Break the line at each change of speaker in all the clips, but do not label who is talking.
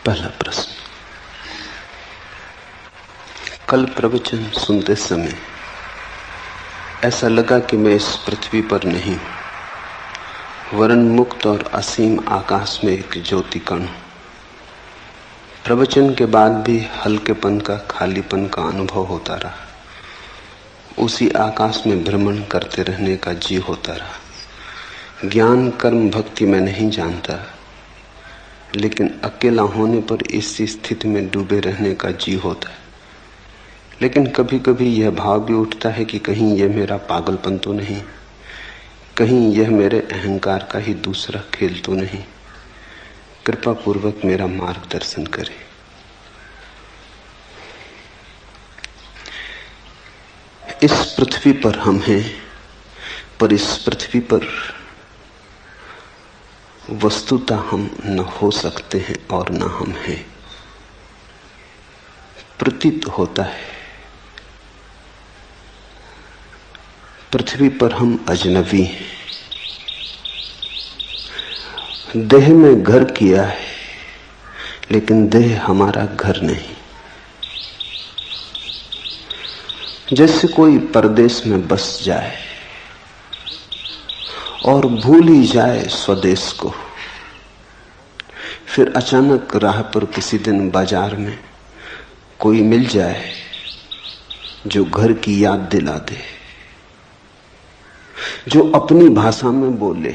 पहला प्रश्न। कल प्रवचन सुनते समय ऐसा लगा कि मैं इस पृथ्वी पर नहीं, वरन मुक्त और असीम आकाश में एक ज्योति कण। प्रवचन के बाद भी हल्केपन का, खालीपन का अनुभव होता रहा। उसी आकाश में भ्रमण करते रहने का जी होता रहा। ज्ञान, कर्म, भक्ति मैं नहीं जानता, लेकिन अकेला होने पर इसी स्थिति में डूबे रहने का जी होता है। लेकिन कभी कभी यह भाव भी उठता है कि कहीं यह मेरा पागलपन तो नहीं, कहीं यह मेरे अहंकार का ही दूसरा खेल तो नहीं। कृपा पूर्वक मेरा मार्गदर्शन करें। इस पृथ्वी पर हम हैं, पर इस पृथ्वी पर वस्तुतः हम न हो सकते हैं और न हम हैं। प्रतीत होता है पृथ्वी पर हम अजनबी हैं। देह में घर किया है, लेकिन देह हमारा घर नहीं। जैसे कोई परदेश में बस जाए और भूल ही जाए स्वदेश को, फिर अचानक राह पर किसी दिन बाजार में कोई मिल जाए जो घर की याद दिला दे, जो अपनी भाषा में बोले,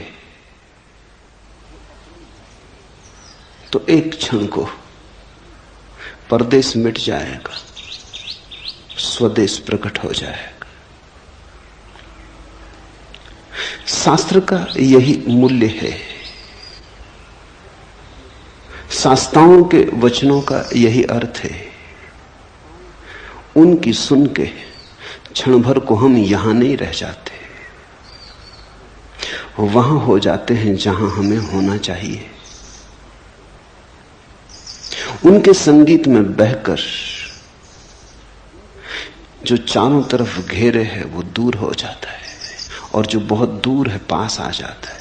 तो एक क्षण को परदेश मिट जाएगा, स्वदेश प्रकट हो जाएगा। शास्त्र का यही मूल्य है, शास्त्राओं के वचनों का यही अर्थ है। उनकी सुन के क्षण भर को हम यहां नहीं रह जाते, वहां हो जाते हैं जहां हमें होना चाहिए। उनके संगीत में बहकर जो चारों तरफ घेरे है वो दूर हो जाता है, और जो बहुत दूर है पास आ जाता है।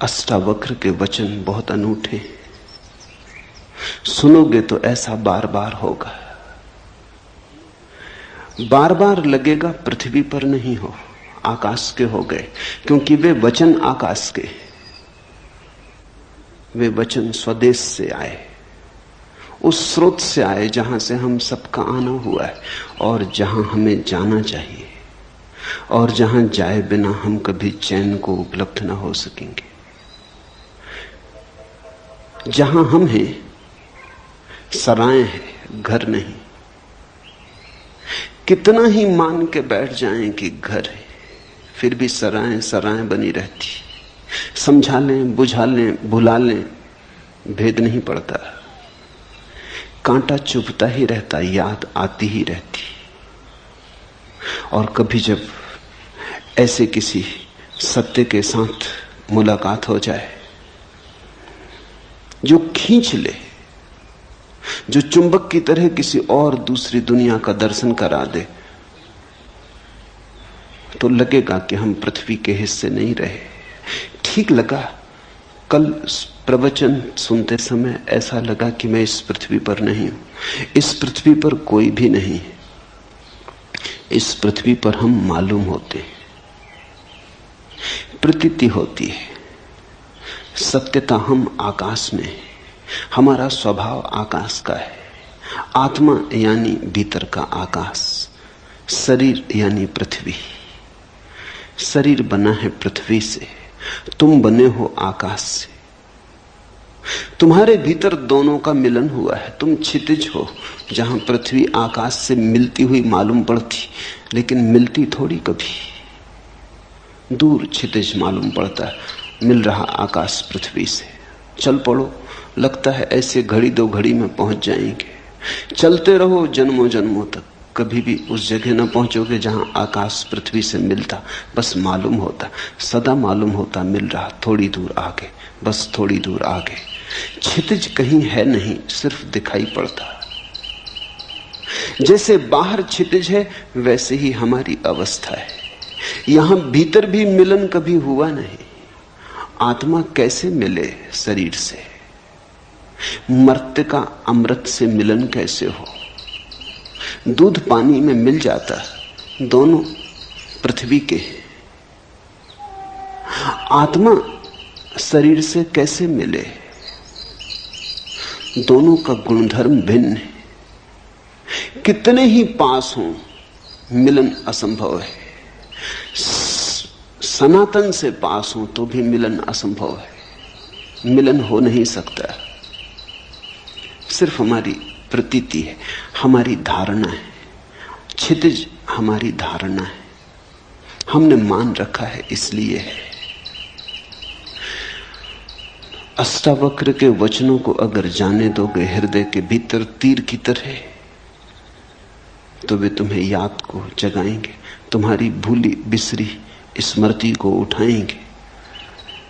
अष्टावक्र के वचन बहुत अनूठे, सुनोगे तो ऐसा बार बार होगा। बार बार लगेगा पृथ्वी पर नहीं हो, आकाश के हो गए, क्योंकि वे वचन आकाश के, वे वचन स्वदेश से आए, उस स्रोत से आए जहां से हम सबका आना हुआ है, और जहां हमें जाना चाहिए, और जहां जाए बिना हम कभी चैन को उपलब्ध ना हो सकेंगे। जहां हम हैं सराय है, घर नहीं। कितना ही मान के बैठ जाएं कि घर है, फिर भी सराय सराय बनी रहती। समझा लें, बुझा लें, भुला लें, भेद नहीं पड़ता। कांटा चुभता ही रहता, याद आती ही रहती। और कभी जब ऐसे किसी सत्य के साथ मुलाकात हो जाए जो खींच ले, जो चुंबक की तरह किसी और दूसरी दुनिया का दर्शन करा दे, तो लगेगा कि हम पृथ्वी के हिस्से नहीं रहे। ठीक लगा। कल प्रवचन सुनते समय ऐसा लगा कि मैं इस पृथ्वी पर नहीं हूं। इस पृथ्वी पर कोई भी नहीं है। इस पृथ्वी पर हम मालूम होते हैं, प्रतीति होती है। सत्यता हम आकाश में है, हमारा स्वभाव आकाश का है। आत्मा यानी भीतर का आकाश, शरीर यानी पृथ्वी। शरीर बना है पृथ्वी से, तुम बने हो आकाश से। तुम्हारे भीतर दोनों का मिलन हुआ है। तुम क्षितिज हो, जहां पृथ्वी आकाश से मिलती हुई मालूम पड़ती, लेकिन मिलती थोड़ी कभी। दूर क्षितिज मालूम पड़ता है, मिल रहा आकाश पृथ्वी से। चल पड़ो, लगता है ऐसे घड़ी दो घड़ी में पहुंच जाएंगे। चलते रहो जन्मों जन्मों तक, कभी भी उस जगह न पहुंचोगे जहां आकाश पृथ्वी से मिलता। बस मालूम होता, सदा मालूम होता, मिल रहा थोड़ी दूर आगे, बस थोड़ी दूर आगे। क्षितिज कहीं है नहीं, सिर्फ दिखाई पड़ता। जैसे बाहर क्षितिज है, वैसे ही हमारी अवस्था है। यहां भीतर भी मिलन कभी हुआ नहीं। आत्मा कैसे मिले शरीर से? मर्त्य का अमृत से मिलन कैसे हो? दूध पानी में मिल जाता, दोनों पृथ्वी के हैं। आत्मा शरीर से कैसे मिले? दोनों का गुणधर्म भिन्न है। कितने ही पास हों, मिलन असंभव है। सनातन से पास हो तो भी मिलन असंभव है। मिलन हो नहीं सकता। सिर्फ हमारी प्रतीति है, हमारी धारणा है, क्षितिज हमारी धारणा है, हमने मान रखा है, इसलिए है। अष्टावक्र के वचनों को अगर जाने दोगे हृदय के भीतर तीर की तरह, तो वे तुम्हें याद को जगाएंगे, तुम्हारी भूली बिसरी स्मृति को उठाएंगे।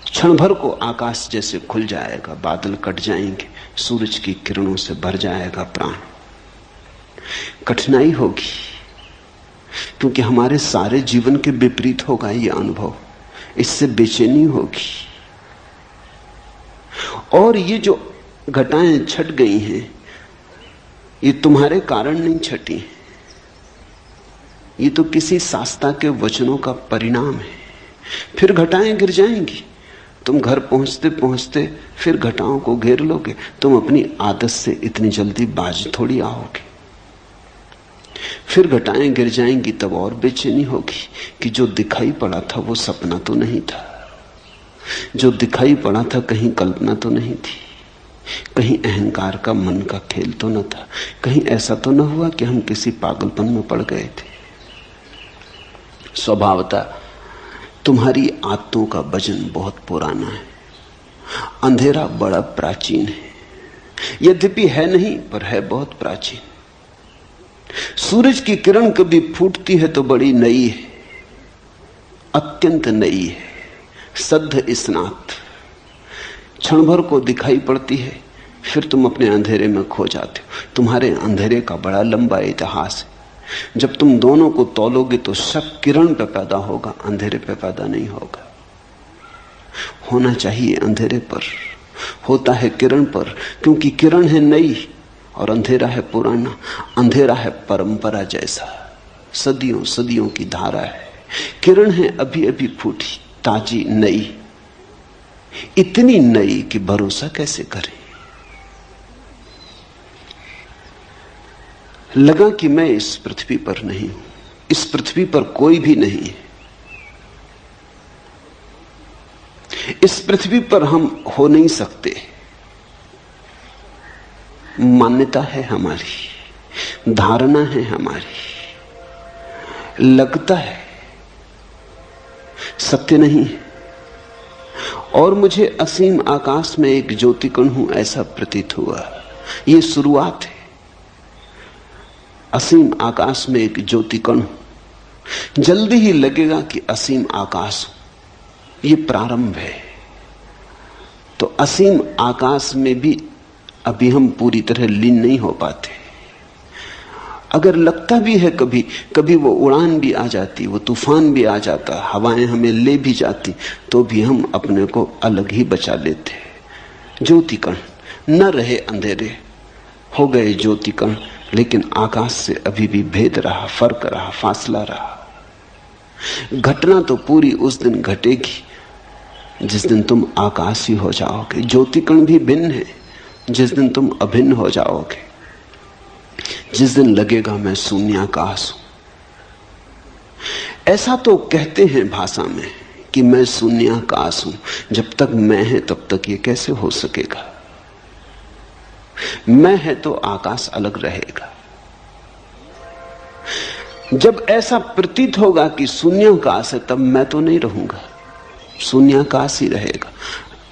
क्षण भर को आकाश जैसे खुल जाएगा, बादल कट जाएंगे, सूरज की किरणों से भर जाएगा प्राण। कठिनाई होगी, क्योंकि हमारे सारे जीवन के विपरीत होगा यह अनुभव। इससे बेचैनी होगी। और ये जो घटाएं छट गई हैं, ये तुम्हारे कारण नहीं छटी, ये तो किसी शास्त्रा के वचनों का परिणाम है। फिर घटाएं गिर जाएंगी, तुम घर पहुंचते पहुंचते फिर घटाओं को घेर लोगे। तुम अपनी आदत से इतनी जल्दी बाज थोड़ी आओगे। फिर घटाएं गिर जाएंगी, तब और बेचैनी होगी कि जो दिखाई पड़ा था वो सपना तो नहीं था, जो दिखाई पड़ा था कहीं कल्पना तो नहीं थी, कहीं अहंकार का मन का खेल तो न था, कहीं ऐसा तो न हुआ कि हम किसी पागलपन में पड़ गए थे। स्वभावतः तुम्हारी आदतों का वजन बहुत पुराना है, अंधेरा बड़ा प्राचीन है। यद्यपि है नहीं, पर है बहुत प्राचीन। सूरज की किरण कभी फूटती है तो बड़ी नई है, अत्यंत नई है, सद्ध स्नात। क्षण भर को दिखाई पड़ती है, फिर तुम अपने अंधेरे में खो जाते हो। तुम्हारे अंधेरे का बड़ा लंबा इतिहास है। जब तुम दोनों को तौलोगे तो शक किरण पे पैदा होगा, अंधेरे पे पैदा नहीं होगा। होना चाहिए अंधेरे पर, होता है किरण पर, क्योंकि किरण है नई और अंधेरा है पुराना। अंधेरा है परंपरा जैसा, सदियों सदियों की धारा है। किरण है अभी अभी फूटी, ताजी, नई, इतनी नई कि भरोसा कैसे करें। लगा कि मैं इस पृथ्वी पर नहीं हूं, इस पृथ्वी पर कोई भी नहीं है, इस पृथ्वी पर हम हो नहीं सकते। मान्यता है हमारी, धारणा है हमारी, लगता है, सत्य नहीं है। और मुझे असीम आकाश में एक ज्योतिकण हूं ऐसा प्रतीत हुआ। यह शुरुआत है। असीम आकाश में एक ज्योतिकण हूं, जल्दी ही लगेगा कि असीम आकाश हूं। यह प्रारंभ है। तो असीम आकाश में भी अभी हम पूरी तरह लीन नहीं हो पाते। अगर लगता भी है कभी कभी वो उड़ान भी आ जाती, वो तूफान भी आ जाता, हवाएं हमें ले भी जाती, तो भी हम अपने को अलग ही बचा लेते। ज्योतिकण न रहे, अंधेरे हो गए ज्योतिकण, लेकिन आकाश से अभी भी भेद रहा, फर्क रहा, फासला रहा। घटना तो पूरी उस दिन घटेगी जिस दिन तुम आकाशी हो जाओगे। ज्योतिकण भी भिन्न है जिस दिन तुम अभिन्न हो जाओगे, जिस दिन लगेगा मैं शून्याकाश हूं। ऐसा तो कहते हैं भाषा में कि मैं शून्याकाश हूं। जब तक मैं है तब तक ये कैसे हो सकेगा? मैं है तो आकाश अलग रहेगा। जब ऐसा प्रतीत होगा कि शून्याकाश है, तब मैं तो नहीं रहूंगा, शून्याकाश ही रहेगा।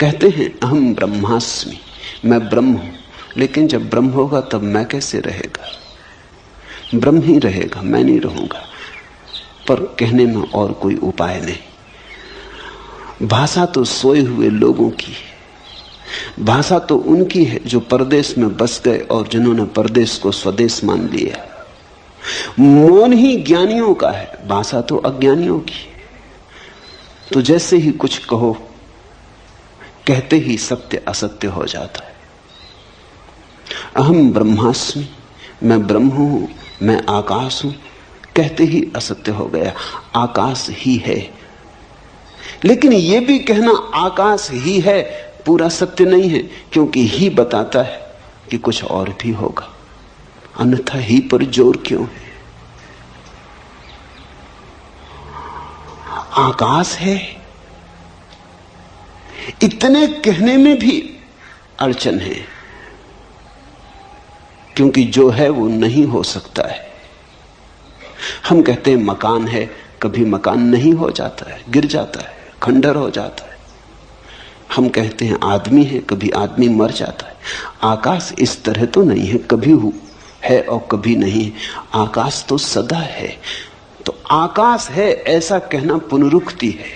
कहते हैं अहम ब्रह्मास्मि, मैं ब्रह्म हूं। लेकिन जब ब्रह्म होगा तब मैं कैसे रहेगा? ब्रह्म ही रहेगा, मैं नहीं रहूंगा। पर कहने में और कोई उपाय नहीं। भाषा तो सोए हुए लोगों की है, भाषा तो उनकी है जो परदेश में बस गए और जिन्होंने परदेश को स्वदेश मान लिया। मौन ही ज्ञानियों का है, भाषा तो अज्ञानियों की है। तो जैसे ही कुछ कहो कहते ही सत्य असत्य हो जाता है। अहम ब्रह्मास्मि, मैं ब्रह्म हूं, मैं आकाश हूं, कहते ही असत्य हो गया। आकाश ही है। लेकिन यह भी कहना आकाश ही है पूरा सत्य नहीं है, क्योंकि ही बताता है कि कुछ और भी होगा, अन्यथा ही पर जोर क्यों है? आकाश है, इतने कहने में भी अड़चन है, क्योंकि जो है वो नहीं हो सकता है। हम कहते हैं मकान है, कभी मकान नहीं हो जाता है, गिर जाता है, खंडर हो जाता है। हम कहते हैं आदमी है, कभी आदमी मर जाता है। आकाश इस तरह तो नहीं है, कभी है और कभी नहीं। आकाश तो सदा है। तो आकाश है ऐसा कहना पुनरुक्ति है।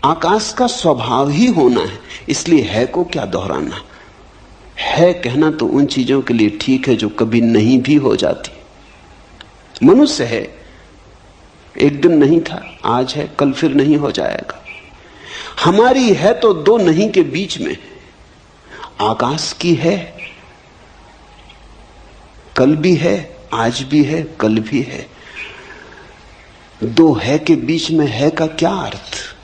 आकाश का स्वभाव ही होना है, इसलिए है को क्या दोहराना। है कहना तो उन चीजों के लिए ठीक है जो कभी नहीं भी हो जाती। मनुष्य है, एक दिन नहीं था, आज है, कल फिर नहीं हो जाएगा। हमारी है तो दो नहीं के बीच में। आकाश की है, कल भी है, आज भी है, कल भी है। दो है के बीच में है का क्या अर्थ?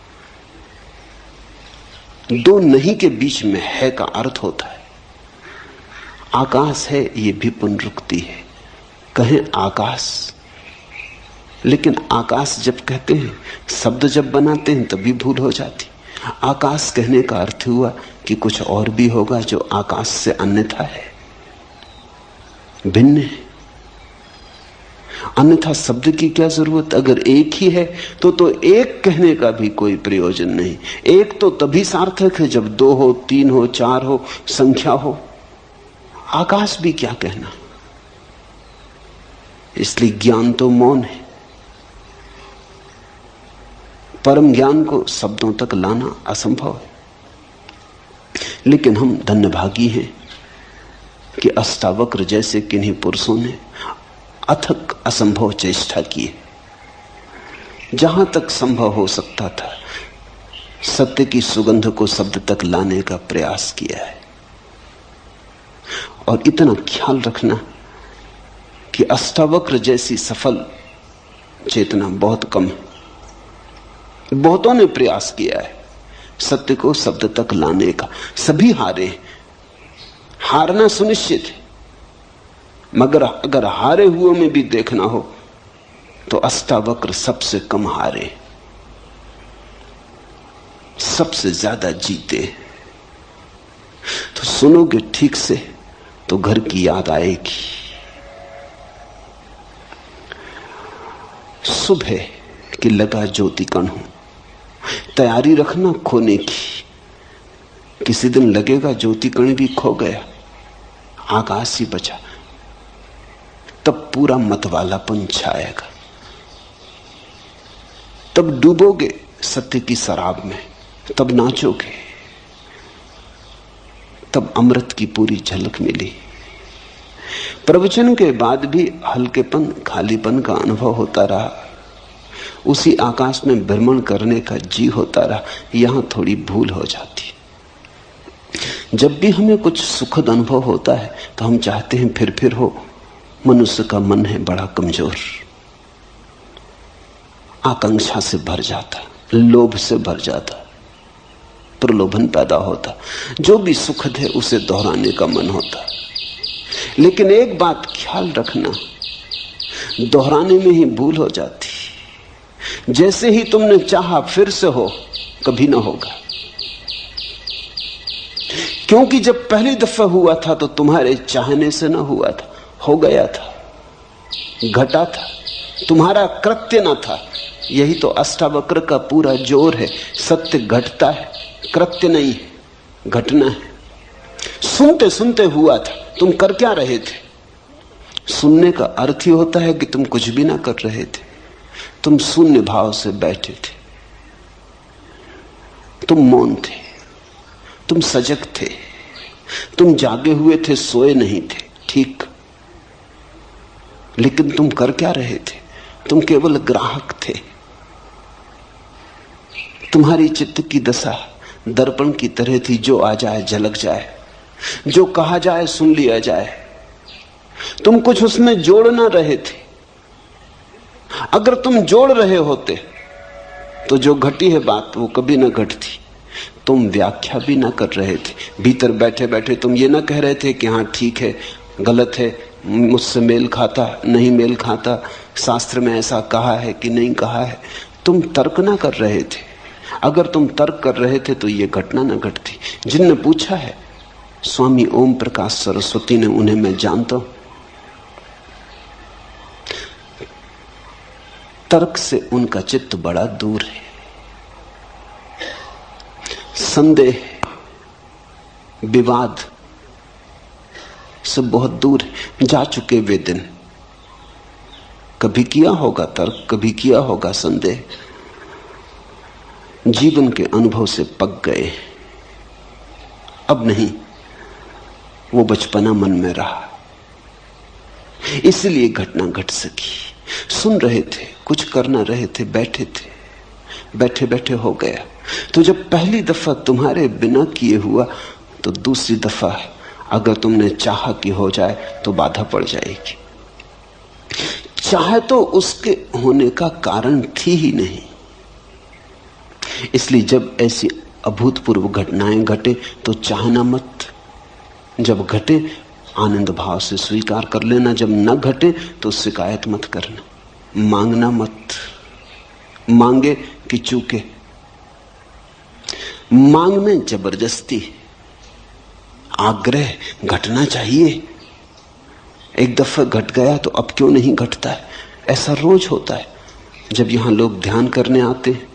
दो नहीं के बीच में है का अर्थ होता है। आकाश है, ये भी पुनरुक्ति है। कहें आकाश, लेकिन आकाश जब कहते हैं, शब्द जब बनाते हैं तभी भूल हो जाती। आकाश कहने का अर्थ हुआ कि कुछ और भी होगा जो आकाश से अन्यथा है, भिन्न है। अन्यथा शब्द की क्या जरूरत? अगर एक ही है तो एक कहने का भी कोई प्रयोजन नहीं। एक तो तभी सार्थक है जब दो हो, तीन हो, चार हो, संख्या हो। आकाश भी क्या कहना। इसलिए ज्ञान तो मौन है। परम ज्ञान को शब्दों तक लाना असंभव है। लेकिन हम धन्यभागी हैं कि अष्टावक्र जैसे किन्हीं पुरुषों ने अथक असंभव चेष्टा की है। जहां तक संभव हो सकता था, सत्य की सुगंध को शब्द तक लाने का प्रयास किया है। और इतना ख्याल रखना कि अष्टावक्र जैसी सफल चेतना बहुत कम है। बहुतों ने प्रयास किया है सत्य को शब्द तक लाने का, सभी हारे। हारना सुनिश्चित है, मगर अगर हारे हुए में भी देखना हो तो अष्टावक्र सबसे कम हारे, सबसे ज्यादा जीते। तो सुनोगे ठीक से तो घर की याद आएगी। सुबह कि लगा ज्योति कण हूं, तैयारी रखना खोने की। किसी दिन लगेगा ज्योति कण भी खो गया, आकाश ही बचा, तब पूरा मतवालापन छाएगा। तब डूबोगे सत्य की शराब में, तब नाचोगे, तब अमृत की पूरी झलक मिली। प्रवचन के बाद भी हल्केपन, खालीपन का अनुभव होता रहा। उसी आकाश में भ्रमण करने का जी होता रहा। यहां थोड़ी भूल हो जाती। जब भी हमें कुछ सुखद अनुभव होता है तो हम चाहते हैं फिर हो। मनुष्य का मन है बड़ा कमजोर, आकांक्षा से भर जाता, लोभ से भर जाता, प्रलोभन पैदा होता। जो भी सुखद है उसे दोहराने का मन होता। लेकिन एक बात ख्याल रखना, दोहराने में ही भूल हो जाती। जैसे ही तुमने चाहा फिर से हो, कभी ना होगा। क्योंकि जब पहली दफा हुआ था तो तुम्हारे चाहने से ना हुआ था, हो गया था, घटा था, तुम्हारा कृत्य ना था। यही तो अष्टावक्र का पूरा जोर है। सत्य घटता है, कृत्य नहीं है, घटना है। सुनते सुनते हुआ था, तुम कर क्या रहे थे? सुनने का अर्थ ही होता है कि तुम कुछ भी ना कर रहे थे, तुम शून्य भाव से बैठे थे, तुम मौन थे, तुम सजग थे, तुम जागे हुए थे, सोए नहीं थे, ठीक। लेकिन तुम कर क्या रहे थे? तुम केवल ग्राहक थे। तुम्हारी चित्त की दशा दर्पण की तरह थी, जो आ जाए झलक जाए, जो कहा जाए सुन लिया जाए। तुम कुछ उसमें जोड़ ना रहे थे। अगर तुम जोड़ रहे होते तो जो घटी है बात वो कभी ना घटती। तुम व्याख्या भी ना कर रहे थे। भीतर बैठे बैठे तुम ये ना कह रहे थे कि हाँ ठीक है, गलत है, मुझसे मेल खाता नहीं मेल खाता, शास्त्र में ऐसा कहा है कि नहीं कहा है। तुम तर्क ना कर रहे थे। अगर तुम तर्क कर रहे थे तो ये घटना ना घटती। जिनने पूछा है, स्वामी ओम प्रकाश सरस्वती ने, उन्हें मैं जानता हूं। तर्क से उनका चित्त बड़ा दूर है, संदेह विवाद से बहुत दूर है। जा चुके वे दिन। कभी किया होगा तर्क, कभी किया होगा संदेह, जीवन के अनुभव से पक गए। अब नहीं, वो बचपना मन में रहा, इसलिए घटना घट सकी। सुन रहे थे, कुछ करना रहे थे, बैठे थे, बैठे बैठे हो गया। तो जब पहली दफा तुम्हारे बिना किए हुआ, तो दूसरी दफा अगर तुमने चाहा कि हो जाए तो बाधा पड़ जाएगी। चाहे तो उसके होने का कारण थी ही नहीं। इसलिए जब ऐसी अभूतपूर्व घटनाएं घटे तो चाहना मत। जब घटे आनंद भाव से स्वीकार कर लेना, जब न घटे तो शिकायत मत करना, मांगना मत। मांगे कि चूके। मांग में जबरदस्ती, आग्रह, घटना चाहिए। एक दफा घट गया तो अब क्यों नहीं घटता है? ऐसा रोज होता है। जब यहां लोग ध्यान करने आते हैं,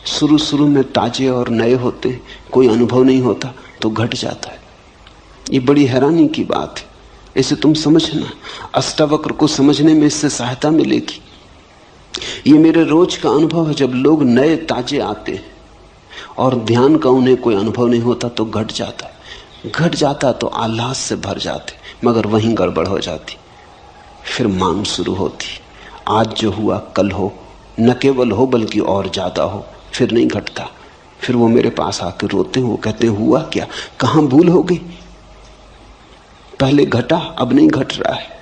शुरू शुरू में ताजे और नए होते हैं, कोई अनुभव नहीं होता तो घट जाता है। ये बड़ी हैरानी की बात है। इसे तुम समझना, अष्टावक्र को समझने में इससे सहायता मिलेगी। ये मेरे रोज का अनुभव है। जब लोग नए ताजे आते हैं और ध्यान का उन्हें कोई अनुभव नहीं होता तो घट जाता है। घट जाता तो आह्लाद से भर जाते, मगर वहीं गड़बड़ हो जाती। फिर मांग शुरू होती, आज जो हुआ कल हो, न केवल हो बल्कि और ज्यादा हो। फिर नहीं घटता। फिर वो मेरे पास आकर रोते हैं, वो कहते हैं हुआ क्या, कहां भूल हो गई? पहले घटा, अब नहीं घट रहा है।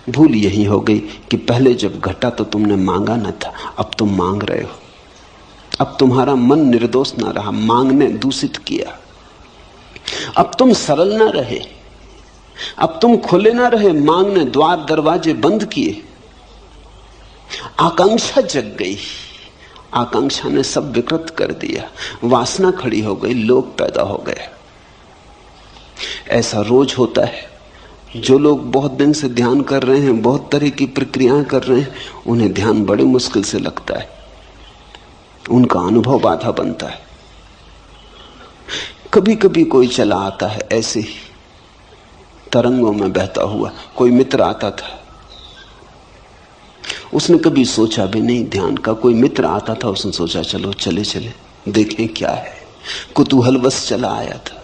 भूल यही हो गई कि पहले जब घटा तो तुमने मांगा न था, अब तुम मांग रहे हो। अब तुम्हारा मन निर्दोष ना रहा, मांग ने दूषित किया। अब तुम सरल ना रहे, अब तुम खुले ना रहे, मांग ने द्वार दरवाजे बंद किए। आकांक्षा जग गई, आकांक्षा ने सब विकृत कर दिया, वासना खड़ी हो गई, लोभ पैदा हो गया। ऐसा रोज होता है। जो लोग बहुत दिन से ध्यान कर रहे हैं, बहुत तरह की प्रक्रियाएं कर रहे हैं, उन्हें ध्यान बड़े मुश्किल से लगता है, उनका अनुभव बाधा बनता है। कभी कभी कोई चला आता है ऐसे ही तरंगों में बहता हुआ। कोई मित्र आता था, उसने कभी सोचा भी नहीं ध्यान का। कोई मित्र आता था, उसने सोचा चलो चले चले देखें क्या है, कुतूहलवश चला आया था।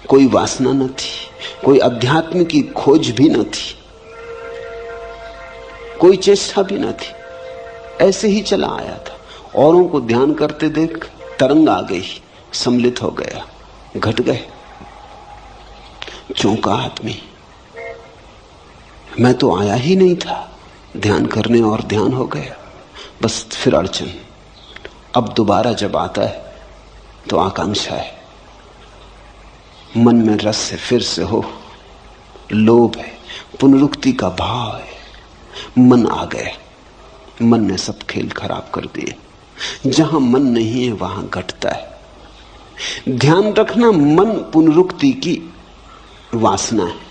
कोई वासना न थी, कोई अध्यात्म की खोज भी न थी, कोई चेष्टा भी न थी, ऐसे ही चला आया था। औरों को ध्यान करते देख तरंग आ गई, सम्मिलित हो गया, घट गए। चौंका आदमी, मैं तो आया ही नहीं था ध्यान करने और ध्यान हो गया। बस फिर अड़चन। अब दोबारा जब आता है तो आकांक्षा है, मन में रस है, फिर से हो, लोभ है, पुनरुक्ति का भाव है। मन आ गया, मन ने सब खेल खराब कर दिए। जहां मन नहीं है वहां घटता है। ध्यान रखना, मन पुनरुक्ति की वासना है।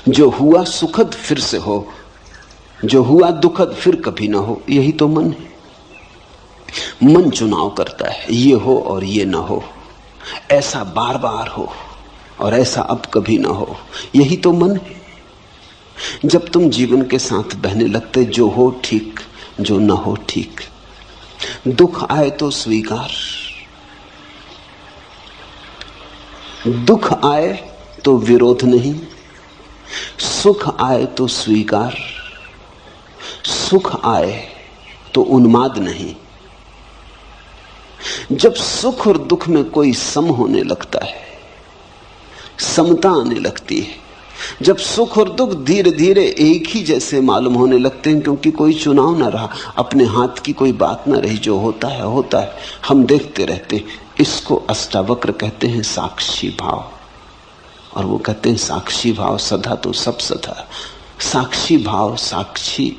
जो हुआ सुखद फिर से हो, जो हुआ दुखद फिर कभी ना हो, यही तो मन है। मन चुनाव करता है, ये हो और ये ना हो, ऐसा बार बार हो और ऐसा अब कभी ना हो, यही तो मन है। जब तुम जीवन के साथ बहने लगते, जो हो ठीक, जो ना हो ठीक। दुख आए तो स्वीकार, दुख आए तो विरोध नहीं, सुख आए तो स्वीकार, सुख आए तो उन्माद नहीं। जब सुख और दुख में कोई सम होने लगता है, समता आने लगती है, जब सुख और दुख धीरे धीरे एक ही जैसे मालूम होने लगते हैं, क्योंकि कोई चुनाव ना रहा, अपने हाथ की कोई बात ना रही, जो होता है होता है, हम देखते रहते हैं। इसको अष्टावक्र कहते हैं साक्षी भाव। और वो कहते हैं साक्षी भाव सदा तो सब सदा। साक्षी भाव साक्षी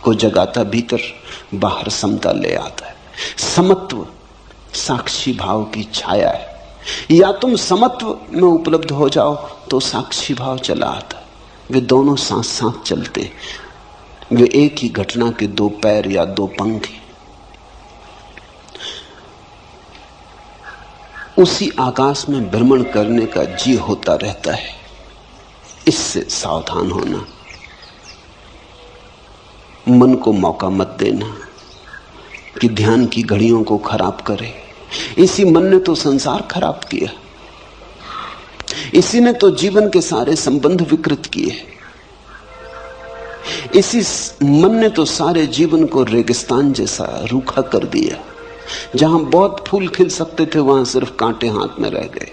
को जगाता, भीतर बाहर समता ले आता है। समत्व साक्षी भाव की छाया है। या तुम समत्व में उपलब्ध हो जाओ तो साक्षी भाव चला आता। वे दोनों साथ साथ चलते, वे एक ही घटना के दो पैर या दो पंख हैं। उसी आकाश में भ्रमण करने का जी होता रहता है। इससे सावधान होना, मन को मौका मत देना कि ध्यान की घड़ियों को खराब करे। इसी मन ने तो संसार खराब किया, इसी ने तो जीवन के सारे संबंध विकृत किए, इसी मन ने तो सारे जीवन को रेगिस्तान जैसा रूखा कर दिया। जहां बहुत फूल खिल सकते थे वहां सिर्फ कांटे हाथ में रह गए।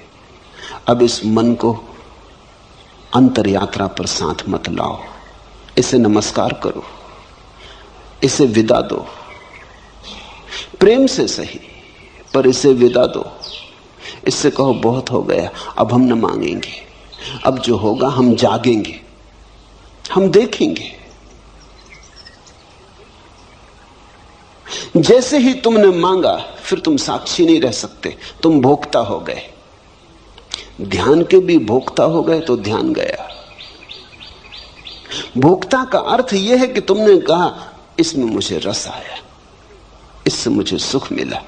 अब इस मन को अंतर यात्रा पर साथ मत लाओ, इसे नमस्कार करो, इसे विदा दो, प्रेम से सही पर इसे विदा दो। इससे कहो बहुत हो गया, अब हम न मांगेंगे, अब जो होगा हम जागेंगे, हम देखेंगे। जैसे ही तुमने मांगा फिर तुम साक्षी नहीं रह सकते, तुम भोक्ता हो गए। ध्यान के भी भोक्ता हो गए तो ध्यान गया। भोक्ता का अर्थ यह है कि तुमने कहा इसमें मुझे रस आया, इससे मुझे सुख मिला।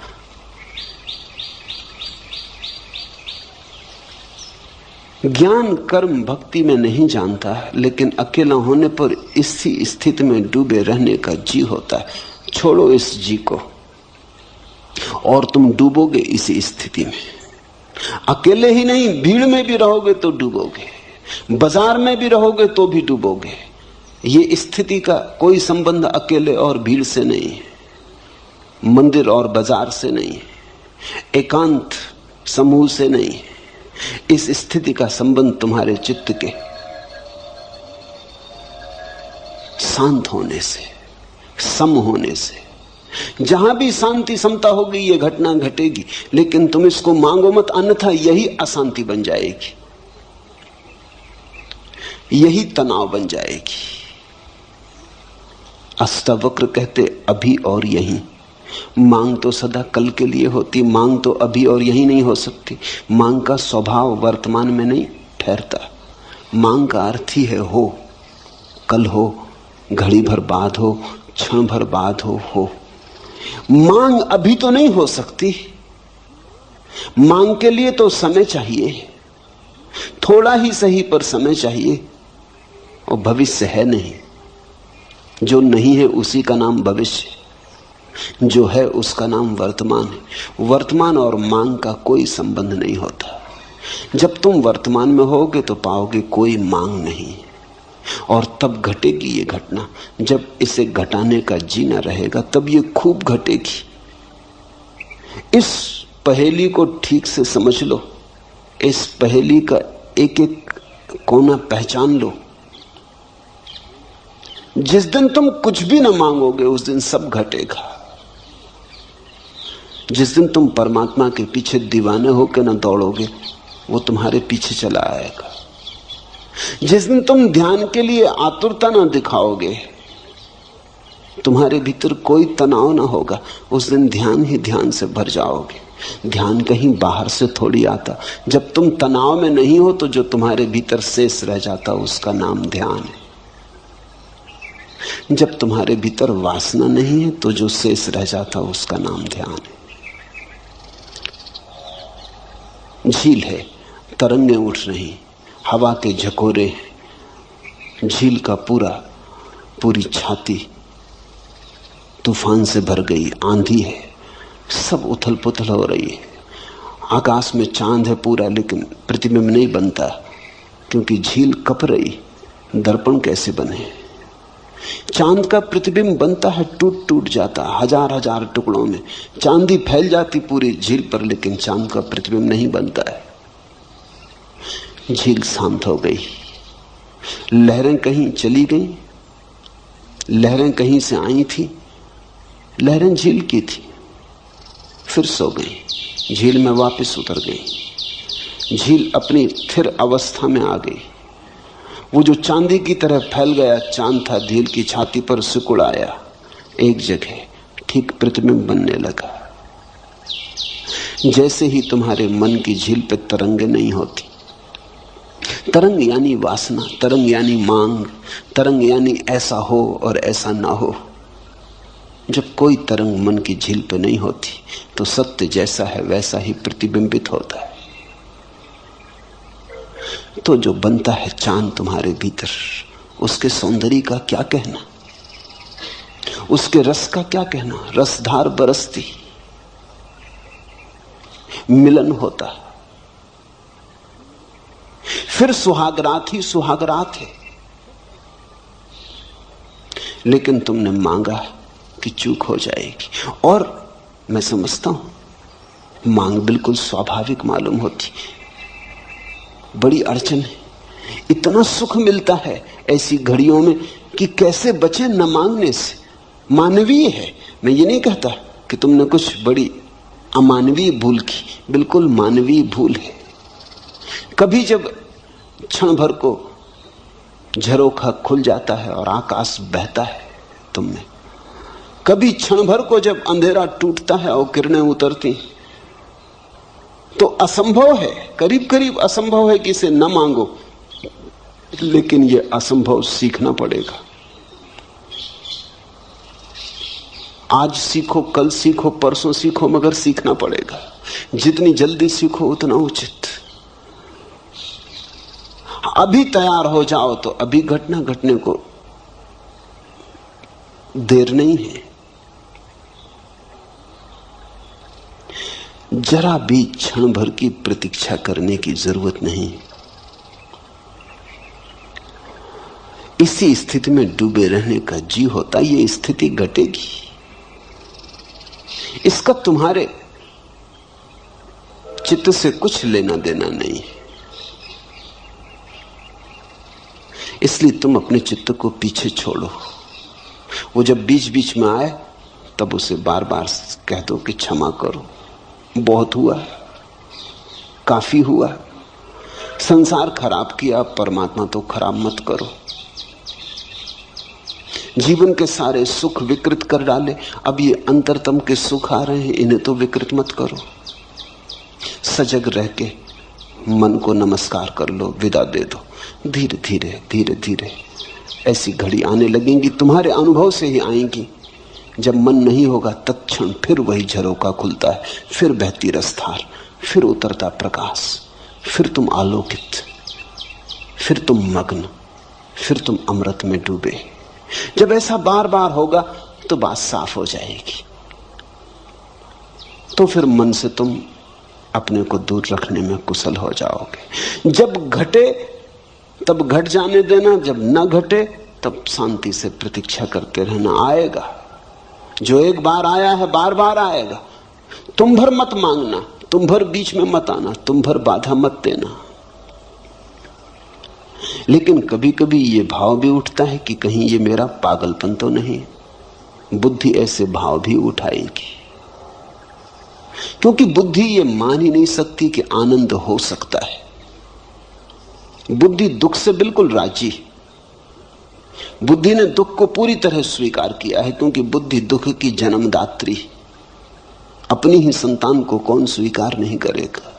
ज्ञान कर्म भक्ति में नहीं जानता, लेकिन अकेला होने पर इसी स्थिति में डूबे रहने का जी होता है। छोड़ो इस जी को और तुम डूबोगे इसी स्थिति में। अकेले ही नहीं, भीड़ में भी रहोगे तो डूबोगे, बाजार में भी रहोगे तो भी डूबोगे। ये स्थिति का कोई संबंध अकेले और भीड़ से नहीं है, मंदिर और बाजार से नहीं है, एकांत समूह से नहीं है। इस स्थिति का संबंध तुम्हारे चित्त के शांत होने से, सम होने से। जहां भी शांति समता होगी ये घटना घटेगी, लेकिन तुम इसको मांगो मत, अन्यथा यही अशांति बन जाएगी, यही तनाव बन जाएगी। अष्टावक्र कहते अभी और यहीं। मांग तो सदा कल के लिए होती, मांग तो अभी और यहीं नहीं हो सकती। मांग का स्वभाव वर्तमान में नहीं ठहरता। मांग का अर्थ ही है हो, कल हो, घड़ी भर बाद हो, क्षण भर बाद हो। मांग अभी तो नहीं हो सकती। मांग के लिए तो समय चाहिए, थोड़ा ही सही पर समय चाहिए, और भविष्य है नहीं। जो नहीं है उसी का नाम भविष्य, जो है उसका नाम वर्तमान है। वर्तमान और मांग का कोई संबंध नहीं होता। जब तुम वर्तमान में होगे तो पाओगे कोई मांग नहीं, और तब घटेगी ये घटना। जब इसे घटाने का जीना रहेगा तब ये खूब घटेगी। इस पहेली को ठीक से समझ लो, इस पहेली का एक एक कोना पहचान लो। जिस दिन तुम कुछ भी न मांगोगे उस दिन सब घटेगा। जिस दिन तुम परमात्मा के पीछे दीवाने होकर न दौड़ोगे वो तुम्हारे पीछे चला आएगा। जिस दिन तुम ध्यान के लिए आतुरता न दिखाओगे, तुम्हारे भीतर कोई तनाव ना होगा, उस दिन ध्यान ही ध्यान से भर जाओगे। ध्यान कहीं बाहर से थोड़ी आता। जब तुम तनाव में नहीं हो तो जो तुम्हारे भीतर शेष रह जाता उसका नाम ध्यान है। जब तुम्हारे भीतर वासना नहीं है तो जो शेष रह जाता उसका नाम ध्यान है। झील है, तरंगें उठ रही, हवा के झकोरे हैं, झील का पूरी छाती तूफान से भर गई, आंधी है, सब उथल पुथल हो रही है। आकाश में चांद है पूरा, लेकिन प्रतिबिंब नहीं बनता क्योंकि झील कप रही। दर्पण कैसे बने? चांद का प्रतिबिंब बनता है, टूट टूट जाता है हजार हजार टुकड़ों में, चांदी फैल जाती पूरी झील पर, लेकिन चांद का प्रतिबिंब नहीं बनता है। झील शांत हो गई, लहरें कहीं चली गई, लहरें कहीं से आई थी, लहरें झील की थी, फिर सो गई, झील में वापस उतर गई। झील अपनी स्थिर अवस्था में आ गई। वो जो चांदी की तरह फैल गया चांद था, झील की छाती पर सिकुड़ आया एक जगह, ठीक प्रतिबिंब बनने लगा। जैसे ही तुम्हारे मन की झील पे तरंगे नहीं होती, तरंग यानी वासना, तरंग यानी मांग, तरंग यानी ऐसा हो और ऐसा ना हो। जब कोई तरंग मन की झील पे नहीं होती तो सत्य जैसा है वैसा ही प्रतिबिंबित होता है। तो जो बनता है चांद तुम्हारे भीतर, उसके सौंदर्य का क्या कहना, उसके रस का क्या कहना। रसधार बरसती, मिलन होता, फिर सुहागरात ही सुहागरात है। लेकिन तुमने मांगा कि चूक हो जाएगी, और मैं समझता हूं मांग बिल्कुल स्वाभाविक मालूम होती। बड़ी अड़चन है, इतना सुख मिलता है ऐसी घड़ियों में कि कैसे बचे न मांगने से। मानवीय है, मैं ये नहीं कहता कि तुमने कुछ बड़ी अमानवीय भूल की, बिल्कुल मानवीय भूल है। कभी जब क्षण भर को झरोखा खुल जाता है और आकाश बहता है तुम में, कभी क्षण भर को जब अंधेरा टूटता है और किरणें उतरती, तो असंभव है, करीब करीब असंभव है कि इसे न मांगो, लेकिन यह असंभव सीखना पड़ेगा। आज सीखो, कल सीखो, परसों सीखो, मगर सीखना पड़ेगा। जितनी जल्दी सीखो उतना उचित। अभी तैयार हो जाओ तो अभी घटना घटने को देर नहीं है। जरा भी क्षण भर की प्रतीक्षा करने की जरूरत नहीं। इसी स्थिति में डूबे रहने का जी होता, ये स्थिति घटेगी, इसका तुम्हारे चित्त से कुछ लेना देना नहीं है। इसलिए तुम अपने चित्त को पीछे छोड़ो। वो जब बीच बीच में आए तब उसे बार बार कह दो कि क्षमा करो, बहुत हुआ, काफी हुआ, संसार खराब किया, परमात्मा तो खराब मत करो। जीवन के सारे सुख विकृत कर डाले, अब ये अंतरतम के सुख आ रहे हैं, इन्हें तो विकृत मत करो। सजग रह के मन को नमस्कार कर लो, विदा दे दो। धीरे धीरे धीरे धीरे ऐसी घड़ी आने लगेंगी, तुम्हारे अनुभव से ही आएंगी। जब मन नहीं होगा तत्क्षण फिर वही झरोका खुलता है, फिर बहती रसधार, फिर उतरता प्रकाश, फिर तुम आलोकित, फिर तुम मग्न, फिर तुम अमृत में डूबे। जब ऐसा बार बार होगा तो बात साफ हो जाएगी। तो फिर मन से तुम अपने को दूर रखने में कुशल हो जाओगे। जब घटे तब घट जाने देना, जब न घटे तब शांति से प्रतीक्षा करते रहना। आएगा, जो एक बार आया है बार बार आएगा। तुम भर मत मांगना, तुम भर बीच में मत आना, तुम भर बाधा मत देना। लेकिन कभी कभी ये भाव भी उठता है कि कहीं ये मेरा पागलपन तो नहीं। बुद्धि ऐसे भाव भी उठाएगी, क्योंकि बुद्धि ये मान ही नहीं सकती कि आनंद हो सकता है। बुद्धि दुख से बिल्कुल राजी। बुद्धि ने दुख को पूरी तरह स्वीकार किया है, क्योंकि बुद्धि दुख की जन्मदात्री। अपनी ही संतान को कौन स्वीकार नहीं करेगा।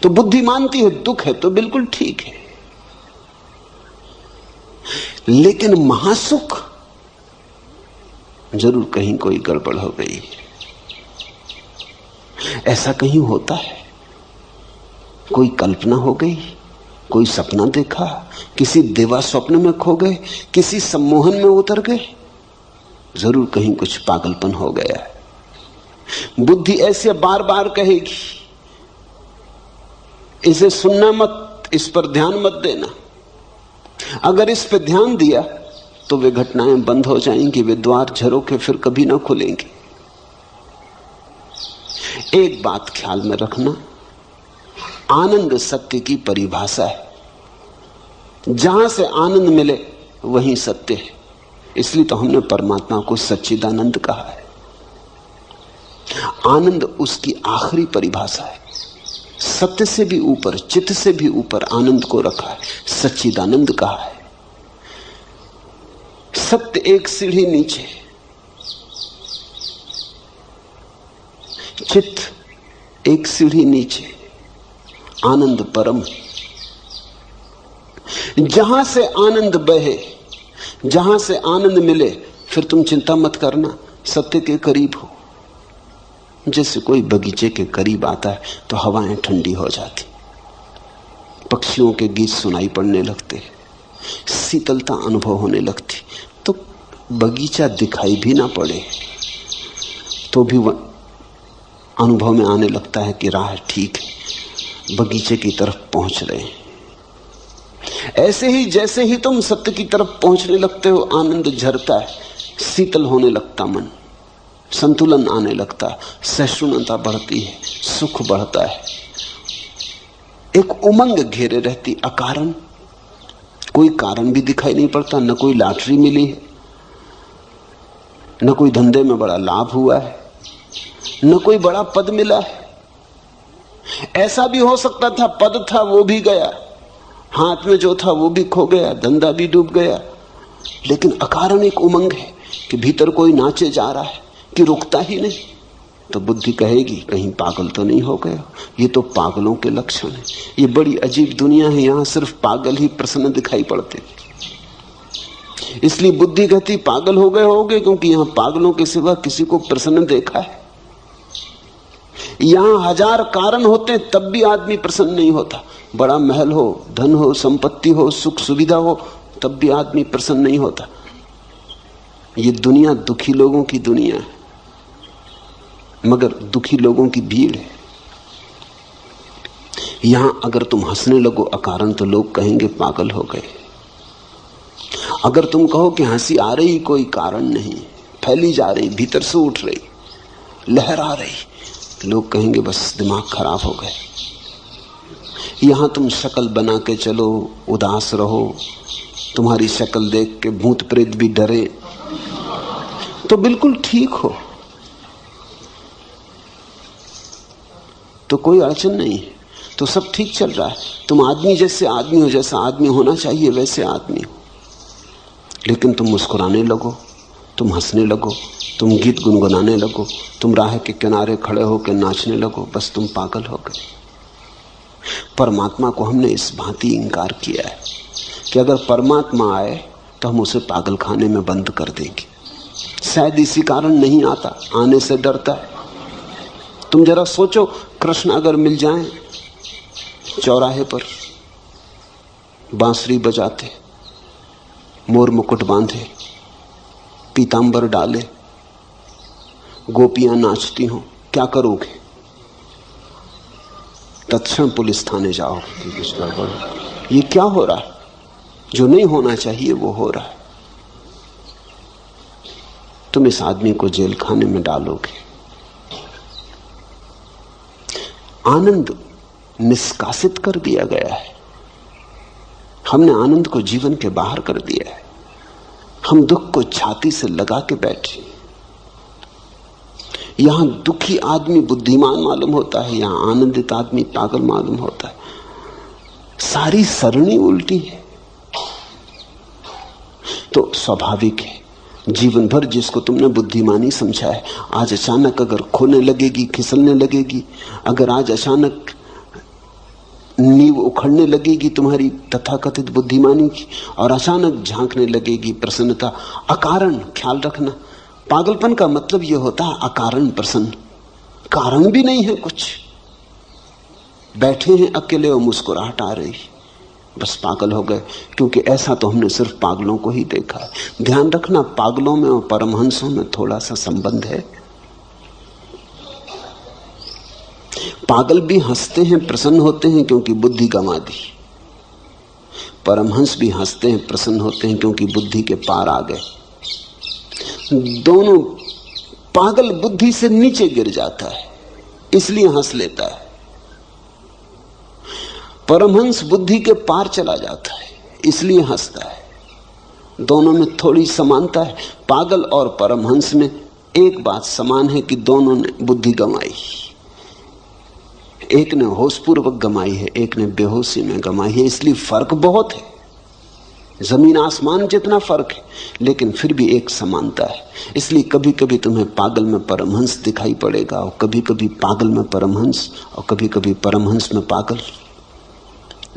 तो बुद्धि मानती है दुख है तो बिल्कुल ठीक है। लेकिन महासुख, जरूर कहीं कोई गड़बड़ हो गई। ऐसा कहीं होता है, कोई कल्पना हो गई, कोई सपना देखा, किसी देवा स्वप्न में खो गए, किसी सम्मोहन में उतर गए, जरूर कहीं कुछ पागलपन हो गया है। बुद्धि ऐसे बार बार कहेगी, इसे सुनना मत, इस पर ध्यान मत देना। अगर इस पर ध्यान दिया तो वे घटनाएं बंद हो जाएंगी, वे द्वार झरोखे फिर कभी ना खुलेंगे। एक बात ख्याल में रखना, आनंद सत्य की परिभाषा है। जहां से आनंद मिले वहीं सत्य है। इसलिए तो हमने परमात्मा को सच्चिदानंद कहा है। आनंद उसकी आखिरी परिभाषा है। सत्य से भी ऊपर, चित्त से भी ऊपर आनंद को रखा है, सच्चिदानंद कहा है। सत्य एक सीढ़ी नीचे, चित्त एक सीढ़ी नीचे, आनंद परम। जहां से आनंद बहे, जहां से आनंद मिले, फिर तुम चिंता मत करना, सत्य के करीब हो। जैसे कोई बगीचे के करीब आता है तो हवाएं ठंडी हो जाती, पक्षियों के गीत सुनाई पड़ने लगते, शीतलता अनुभव होने लगती। तो बगीचा दिखाई भी ना पड़े तो भी अनुभव में आने लगता है कि राह ठीक है, बगीचे की तरफ पहुंच रहे हैं। ऐसे ही जैसे ही तुम सत्य की तरफ पहुंचने लगते हो, आनंद झरता है, शीतल होने लगता मन, संतुलन आने लगता है, सहिष्णुता बढ़ती है, सुख बढ़ता है, एक उमंग घेरे रहती अकारण। कोई कारण भी दिखाई नहीं पड़ता, न कोई लॉटरी मिली है, न कोई धंधे में बड़ा लाभ हुआ है, न कोई बड़ा पद मिला है। ऐसा भी हो सकता था पद था वो भी गया, हाथ में जो था वो भी खो गया, धंधा भी डूब गया, लेकिन अकारण एक उमंग है कि भीतर कोई नाचे जा रहा है कि रुकता ही नहीं। तो बुद्धि कहेगी कहीं पागल तो नहीं हो गए। ये तो पागलों के लक्षण है। ये बड़ी अजीब दुनिया है, यहां सिर्फ पागल ही प्रसन्न दिखाई पड़ते। इसलिए बुद्धि कहती पागल हो गए होगे, क्योंकि यहां पागलों के सिवा किसी को प्रसन्न देखा है। यहां हजार कारण होते तब भी आदमी प्रसन्न नहीं होता। बड़ा महल हो, धन हो, संपत्ति हो, सुख सुविधा हो, तब भी आदमी प्रसन्न नहीं होता। ये दुनिया दुखी लोगों की दुनिया है, मगर दुखी लोगों की भीड़ है। यहां अगर तुम हंसने लगो अकारण तो लोग कहेंगे पागल हो गए। अगर तुम कहो कि हंसी आ रही कोई कारण नहीं, फैली जा रही, भीतर से उठ रही, लहर आ रही, लोग कहेंगे बस दिमाग खराब हो गए। यहां तुम शक्ल बना के चलो, उदास रहो, तुम्हारी शक्ल देख के भूत प्रेत भी डरे, तो बिल्कुल ठीक हो, तो कोई अड़चन नहीं है, तो सब ठीक चल रहा है। तुम आदमी जैसे आदमी हो, जैसा आदमी होना चाहिए वैसे आदमी हो। लेकिन तुम मुस्कुराने लगो, तुम हंसने लगो, तुम गीत गुनगुनाने लगो, तुम राह के किनारे खड़े होकर नाचने लगो, बस तुम पागल हो गए। परमात्मा को हमने इस भांति इंकार किया है कि अगर परमात्मा आए तो हम उसे पागल खाने में बंद कर देंगे। शायद इसी कारण नहीं आता, आने से डरता है। तुम जरा सोचो, कृष्ण अगर मिल जाएं चौराहे पर, बांसुरी बजाते, मोर मुकुट बांधे, पीतांबर डाले, गोपियां नाचती हों, क्या करोगे? तत्क्षण पुलिस थाने जाओ। ये क्या हो रहा है? जो नहीं होना चाहिए वो हो रहा है। तुम इस आदमी को जेल खाने में डालोगे। आनंद निष्कासित कर दिया गया है। हमने आनंद को जीवन के बाहर कर दिया है। हम दुख को छाती से लगा के बैठे। यहां दुखी आदमी बुद्धिमान मालूम होता है, यहां आनंदित आदमी पागल मालूम होता है। सारी सरणी उल्टी है। तो स्वाभाविक है, जीवन भर जिसको तुमने बुद्धिमानी समझा है, आज अचानक अगर खोने लगेगी, खिसलने लगेगी, अगर आज अचानक नींव उखड़ने लगेगी तुम्हारी तथाकथित बुद्धिमानी की, और अचानक झांकने लगेगी प्रसन्नता अकारण। ख्याल रखना, पागलपन का मतलब यह होता है अकारण प्रसन्न। कारण भी नहीं है कुछ, बैठे हैं अकेले और मुस्कुराहट आ रही, बस पागल हो गए। क्योंकि ऐसा तो हमने सिर्फ पागलों को ही देखा है। ध्यान रखना, पागलों में और परमहंसों में थोड़ा सा संबंध है। पागल भी हंसते हैं, प्रसन्न होते हैं, क्योंकि बुद्धि गंवा दी। परमहंस भी हंसते हैं, प्रसन्न होते हैं, क्योंकि बुद्धि के पार आ गए। दोनों, पागल बुद्धि से नीचे गिर जाता है इसलिए हंस लेता है, परमहंस बुद्धि के पार चला जाता है इसलिए हंसता है। दोनों में थोड़ी समानता है। पागल और परमहंस में एक बात समान है कि दोनों ने बुद्धि गंवाई। एक ने होशपूर्वक गंवाई है, एक ने बेहोशी में गंवाई है। इसलिए फर्क बहुत है, जमीन आसमान जितना फर्क है, लेकिन फिर भी एक समानता है। इसलिए कभी कभी तुम्हें पागल में परमहंस दिखाई पड़ेगा, और कभी कभी पागल में परमहंस, और कभी कभी परमहंस में पागल।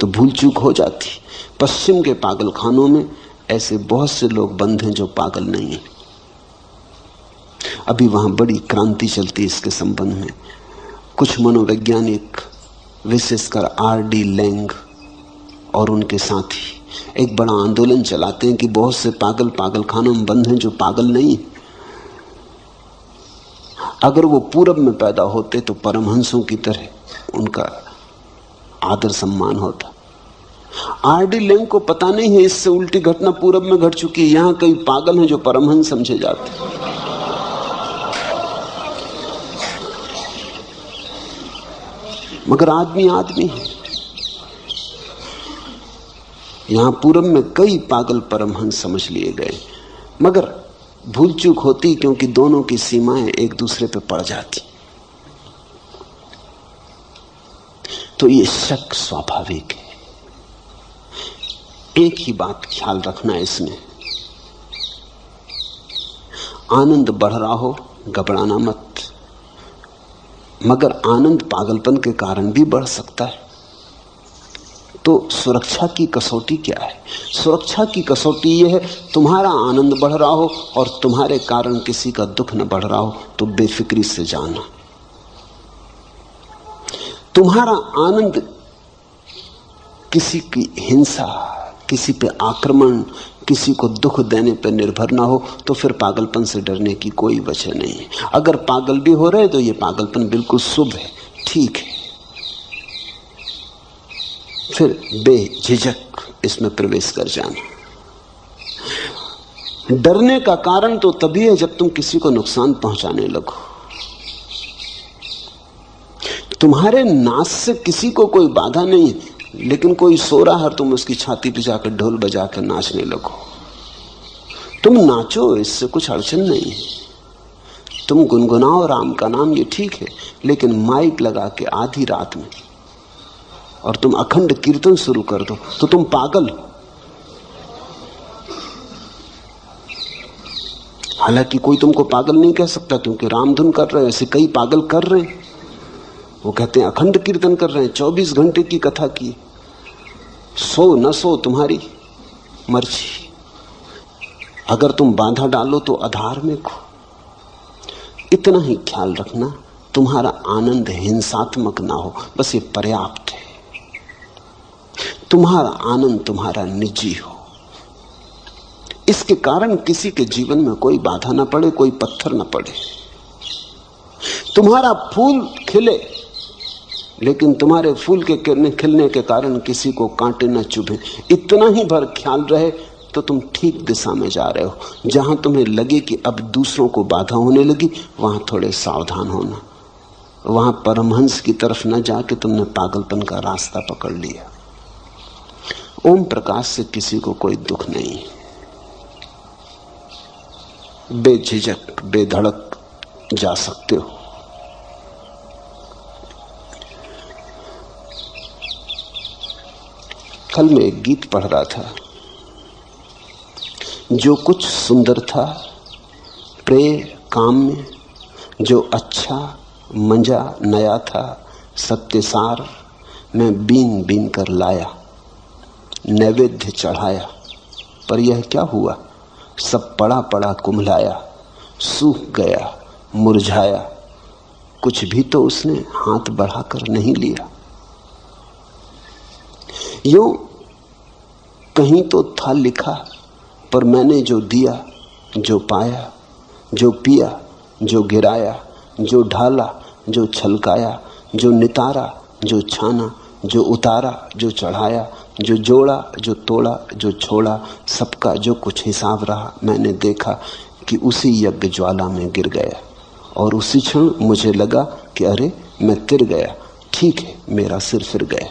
तो भूल चूक हो जाती। पश्चिम के पागल खानों में ऐसे बहुत से लोग बंद हैं जो पागल नहीं है। अभी वहां बड़ी क्रांति चलती है इसके संबंध में। कुछ मनोवैज्ञानिक, विशेषकर R.D. लैंग और उनके साथी, एक बड़ा आंदोलन चलाते हैं कि बहुत से पागल पागल खानों में बंद हैं जो पागल नहीं है। अगर वो पूरब में पैदा होते तो परमहंसों की तरह उनका आदर सम्मान होता। R.D. लैंग को पता नहीं है इससे उल्टी घटना पूरब में घट चुकी है। यहां कई पागल हैं जो परमहंस समझे जाते हैं। मगर आदमी आदमी है। यहां पूरब में कई पागल परमहंस समझ लिए गए, मगर भूल चूक होती क्योंकि दोनों की सीमाएं एक दूसरे पे पड़ जाती। तो ये शक स्वाभाविक है। एक ही बात ख्याल रखना है इसमें, आनंद बढ़ रहा हो घबराना मत। मगर आनंद पागलपन के कारण भी बढ़ सकता है। तो सुरक्षा की कसौटी क्या है? सुरक्षा की कसौटी यह है, तुम्हारा आनंद बढ़ रहा हो और तुम्हारे कारण किसी का दुख न बढ़ रहा हो तो बेफिक्री से जाना। तुम्हारा आनंद किसी की हिंसा, किसी पे आक्रमण, किसी को दुख देने पर निर्भर ना हो तो फिर पागलपन से डरने की कोई वजह नहीं है। अगर पागल भी हो रहे तो ये पागलपन बिल्कुल शुभ है, ठीक है। फिर बेझिझक इसमें प्रवेश कर जाना। डरने का कारण तो तभी है जब तुम किसी को नुकसान पहुंचाने लगो। तुम्हारे नाच से किसी को कोई बाधा नहीं, लेकिन कोई सो रहा है, तुम उसकी छाती पे जाकर ढोल बजा कर नाचने लगो। तुम नाचो, इससे कुछ अड़चन नहीं है। तुम गुनगुनाओ राम का नाम, ये ठीक है। लेकिन माइक लगा के आधी रात में और तुम अखंड कीर्तन शुरू कर दो तो तुम पागल। हालांकि कोई तुमको पागल नहीं कह सकता, क्योंकि रामधुन कर रहे हैं, ऐसे कई पागल कर रहे हैं। वो कहते हैं अखंड कीर्तन कर रहे हैं, 24 घंटे की कथा की। सो न सो तुम्हारी मर्जी। अगर तुम बाधा डालो तो अधार्मिक हो। इतना ही ख्याल रखना, तुम्हारा आनंद हिंसात्मक ना हो, बस ये पर्याप्त है। तुम्हारा आनंद तुम्हारा निजी हो, इसके कारण किसी के जीवन में कोई बाधा ना पड़े, कोई पत्थर ना पड़े। तुम्हारा फूल खिले, लेकिन तुम्हारे फूल के खिलने के कारण किसी को कांटे न चुभे। इतना ही भर ख्याल रहे तो तुम ठीक दिशा में जा रहे हो। जहां तुम्हें लगे कि अब दूसरों को बाधा होने लगी, वहां थोड़े सावधान होना। वहां परमहंस की तरफ न जाके तुमने पागलपन का रास्ता पकड़ लिया। ओम प्रकाश से किसी को कोई दुख नहीं। बेझिझक बेधड़क जा सकते हो। कल मैं एक गीत पढ़ रहा था, जो कुछ सुंदर था प्रेम काम में, जो अच्छा मंजा नया था सत्यसार, मैं बीन बीन कर लाया नैवेद्य चढ़ाया, पर यह क्या हुआ सब पड़ा पड़ा कुम्हलाया, सूख गया मुरझाया, कुछ भी तो उसने हाथ बढ़ाकर नहीं लिया। यूं कहीं तो था लिखा, पर मैंने जो दिया, जो पाया, जो पिया, जो गिराया, जो ढाला, जो छलकाया, जो नितारा, जो छाना, जो उतारा, जो चढ़ाया, जो जोड़ा, जो तोड़ा, जो छोड़ा, सबका जो कुछ हिसाब रहा, मैंने देखा कि उसी यज्ञ ज्वाला में गिर गया। और उसी क्षण मुझे लगा कि अरे मैं तिर गया, ठीक है, मेरा सिर फिर गया।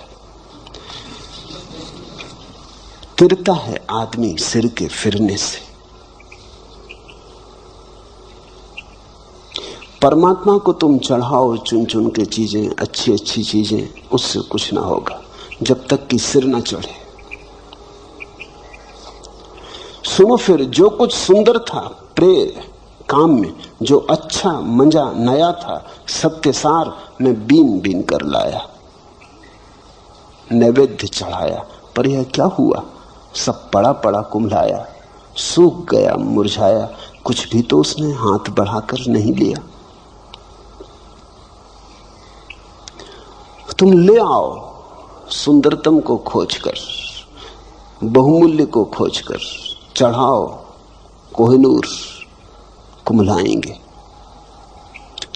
तिरता है आदमी सिर के फिरने से। परमात्मा को तुम चढ़ाओ चुन चुन के चीजें, अच्छी अच्छी चीजें, उससे कुछ ना होगा जब तक कि सिर ना चढ़े। सुनो, फिर जो कुछ सुंदर था प्रेम काम में, जो अच्छा मंजा नया था, सत्य सार मैं बीन बीन कर लाया, नैवेद्य चढ़ाया। पर यह क्या हुआ? सब पड़ा पड़ा कुम्हलाया, सूख गया मुरझाया, कुछ भी तो उसने हाथ बढ़ाकर नहीं लिया। तुम ले आओ सुंदरतम को खोजकर, बहुमूल्य को खोजकर, चढ़ाओ कोहिनूर, कुम्हलाएंगे।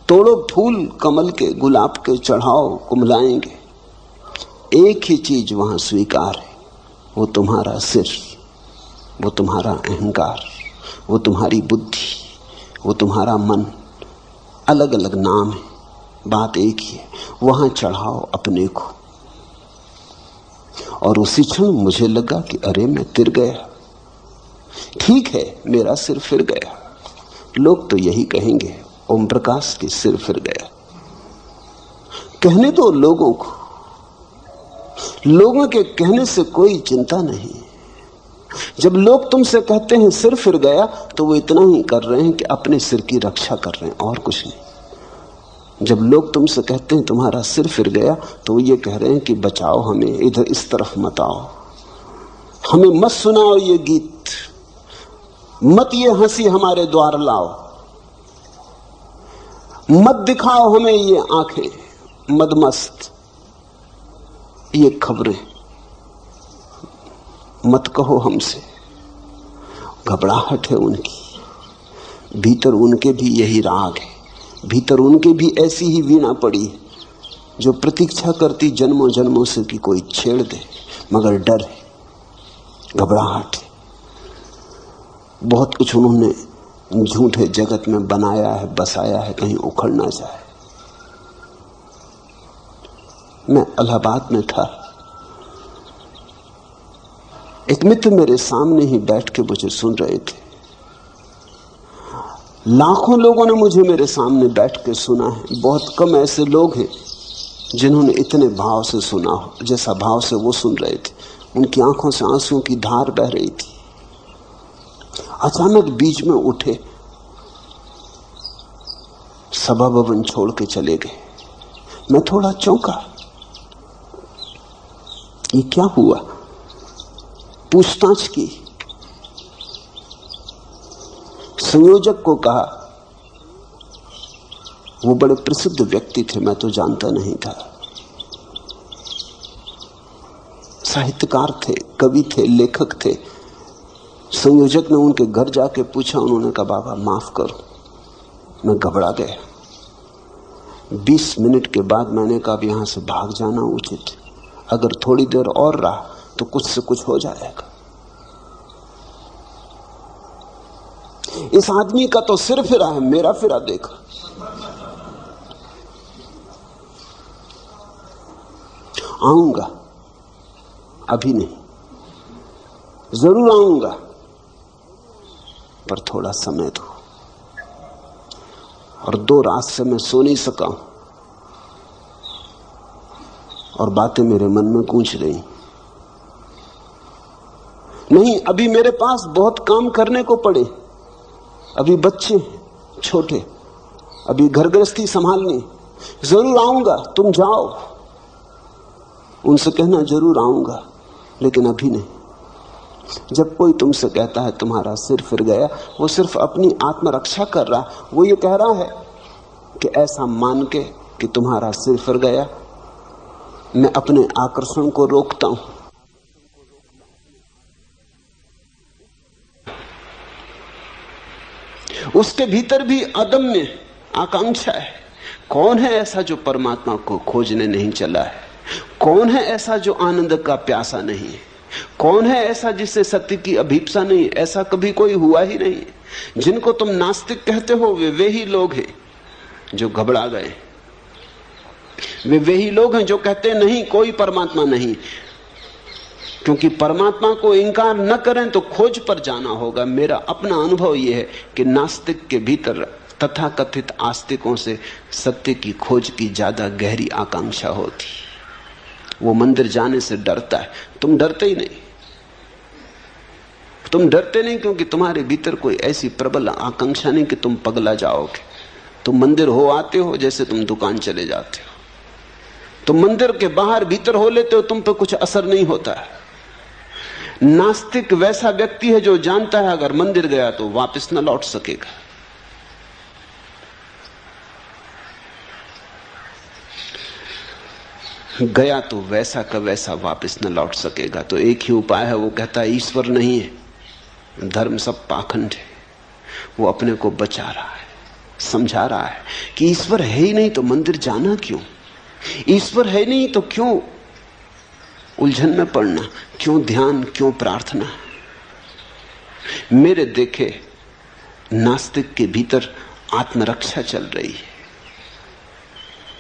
तोड़ो फूल कमल के, गुलाब के, चढ़ाओ कुम्हलाएंगे। एक ही चीज वहां स्वीकार है, वो तुम्हारा सिर, वो तुम्हारा अहंकार, वो तुम्हारी बुद्धि, वो तुम्हारा मन। अलग अलग नाम है, बात एक ही है। वहां चढ़ाओ अपने को। और उसी क्षण मुझे लगा कि अरे मैं तिर गया, ठीक है, मेरा सिर फिर गया। लोग तो यही कहेंगे, ओम प्रकाश के सिर फिर गया। कहने दो लोगों को, लोगों के कहने से कोई चिंता नहीं। जब लोग तुमसे कहते हैं सिर फिर गया, तो वो इतना ही कर रहे हैं कि अपने सिर की रक्षा कर रहे हैं, और कुछ नहीं। जब लोग तुमसे कहते हैं तुम्हारा सिर फिर गया, तो वो ये कह रहे हैं कि बचाओ हमें, इधर इस तरफ मत आओ, हमें मत सुनाओ ये गीत, मत ये हंसी हमारे द्वार लाओ, मत दिखाओ हमें ये आंखें मदमस्त, ये खबरें, मत कहो हमसे। घबराहट है उनकी, भीतर उनके भी यही राग है, भीतर उनके भी ऐसी ही वीणा पड़ी है जो प्रतीक्षा करती जन्मों जन्मों से कि कोई छेड़ दे, मगर डर है, घबराहट है। बहुत कुछ उन्होंने झूठे जगत में बनाया है, बसाया है, कहीं उखड़ ना जाए। मैं इलाहाबाद में था, एक मित्र मेरे सामने ही बैठ के मुझे सुन रहे थे। लाखों लोगों ने मुझे मेरे सामने बैठ के सुना है, बहुत कम ऐसे लोग हैं जिन्होंने इतने भाव से सुना हो जैसा भाव से वो सुन रहे थे। उनकी आंखों से आंसुओं की धार बह रही थी। अचानक बीच में उठे, सभा भवन छोड़ के चले गए। मैं थोड़ा चौंका, ये क्या हुआ? पूछताछ की, संयोजक को कहा, वो बड़े प्रसिद्ध व्यक्ति थे, मैं तो जानता नहीं था, साहित्यकार थे, कवि थे, लेखक थे। संयोजक ने उनके घर जाके पूछा, उन्होंने कहा बाबा माफ करो, मैं घबरा गया। 20 मिनट के बाद मैंने कहा अब यहां से भाग जाना उचित, अगर थोड़ी देर और रहा तो कुछ से कुछ हो जाएगा। इस आदमी का तो सिर फिरा है, मेरा फिरा देखा। आऊंगा, अभी नहीं, जरूर आऊंगा, पर थोड़ा समय दो। और 2 रात से मैं सो नहीं सका हूं और बातें मेरे मन में गूंज रही। नहीं, अभी मेरे पास बहुत काम करने को पड़े, अभी बच्चे छोटे, अभी घर गृहस्थी संभालनी। जरूर आऊंगा, तुम जाओ, उनसे कहना जरूर आऊंगा, लेकिन अभी नहीं। जब कोई तुमसे कहता है तुम्हारा सिर फिर गया, वो सिर्फ अपनी आत्मरक्षा कर रहा, वो ये कह रहा है कि ऐसा मान के कि तुम्हारा सिर फिर गया, मैं अपने आकर्षण को रोकता हूं। उसके भीतर भी अदम्य आकांक्षा है। कौन है ऐसा जो परमात्मा को खोजने नहीं चला है? कौन है ऐसा जो आनंद का प्यासा नहीं है? कौन है ऐसा जिसे सत्य की अभीप्सा नहीं? ऐसा कभी कोई हुआ ही नहीं। जिनको तुम नास्तिक कहते हो वे ही लोग हैं जो घबरा गए। वे ही लोग हैं जो कहते हैं नहीं, कोई परमात्मा नहीं। क्योंकि परमात्मा को इंकार न करें तो खोज पर जाना होगा। मेरा अपना अनुभव यह है कि नास्तिक के भीतर तथाकथित आस्तिकों से सत्य की खोज की ज्यादा गहरी आकांक्षा होती। वो मंदिर जाने से डरता है, तुम डरते ही नहीं। तुम डरते नहीं क्योंकि तुम्हारे भीतर कोई ऐसी प्रबल आकांक्षा नहीं कि तुम पगला जाओगे। तुम मंदिर हो आते हो जैसे तुम दुकान चले जाते हो। तुम मंदिर के बाहर भीतर हो लेते हो, तुम पे कुछ असर नहीं होता है। नास्तिक वैसा व्यक्ति है जो जानता है अगर मंदिर गया तो वापस न लौट सकेगा। गया तो वैसा का वैसा वापस न लौट सकेगा। तो एक ही उपाय है, वो कहता है ईश्वर नहीं है, धर्म सब पाखंड है। वो अपने को बचा रहा है, समझा रहा है कि ईश्वर है ही नहीं तो मंदिर जाना क्यों? ईश्वर है नहीं तो क्यों उलझन में पड़ना, क्यों ध्यान, क्यों प्रार्थना? मेरे देखे नास्तिक के भीतर आत्मरक्षा चल रही है।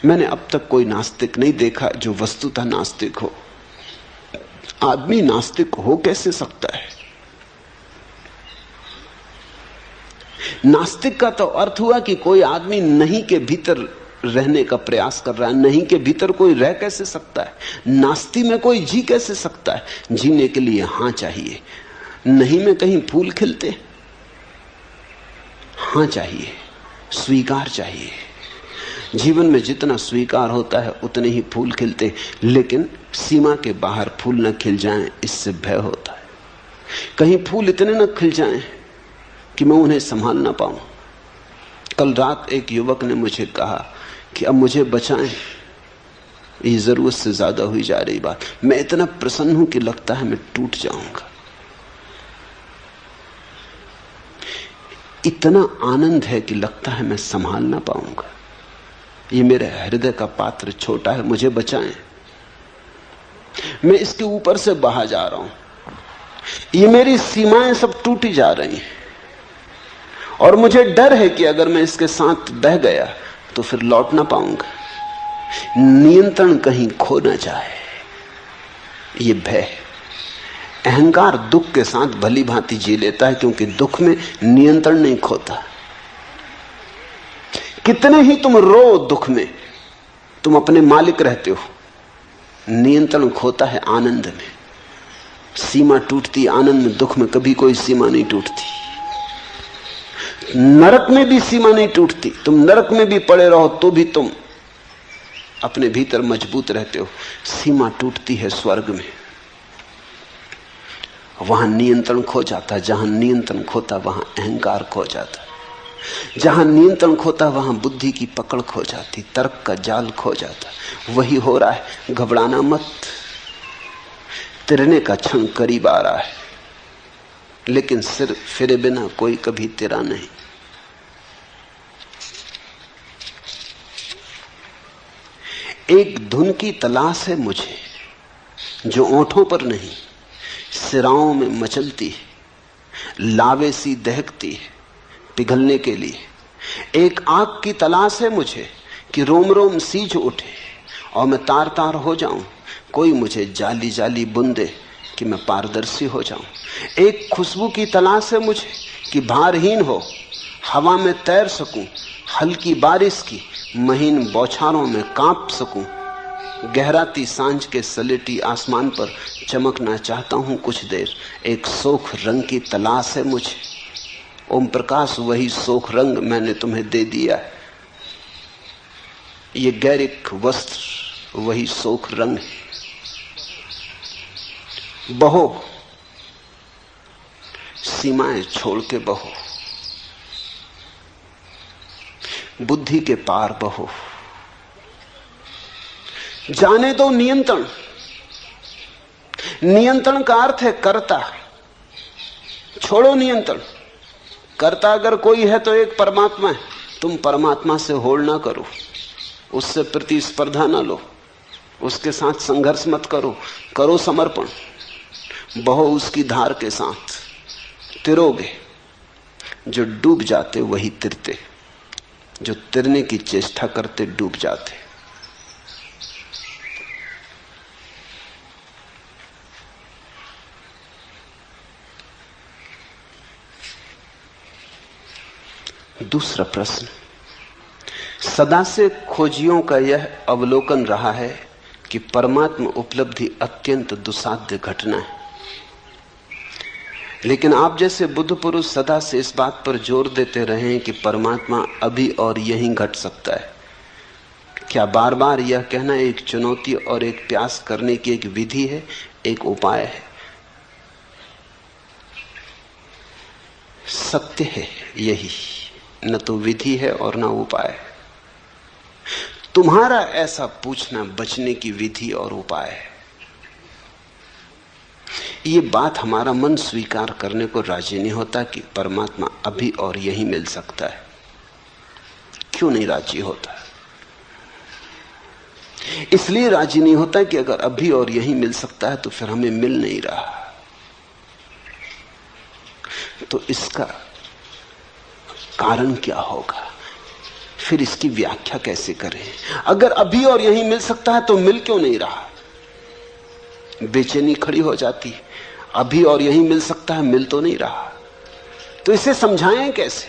मैंने अब तक कोई नास्तिक नहीं देखा जो वस्तुतः नास्तिक हो। आदमी नास्तिक हो कैसे सकता है? नास्तिक का तो अर्थ हुआ कि कोई आदमी नहीं के भीतर रहने का प्रयास कर रहा है। नहीं के भीतर कोई रह कैसे सकता है? नास्ति में कोई जी कैसे सकता है? जीने के लिए हां चाहिए। नहीं में कहीं फूल खिलते? हां चाहिए, स्वीकार चाहिए। जीवन में जितना स्वीकार होता है उतने ही फूल खिलते, लेकिन सीमा के बाहर फूल न खिल जाएं इससे भय होता है। कहीं फूल इतने न खिल जाएं कि मैं उन्हें संभाल ना पाऊं। कल रात एक युवक ने मुझे कहा कि अब मुझे बचाएं, ये जरूरत से ज्यादा हुई जा रही बात। मैं इतना प्रसन्न हूं कि लगता है मैं टूट जाऊंगा। इतना आनंद है कि लगता है मैं संभाल ना पाऊंगा। ये मेरे हृदय का पात्र छोटा है, मुझे बचाएं। मैं इसके ऊपर से बहा जा रहा हूं। ये मेरी सीमाएं सब टूटी जा रही हैं और मुझे डर है कि अगर मैं इसके साथ बह गया तो फिर लौट ना पाऊंगा। नियंत्रण कहीं खो ना जाए, ये भय। अहंकार दुख के साथ भली भांति जी लेता है क्योंकि दुख में नियंत्रण नहीं खोता। कितने ही तुम रो दुख में, तुम अपने मालिक रहते हो। नियंत्रण खोता है आनंद में। सीमा टूटती आनंद में, दुख में कभी कोई सीमा नहीं टूटती। नरक में भी सीमा नहीं टूटती। तुम नरक में भी पड़े रहो तो भी तुम अपने भीतर मजबूत रहते हो। सीमा टूटती है स्वर्ग में, वहां नियंत्रण खो जाता है। जहां नियंत्रण खोता वहां अहंकार खो जाता है। जहां नियंत्रण खोता वहां बुद्धि की पकड़ खो जाती, तर्क का जाल खो जाता। वही हो रहा है। घबराना मत, तिरने का क्षण करीब आ रहा है, लेकिन सिर फिरे बिना कोई कभी तिरा नहीं। एक धुन की तलाश है मुझे जो ओंठों पर नहीं, सिराओं में मचलती है, लावे सी दहकती है पिघलने के लिए। एक आग की तलाश है मुझे कि रोम रोम सीज उठे और मैं तार तार हो जाऊं। कोई मुझे जाली जाली बुंदे कि मैं पारदर्शी हो जाऊं। एक खुशबू की तलाश है मुझे कि भारहीन हो, हवा में तैर सकूं, हल्की बारिश की महीन बौछारों में कांप सकूं। गहराती सांझ के सलेटी आसमान पर चमकना चाहता हूं कुछ देर। एक सोख रंग की तलाश है मुझे। ओम प्रकाश, वही सोख रंग मैंने तुम्हें दे दिया है। ये गैरिक वस्त्र वही सोख रंग है। बहो, सीमाएं छोड़ के बहो, बुद्धि के पार बहो। जाने दो नियंत्रण। नियंत्रण का अर्थ है कर्ता। छोड़ो नियंत्रण। कर्ता अगर कोई है तो एक परमात्मा है। तुम परमात्मा से होड़ ना करो, उससे प्रतिस्पर्धा ना लो। उसके साथ संघर्ष मत करो, करो समर्पण, बहो उसकी धार के साथ, तिरोगे। जो डूब जाते वही तिरते, जो तिरने की चेष्टा करते डूब जाते। दूसरा प्रश्न, सदा से खोजियों का यह अवलोकन रहा है कि परमात्मा उपलब्धि अत्यंत दुस्साध्य घटना है, लेकिन आप जैसे बुद्ध पुरुष सदा से इस बात पर जोर देते रहे हैं कि परमात्मा अभी और यहीं घट सकता है। क्या बार बार यह कहना एक चुनौती और एक प्रयास करने की एक विधि है, एक उपाय है? सत्य है यही, न तो विधि है और न उपाय है। तुम्हारा ऐसा पूछना बचने की विधि और उपाय है। ये बात हमारा मन स्वीकार करने को राजी नहीं होता कि परमात्मा अभी और यहीं मिल सकता है। क्यों नहीं राजी होता? इसलिए राजी नहीं होता कि अगर अभी और यहीं मिल सकता है तो फिर हमें मिल नहीं रहा। तो इसका कारण क्या होगा, फिर इसकी व्याख्या कैसे करें? अगर अभी और यहीं मिल सकता है तो मिल क्यों नहीं रहा? बेचैनी खड़ी हो जाती, अभी और यहीं मिल सकता है, मिल तो नहीं रहा। तो इसे समझाएं कैसे?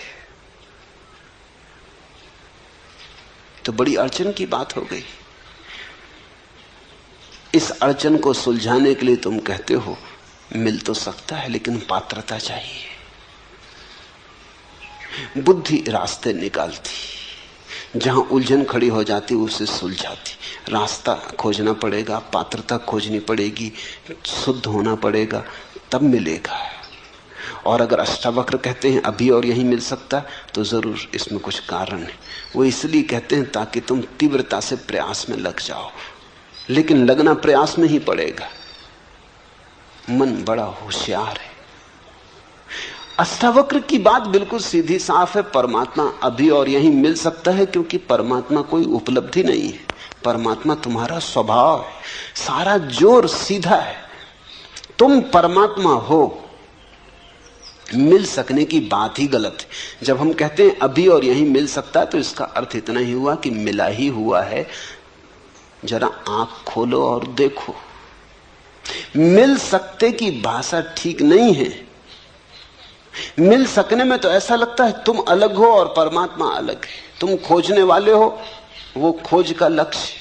तो बड़ी अड़चन की बात हो गई। इस अड़चन को सुलझाने के लिए तुम कहते हो मिल तो सकता है लेकिन पात्रता चाहिए। बुद्धि रास्ते निकालती, जहां उलझन खड़ी हो जाती उसे सुलझाती। रास्ता खोजना पड़ेगा, पात्रता खोजनी पड़ेगी, शुद्ध होना पड़ेगा, तब मिलेगा। और अगर अष्टावक्र कहते हैं अभी और यहीं मिल सकता तो जरूर इसमें कुछ कारण है। वो इसलिए कहते हैं ताकि तुम तीव्रता से प्रयास में लग जाओ, लेकिन लगना प्रयास में ही पड़ेगा। मन बड़ा होशियार है। अष्टावक्र की बात बिल्कुल सीधी साफ है, परमात्मा अभी और यहीं मिल सकता है क्योंकि परमात्मा कोई उपलब्धि नहीं है, परमात्मा तुम्हारा स्वभाव है। सारा जोर सीधा है, तुम परमात्मा हो। मिल सकने की बात ही गलत है। जब हम कहते हैं अभी और यहीं मिल सकता है तो इसका अर्थ इतना ही हुआ कि मिला ही हुआ है। जरा आंख खोलो और देखो। मिल सकते की भाषा ठीक नहीं है। मिल सकने में तो ऐसा लगता है तुम अलग हो और परमात्मा अलग है। तुम खोजने वाले हो, वो खोज का लक्ष्य,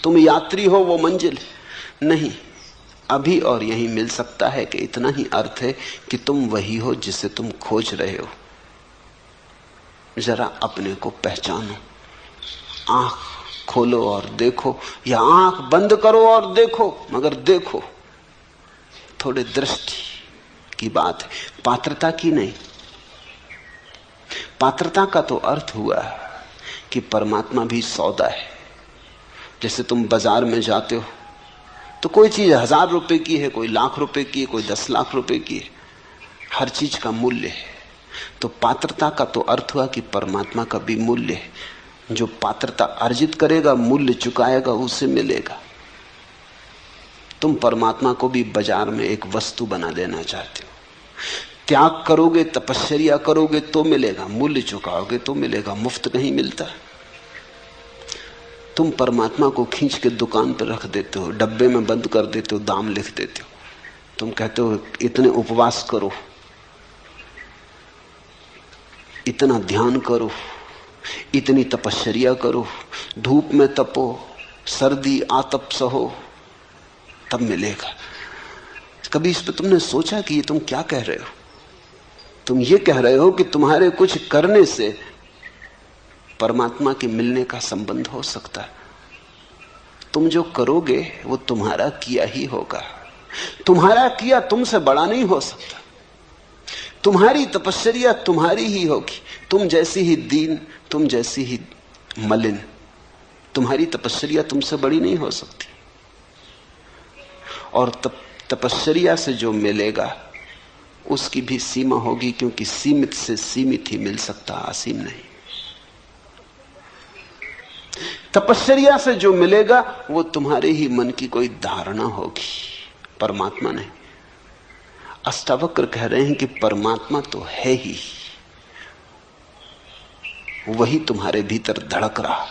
तुम यात्री हो, वो मंजिल। नहीं, अभी और यहीं मिल सकता है कि इतना ही अर्थ है कि तुम वही हो जिसे तुम खोज रहे हो। जरा अपने को पहचानो, आंख खोलो और देखो, या आंख बंद करो और देखो, मगर देखो। थोड़े दृष्टि की बात है, पात्रता की नहीं। पात्रता का तो अर्थ हुआ कि परमात्मा भी सौदा है। जैसे तुम बाजार में जाते हो तो कोई चीज 1000 रुपए की है, कोई लाख रुपए की है, कोई 10 लाख रुपए की है, हर चीज का मूल्य है। तो पात्रता का तो अर्थ हुआ कि परमात्मा का भी मूल्य है। जो पात्रता अर्जित करेगा, मूल्य चुकाएगा, उसे मिलेगा। तुम परमात्मा को भी बाजार में एक वस्तु बना देना चाहते हो। त्याग करोगे, तपस्या करोगे तो मिलेगा, मूल्य चुकाओगे तो मिलेगा। मुफ्त कहीं मिलता है। तुम परमात्मा को खींच के दुकान पर रख देते हो, डब्बे में बंद कर देते हो, दाम लिख देते हो। तुम कहते हो इतने उपवास करो, इतना ध्यान करो, इतनी तपस्या करो, धूप में तपो, सर्दी आतप सहो, तब मिलेगा। कभी इस पर तुमने सोचा कि ये तुम क्या कह रहे हो? तुम ये कह रहे हो कि तुम्हारे कुछ करने से परमात्मा के मिलने का संबंध हो सकता है। तुम जो करोगे वो तुम्हारा किया ही होगा। तुम्हारा किया तुमसे बड़ा नहीं हो सकता। तुम्हारी तपस्या तुम्हारी ही होगी। तुम जैसी ही दीन, तुम जैसी ही मलिन, तुम्हारी तपस्या तुमसे बड़ी नहीं हो सकती। और तपस्या से जो मिलेगा उसकी भी सीमा होगी, क्योंकि सीमित से सीमित ही मिल सकता, असीम नहीं। तपश्चर्या से जो मिलेगा वो तुम्हारे ही मन की कोई धारणा होगी, परमात्मा नहीं। अष्टावक्र कह रहे हैं कि परमात्मा तो है ही, वही तुम्हारे भीतर धड़क रहा,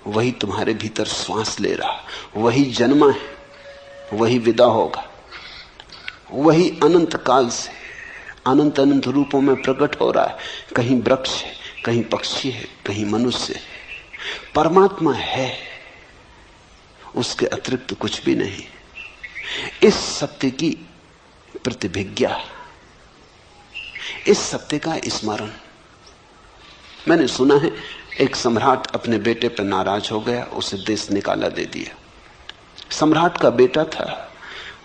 वही तुम्हारे भीतर श्वास ले रहा, वही जन्मा है, वही विदा होगा, वही अनंत काल से अनंत अनंत रूपों में प्रकट हो रहा है। कहीं वृक्ष है, कहीं पक्षी है, कहीं मनुष्य है। परमात्मा है, उसके अतिरिक्त कुछ भी नहीं। इस सत्य की प्रतिभिज्ञा, इस सत्य का स्मरण। मैंने सुना है एक सम्राट अपने बेटे पर नाराज हो गया, उसे देश निकाला दे दिया। सम्राट का बेटा था,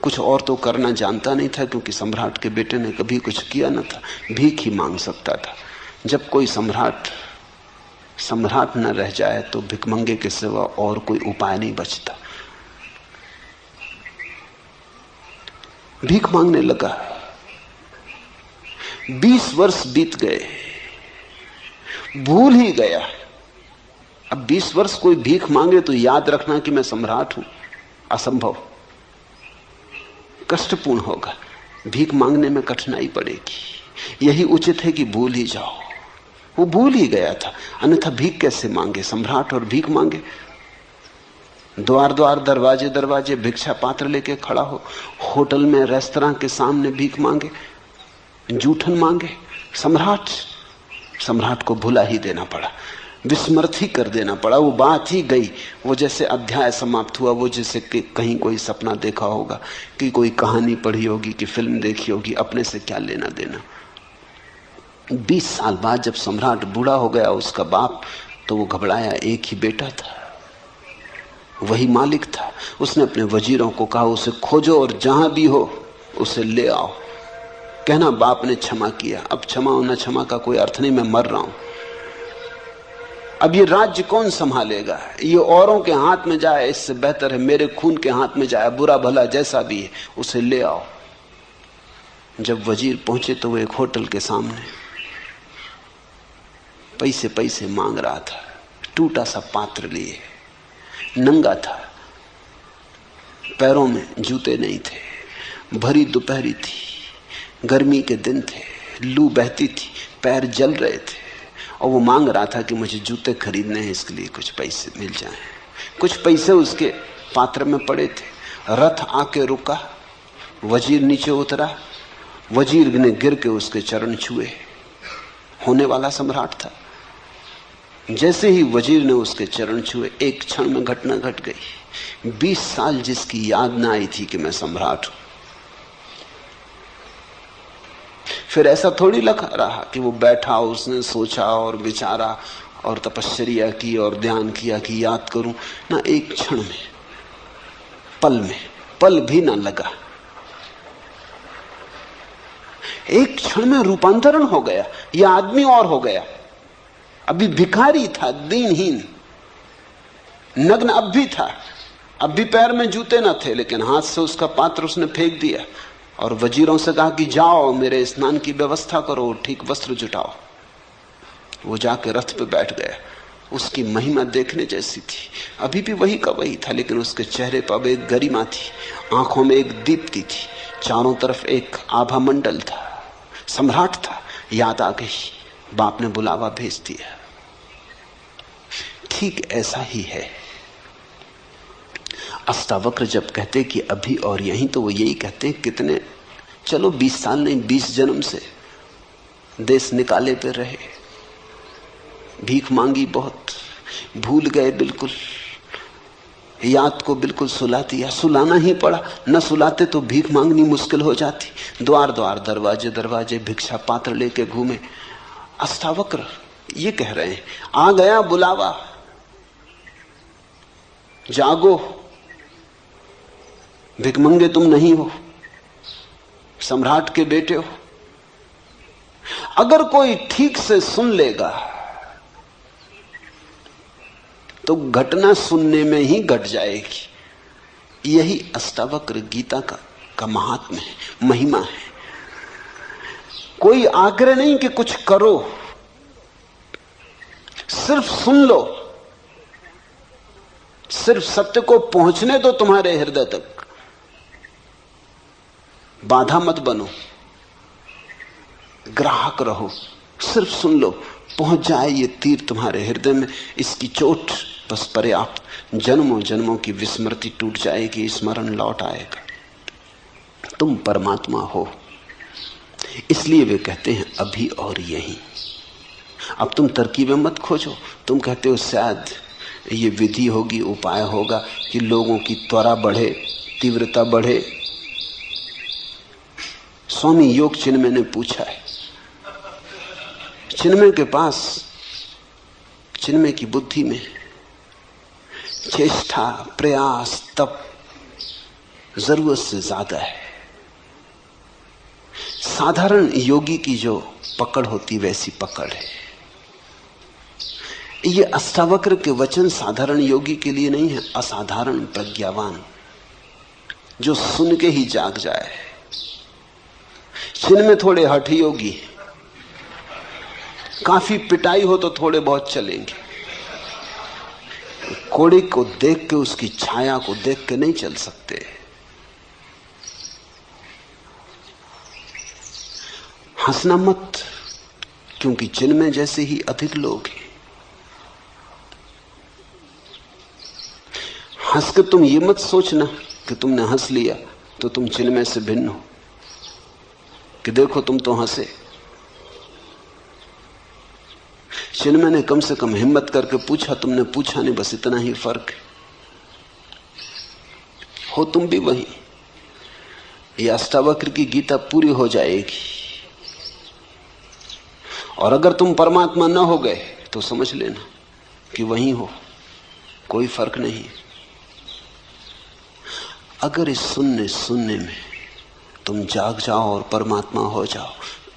कुछ और तो करना जानता नहीं था, क्योंकि सम्राट के बेटे ने कभी कुछ किया न था, भीख ही मांग सकता था। जब कोई सम्राट न रह जाए तो भिखमंगे के सिवा और कोई उपाय नहीं बचता। भीख मांगने लगा। 20 वर्ष बीत गए, भूल ही गया। अब 20 वर्ष कोई भीख मांगे तो याद रखना कि मैं सम्राट हूं, असंभव, कष्टपूर्ण होगा। भीख मांगने में कठिनाई पड़ेगी। यही उचित है कि भूल ही जाओ। वो भूल ही गया था, अन्यथा भीख कैसे मांगे? सम्राट और भीख मांगे, द्वार द्वार दरवाजे दरवाजे भिक्षा पात्र लेके खड़ा हो, होटल में रेस्तरां के सामने भीख मांगे, जूठन मांगे। सम्राट को भुला ही देना पड़ा, विस्मृत ही कर देना पड़ा। वो बात ही गई। वो जैसे अध्याय समाप्त हुआ, वो जैसे कि कहीं कोई सपना देखा होगा, कि कोई कहानी पढ़ी होगी, कि फिल्म देखी होगी, अपने से क्या लेना देना। 20 साल बाद जब सम्राट बूढ़ा हो गया, उसका बाप, तो वो घबराया। एक ही बेटा था, वही मालिक था। उसने अपने वजीरों को कहा, उसे खोजो और जहां भी हो उसे ले आओ। कहना बाप ने क्षमा किया। अब क्षमा और न क्षमा का कोई अर्थ नहीं, मैं मर रहा हूं। अब ये राज्य कौन संभालेगा? ये औरों के हाथ में जाए, इससे बेहतर है मेरे खून के हाथ में जाए। बुरा भला जैसा भी है, उसे ले आओ। जब वजीर पहुंचे तो वो एक होटल के सामने पैसे मांग रहा था, टूटा सा पात्र लिए, नंगा था, पैरों में जूते नहीं थे, भरी दोपहरी थी, गर्मी के दिन थे, लू बहती थी, पैर जल रहे थे, और वो मांग रहा था कि मुझे जूते खरीदने हैं, इसके लिए कुछ पैसे मिल जाएं। कुछ पैसे उसके पात्र में पड़े थे। रथ आके रुका, वजीर नीचे उतरा, वजीर ने गिर के उसके चरण छुए। होने वाला सम्राट था। जैसे ही वजीर ने उसके चरण छुए, एक क्षण में घटना घट गई। 20 साल जिसकी याद ना आई थी कि मैं सम्राट हूं, फिर ऐसा थोड़ी लगा रहा कि वो बैठा, उसने सोचा और विचारा और तपश्चर्या की और ध्यान किया कि याद करूं ना। एक क्षण में, पल भी ना लगा। एक क्षण में रूपांतरण हो गया। यह आदमी और हो गया। अभी भिखारी था, दीनहीन, नग्न अब भी था, अब भी पैर में जूते न थे, लेकिन हाथ से उसका पात्र उसने फेंक दिया और वजीरों से कहा कि जाओ मेरे स्नान की व्यवस्था करो, ठीक वस्त्र जुटाओ। वो जाके रथ पे बैठ गया। उसकी महिमा देखने जैसी थी। अभी भी वही का वही था, लेकिन उसके चेहरे पर अब एक गरिमा थी, आंखों में एक दीप्ति थी, चारों तरफ एक आभा मंडल था। सम्राट था। याद आ गई, बाप ने बुलावा भेज दिया। ठीक ऐसा ही है। अष्टावक्र जब कहते कि अभी और यहीं, तो वो यही कहते हैं कितने, चलो 20 साल नहीं, 20 जन्म से देश निकाले पे रहे, भीख मांगी बहुत, भूल गए बिल्कुल, याद को बिल्कुल सुला दिया, सुलाना ही पड़ा, न सुलाते तो भीख मांगनी मुश्किल हो जाती। द्वार द्वार दरवाजे दरवाजे भिक्षा पात्र लेके घूमे। अष्टावक्र ये कह रहे हैं, आ गया बुलावा, जागो, भिखमंगे तुम नहीं हो, सम्राट के बेटे हो। अगर कोई ठीक से सुन लेगा तो घटना सुनने में ही घट जाएगी। यही अष्टावक्र गीता का महात्म्य है, महिमा है। कोई आग्रह नहीं कि कुछ करो, सिर्फ सुन लो, सिर्फ सत्य को पहुंचने दो तुम्हारे हृदय तक, बाधा मत बनो, ग्राहक रहो, सिर्फ सुन लो, पहुंच जाए ये तीर तुम्हारे हृदय में, इसकी चोट बस पर्याप्त। जन्मों जन्मों की विस्मृति टूट जाएगी, स्मरण लौट आएगा, तुम परमात्मा हो। इसलिए वे कहते हैं अभी और यहीं। अब तुम तरकीबें मत खोजो, तुम कहते हो शायद ये विधि होगी, उपाय होगा कि लोगों की त्वरा बढ़े, तीव्रता बढ़े। स्वामी योग चिन्मय ने पूछा है, चिन्मय के पास, चिन्मय की बुद्धि में चेष्टा, प्रयास, तप जरूरत से ज्यादा है। साधारण योगी की जो पकड़ होती वैसी पकड़ है। ये अष्टावक्र के वचन साधारण योगी के लिए नहीं है, असाधारण प्रज्ञावान जो सुन के ही जाग जाए। चिन्ह में थोड़े हठ योगी, काफी पिटाई हो तो थोड़े बहुत चलेंगे, कोड़े को देख के, उसकी छाया को देख के नहीं चल सकते। हंसना मत, क्योंकि चिन्ह में जैसे ही अधिक लोग हैं। हंस के तुम ये मत सोचना कि तुमने हंस लिया तो तुम चिन्ह में से भिन्न हो, कि देखो तुम तो हंसे। चिन्ह ने कम से कम हिम्मत करके पूछा, तुमने पूछा नहीं, बस इतना ही फर्क है। हो तुम भी वही। ये अष्टावक्र की गीता पूरी हो जाएगी, और अगर तुम परमात्मा न हो गए तो समझ लेना कि वहीं हो, कोई फर्क नहीं। अगर इस सुनने सुनने में तुम जाग जाओ और परमात्मा हो जाओ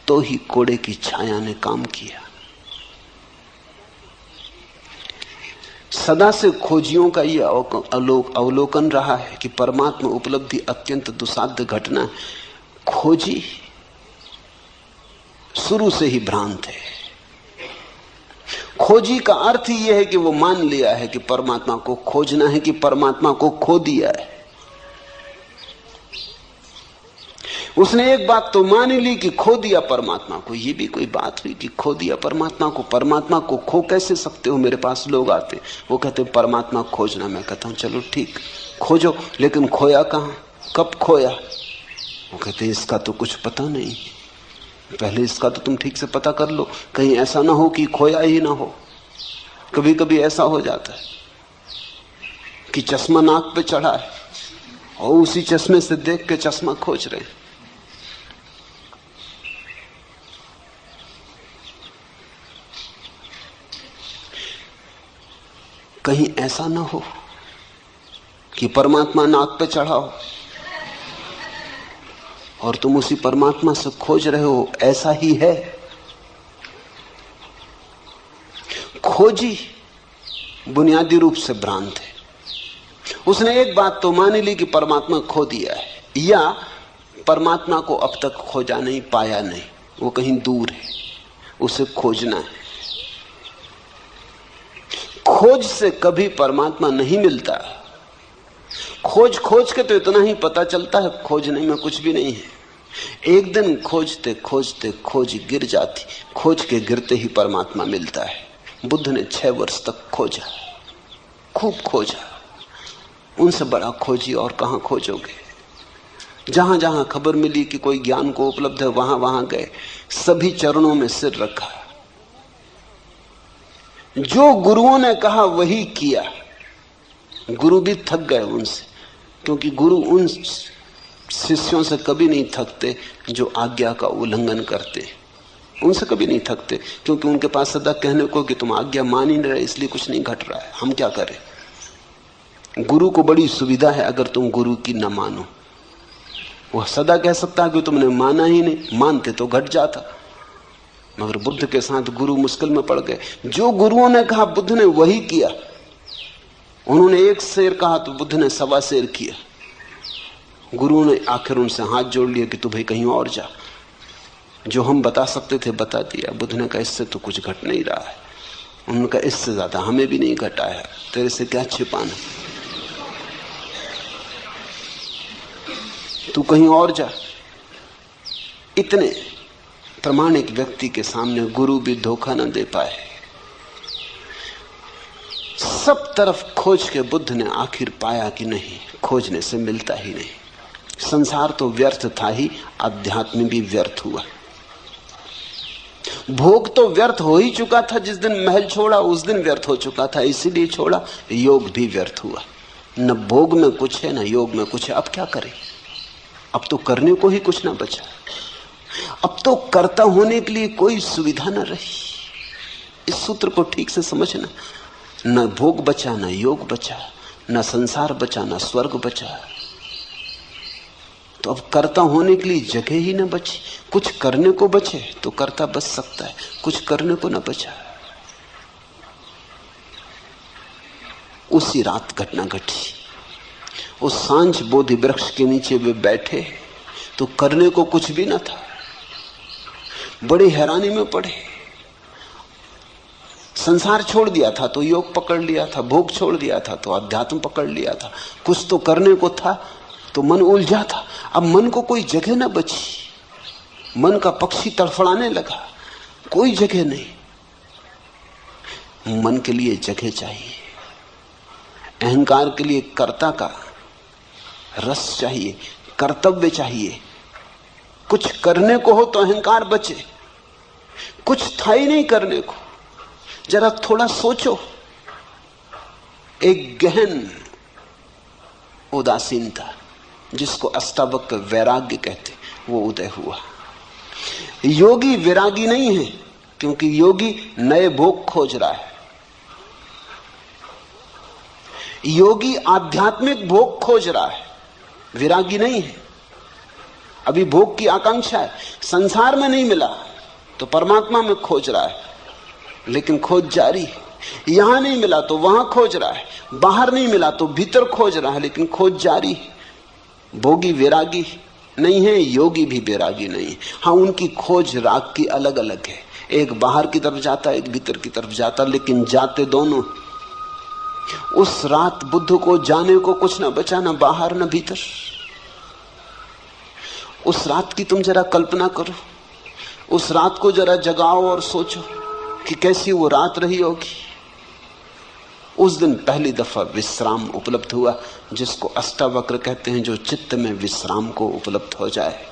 तो ही कोड़े की छाया ने काम किया। सदा से खोजियों का यह अवलोकन रहा है कि परमात्मा उपलब्धि अत्यंत दुसाध्य घटना है। खोजी शुरू से ही भ्रांत है। खोजी का अर्थ ही यह है कि वो मान लिया है कि परमात्मा को खोजना है, कि परमात्मा को खो दिया है। उसने एक बात तो मान ही ली कि खो दिया परमात्मा को। ये भी कोई बात हुई कि खो दिया परमात्मा को? परमात्मा को खो कैसे सकते हो? मेरे पास लोग आते, वो कहते परमात्मा खोजना। मैं कहता हूं चलो ठीक, खोजो, लेकिन खोया कहां, कब खोया? वो कहते इसका तो कुछ पता नहीं, पहले इसका तो तुम ठीक से पता कर लो, कहीं ऐसा ना हो कि खोया ही ना हो। कभी कभी ऐसा हो जाता है कि चश्मा नाक पे चढ़ा है और उसी चश्मे से देख के चश्मा खोज रहे हैं। कहीं ऐसा ना हो कि परमात्मा नाक पे चढ़ा हो और तुम उसी परमात्मा से खोज रहे हो। ऐसा ही है। खोजी बुनियादी रूप से भ्रांत है। उसने एक बात तो मान ली कि परमात्मा खो दिया है, या परमात्मा को अब तक खोजा नहीं, पाया नहीं, वो कहीं दूर है, उसे खोजना है। खोज से कभी परमात्मा नहीं मिलता। खोज खोज के तो इतना ही पता चलता है, खोजने में कुछ भी नहीं है। एक दिन खोजते खोजते खोज गिर जाती, खोज के गिरते ही परमात्मा मिलता है। बुद्ध ने 6 वर्ष तक खोजा, खूब खोजा। उनसे बड़ा खोजी और कहां खोजोगे? जहां जहां खबर मिली कि कोई ज्ञान को उपलब्ध है, वहां वहां गए, सभी चरणों में सिर रखा। जो गुरुओं ने कहा वही किया। गुरु भी थक गए उनसे, क्योंकि गुरु उन शिष्यों से कभी नहीं थकते जो आज्ञा का उल्लंघन करते। उनसे कभी नहीं थकते, क्योंकि उनके पास सदा कहने को कि तुम आज्ञा मान ही नहीं रहे, इसलिए कुछ नहीं घट रहा है, हम क्या करें। गुरु को बड़ी सुविधा है अगर तुम गुरु की न मानो। वह सदा कह सकता है कि तुमने माना ही नहीं, मानते तो घट जाता। मगर बुद्ध के साथ गुरु मुश्किल में पड़ गए। जो गुरुओं ने कहा बुद्ध ने वही किया। उन्होंने 1 शेर कहा तो बुद्ध ने 1.25 शेर किया। गुरुओं ने आखिर उनसे हाथ जोड़ लिया कि तू भाई कहीं और जा। जो हम बता सकते थे बता दिया। बुद्ध ने कहा इससे तो कुछ घट नहीं रहा है। उन्होंने कहा इससे ज्यादा हमें भी नहीं घटा है, तेरे से क्या छिपाना। तू कहीं और जा। इतने प्रामाणिक व्यक्ति के सामने गुरु भी धोखा न दे पाए। सब तरफ खोज के बुद्ध ने आखिर पाया कि नहीं, खोजने से मिलता ही नहीं। संसार तो व्यर्थ था ही, अध्यात्म भी व्यर्थ हुआ। भोग तो व्यर्थ हो ही चुका था, जिस दिन महल छोड़ा उस दिन व्यर्थ हो चुका था, इसीलिए छोड़ा। योग भी व्यर्थ हुआ। न भोग में कुछ है, न योग में कुछ है। अब क्या करें? अब तो करने को ही कुछ ना बचा। अब तो कर्ता होने के लिए कोई सुविधा न रही। इस सूत्र को ठीक से समझना। न भोग बचा, न योग बचा, न संसार बचा, न स्वर्ग बचा। तो अब कर्ता होने के लिए जगह ही न बची। कुछ करने को बचे तो कर्ता बच सकता है, कुछ करने को न बचा। उसी रात घटना घटी। उस सांझ बोधि वृक्ष के नीचे वे बैठे तो करने को कुछ भी न था। बड़ी हैरानी में पड़े। संसार छोड़ दिया था तो योग पकड़ लिया था, भोग छोड़ दिया था तो अध्यात्म पकड़ लिया था। कुछ तो करने को था तो मन उलझा था। अब मन को कोई जगह न बची। मन का पक्षी तड़फड़ाने लगा, कोई जगह नहीं। मन के लिए जगह चाहिए, अहंकार के लिए कर्ता का रस चाहिए, कर्तव्य चाहिए। कुछ करने को हो तो अहंकार बचे। कुछ था ही नहीं करने को। जरा थोड़ा सोचो। एक गहन उदासीनता, जिसको अष्टावक्र वैराग्य कहते, वो उदय हुआ। योगी विरागी नहीं है, क्योंकि योगी नए भोग खोज रहा है। योगी आध्यात्मिक भोग खोज रहा है, विरागी नहीं है। अभी भोग की आकांक्षा है। संसार में नहीं मिला तो परमात्मा में खोज रहा है, लेकिन खोज जारी है। यहां नहीं मिला तो वहां खोज रहा है, बाहर नहीं मिला तो भीतर खोज रहा है, लेकिन खोज जारी है। भोगी विरागी नहीं है, योगी भी विरागी नहीं है। हाँ, उनकी खोज राग की अलग अलग है। एक बाहर की तरफ जाता, एक भीतर की तरफ जाता, लेकिन जाते दोनों। उस रात बुद्ध को जाने को कुछ ना बचा, ना बाहर ना भीतर। उस रात की तुम जरा कल्पना करो। उस रात को जरा जगाओ और सोचो कि कैसी वो रात रही होगी। उस दिन पहली दफा विश्राम उपलब्ध हुआ, जिसको अष्टावक्र कहते हैं, जो चित्त में विश्राम को उपलब्ध हो जाए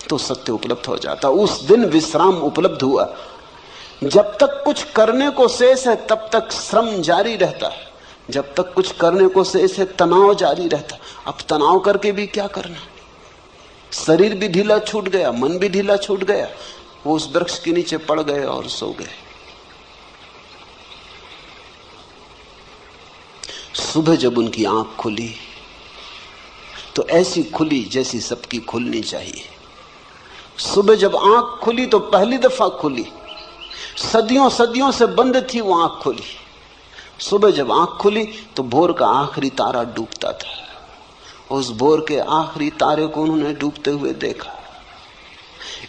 तो सत्य उपलब्ध हो जाता। उस दिन विश्राम उपलब्ध हुआ। जब तक कुछ करने को शेष है तब तक श्रम जारी रहता है। जब तक कुछ करने को शेष है तनाव जारी रहता। अब तनाव करके भी क्या करना? शरीर भी ढीला छूट गया, मन भी ढीला छूट गया। वो उस वृक्ष के नीचे पड़ गए और सो गए। सुबह जब उनकी आंख खुली तो ऐसी खुली जैसी सबकी खुलनी चाहिए। सुबह जब आंख खुली तो पहली दफा खुली। सदियों सदियों से बंद थी वो आंख खुली। सुबह जब आंख खुली तो भोर का आखिरी तारा डूबता था। उस भोर के आखिरी तारे को उन्होंने डूबते हुए देखा।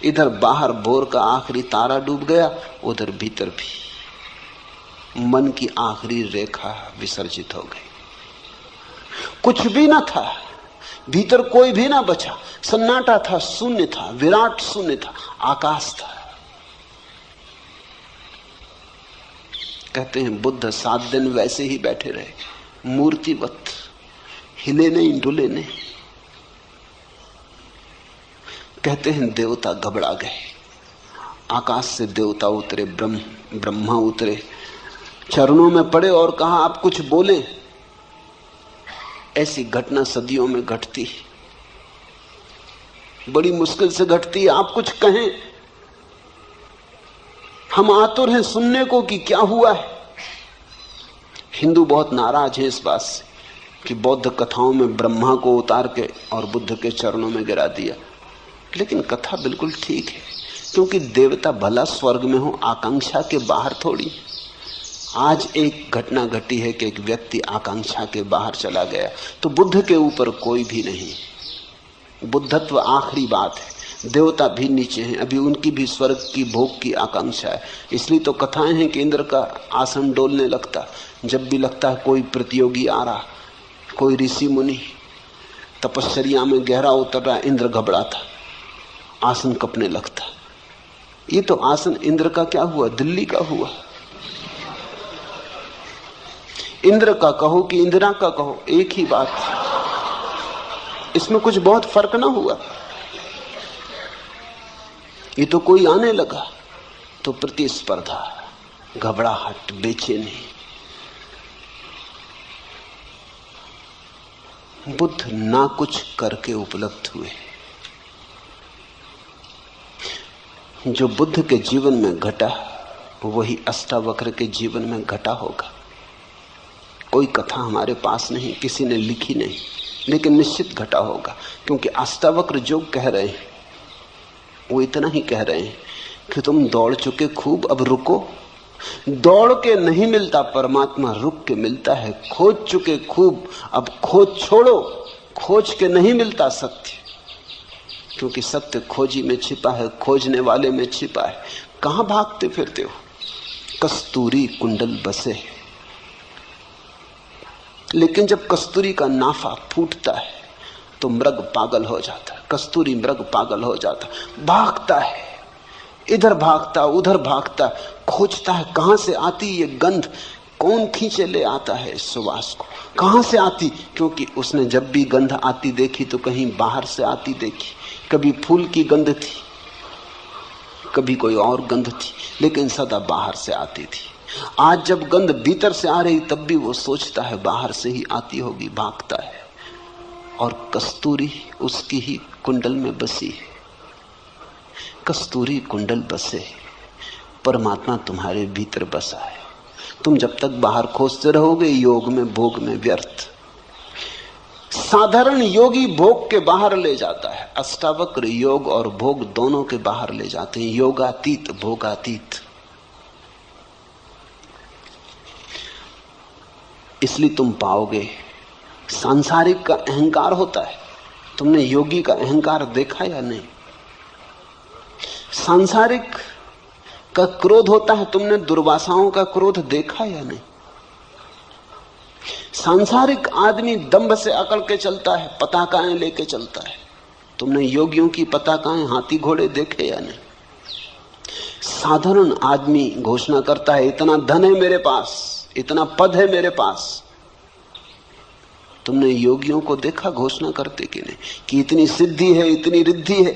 इधर बाहर भोर का आखिरी तारा डूब गया, उधर भीतर भी मन की आखिरी रेखा विसर्जित हो गई। कुछ भी ना था, भीतर कोई भी ना बचा। सन्नाटा था, शून्य था, विराट शून्य था, आकाश था। कहते हैं बुद्ध 7 दिन वैसे ही बैठे रहे, मूर्तिवत, हिले नहीं, डुले नहीं। कहते हैं देवता घबरा गए। आकाश से देवता उतरे, ब्रह्मा उतरे, चरणों में पड़े और कहा आप कुछ बोलें। ऐसी घटना सदियों में घटती, बड़ी मुश्किल से घटती। आप कुछ कहें, हम आतुर हैं सुनने को कि क्या हुआ है। हिंदू बहुत नाराज हैं इस बात से कि बौद्ध कथाओं में ब्रह्मा को उतार के और बुद्ध के चरणों में गिरा दिया। लेकिन कथा बिल्कुल ठीक है, क्योंकि देवता भला स्वर्ग में हो, आकांक्षा के बाहर थोड़ी। आज एक घटना घटी है कि एक व्यक्ति आकांक्षा के बाहर चला गया, तो बुद्ध के ऊपर कोई भी नहीं। बुद्धत्व आखिरी बात है। देवता भी नीचे हैं, अभी उनकी भी स्वर्ग की भोग की आकांक्षा है। इसलिए तो कथाएं हैं कि इंद्र का आसन डोलने लगता जब भी लगता है कोई प्रतियोगी आ रहा, कोई ऋषि मुनि तपश्चर्या में गहरा उतर रहा, इंद्र घबराता, आसन कपने लगता। ये तो आसन इंद्र का क्या हुआ, दिल्ली का हुआ। इंद्र का कहो कि इंदिरा का कहो, एक ही बात, इसमें कुछ बहुत फर्क ना हुआ। ये तो कोई आने लगा तो प्रतिस्पर्धा, घबराहट, बेचैनी। बुद्ध ना कुछ करके उपलब्ध हुए। जो बुद्ध के जीवन में घटा वही अष्टावक्र के जीवन में घटा होगा। कोई कथा हमारे पास नहीं, किसी ने लिखी नहीं, लेकिन निश्चित घटा होगा। क्योंकि अष्टावक्र जो कह रहे हैं वो इतना ही कह रहे हैं कि तुम दौड़ चुके खूब, अब रुको। दौड़ के नहीं मिलता परमात्मा, रुक के मिलता है। खोज चुके खूब, अब खोज छोड़ो। खोज के नहीं मिलता सत्य, क्योंकि सत्य खोजी में छिपा है, खोजने वाले में छिपा है। कहां भागते फिरते हो? कस्तूरी कुंडल बसे। लेकिन जब कस्तूरी का नाफा फूटता है तो मृग पागल हो जाता है। कस्तूरी मृग पागल हो जाता, भागता है, इधर भागता उधर भागता, खोजता है कहां से आती ये गंध, कौन खींचे ले आता है इस सुवास को, कहां से आती। क्योंकि उसने जब भी गंध आती देखी तो कहीं बाहर से आती देखी। कभी फूल की गंध थी, कभी कोई और गंध थी, लेकिन सदा बाहर से आती थी। आज जब गंध भीतर से आ रही तब भी वो सोचता है बाहर से ही आती होगी, भागता है। और कस्तूरी उसकी ही कुंडल में बसी है। कस्तूरी कुंडल बसे, परमात्मा तुम्हारे भीतर बसा है। तुम जब तक बाहर खोजते रहोगे योग में, भोग में, व्यर्थ। साधारण योगी भोग के बाहर ले जाता है, अष्टावक्र योग और भोग दोनों के बाहर ले जाते हैं। योगातीत, भोगातीत। इसलिए तुम पाओगे सांसारिक का अहंकार होता है। तुमने योगी का अहंकार देखा या नहीं? सांसारिक का क्रोध होता है, तुमने दुर्वासाओं का क्रोध देखा या नहीं? सांसारिक आदमी दंभ से अकड़ के चलता है, पताकाएं लेके चलता है। तुमने योगियों की पताकाएं, हाथी घोड़े देखे या नहीं? साधारण आदमी घोषणा करता है इतना धन है मेरे पास, इतना पद है मेरे पास। तुमने योगियों को देखा घोषणा करते कि नहीं कि इतनी सिद्धि है, इतनी रिद्धि है?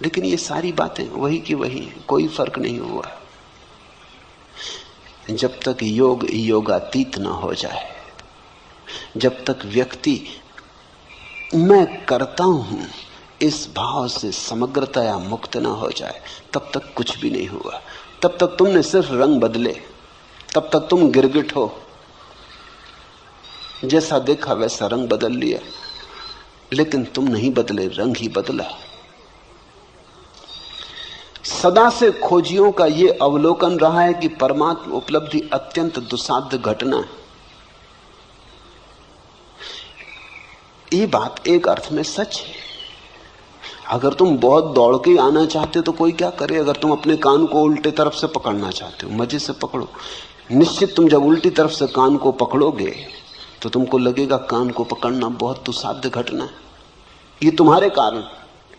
लेकिन ये सारी बातें वही की वही हैं, कोई फर्क नहीं हुआ। जब तक योग योगातीत ना हो जाए, जब तक व्यक्ति मैं करता हूं इस भाव से समग्रतया मुक्त ना हो जाए, तब तक कुछ भी नहीं हुआ। तब तक तुमने सिर्फ रंग बदले, तब तक तुम गिरगिट हो, जैसा देखा वैसा रंग बदल लिया, लेकिन तुम नहीं बदले, रंग ही बदला। सदा से खोजियों का यह अवलोकन रहा है कि परमात्मा उपलब्धि अत्यंत दुस्साध्य घटना है। ये बात एक अर्थ में सच है। अगर तुम बहुत दौड़ के आना चाहते हो तो कोई क्या करे। अगर तुम अपने कान को उल्टे तरफ से पकड़ना चाहते हो, मजे से पकड़ो। निश्चित तुम जब उल्टी तरफ से कान को पकड़ोगे तो तुमको लगेगा कान को पकड़ना बहुत दुस्साध्य घटना है। ये तुम्हारे कारण,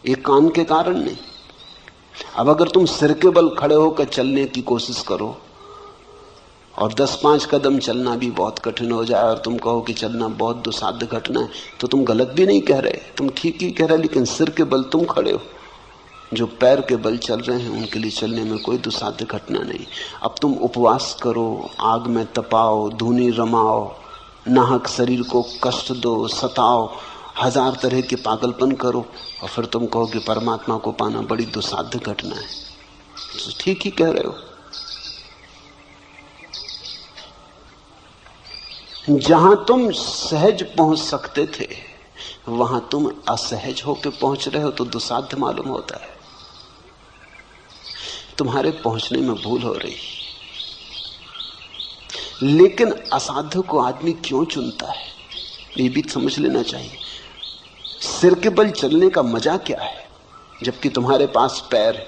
ये कान के कारण नहीं। अब अगर तुम सिर के बल खड़े होकर चलने की कोशिश करो और 10-5 कदम चलना भी बहुत कठिन हो जाए और तुम कहो कि चलना बहुत दुस्साध्य घटना है, तो तुम गलत भी नहीं कह रहे, तुम ठीक ही कह रहे। लेकिन सिर के बल तुम खड़े हो, जो पैर के बल चल रहे हैं उनके लिए चलने में कोई दुस्साध्य घटना नहीं। अब तुम उपवास करो, आग में तपाओ, धूनी रमाओ, नाहक शरीर को कष्ट दो, सताओ, 1000 तरह के पागलपन करो और फिर तुम कहो कि परमात्मा को पाना बड़ी दुस्साध्य घटना है, तो ठीक ही कह रहे हो। जहां तुम सहज पहुंच सकते थे वहां तुम असहज होकर पहुंच रहे हो तो दुस्साध्य मालूम होता है। तुम्हारे पहुंचने में भूल हो रही। लेकिन असाध्य को आदमी क्यों चुनता है, ये भी समझ लेना चाहिए। सिर के बल चलने का मजा क्या है जबकि तुम्हारे पास पैर है?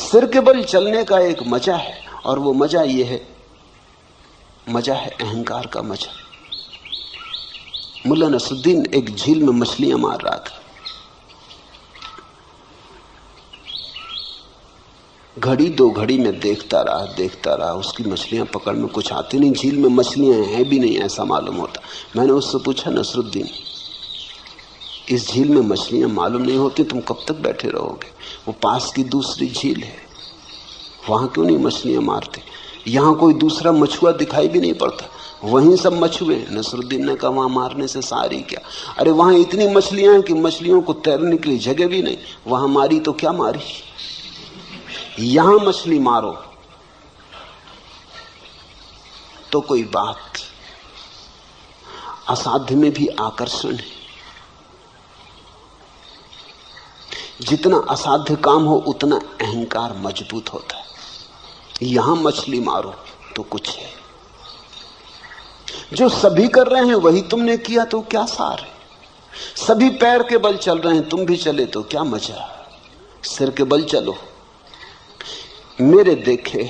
सिर के बल चलने का एक मजा है, और वो मजा ये है, मजा है अहंकार का मजा। मुल्ला नसरुद्दीन एक झील में मछलियां मार रहा था। घड़ी दो घड़ी में देखता रहा, उसकी मछलियां पकड़ में कुछ आती नहीं, झील में मछलियां हैं भी नहीं ऐसा मालूम होता। मैंने उससे पूछा, नसरुद्दीन इस झील में मछलियां मालूम नहीं होती, तुम कब तक बैठे रहोगे? वो पास की दूसरी झील है, वहां क्यों नहीं मछलियां मारते? यहां कोई दूसरा मछुआ दिखाई भी नहीं पड़ता, वहीं सब मछुए। नसरुद्दीन ने कहा, वहां मारने से सारी क्या? अरे वहां इतनी मछलियां हैं कि मछलियों को तैरने के लिए जगह भी नहीं, वहां मारी तो क्या मारी, यहां मछली मारो तो कोई बात। असाध्य में भी आकर्षण है, जितना असाध्य काम हो उतना अहंकार मजबूत होता है। यहां मछली मारो तो कुछ है, जो सभी कर रहे हैं वही तुमने किया तो क्या सार है? सभी पैर के बल चल रहे हैं, तुम भी चले तो क्या मजा? सिर के बल चलो। मेरे देखे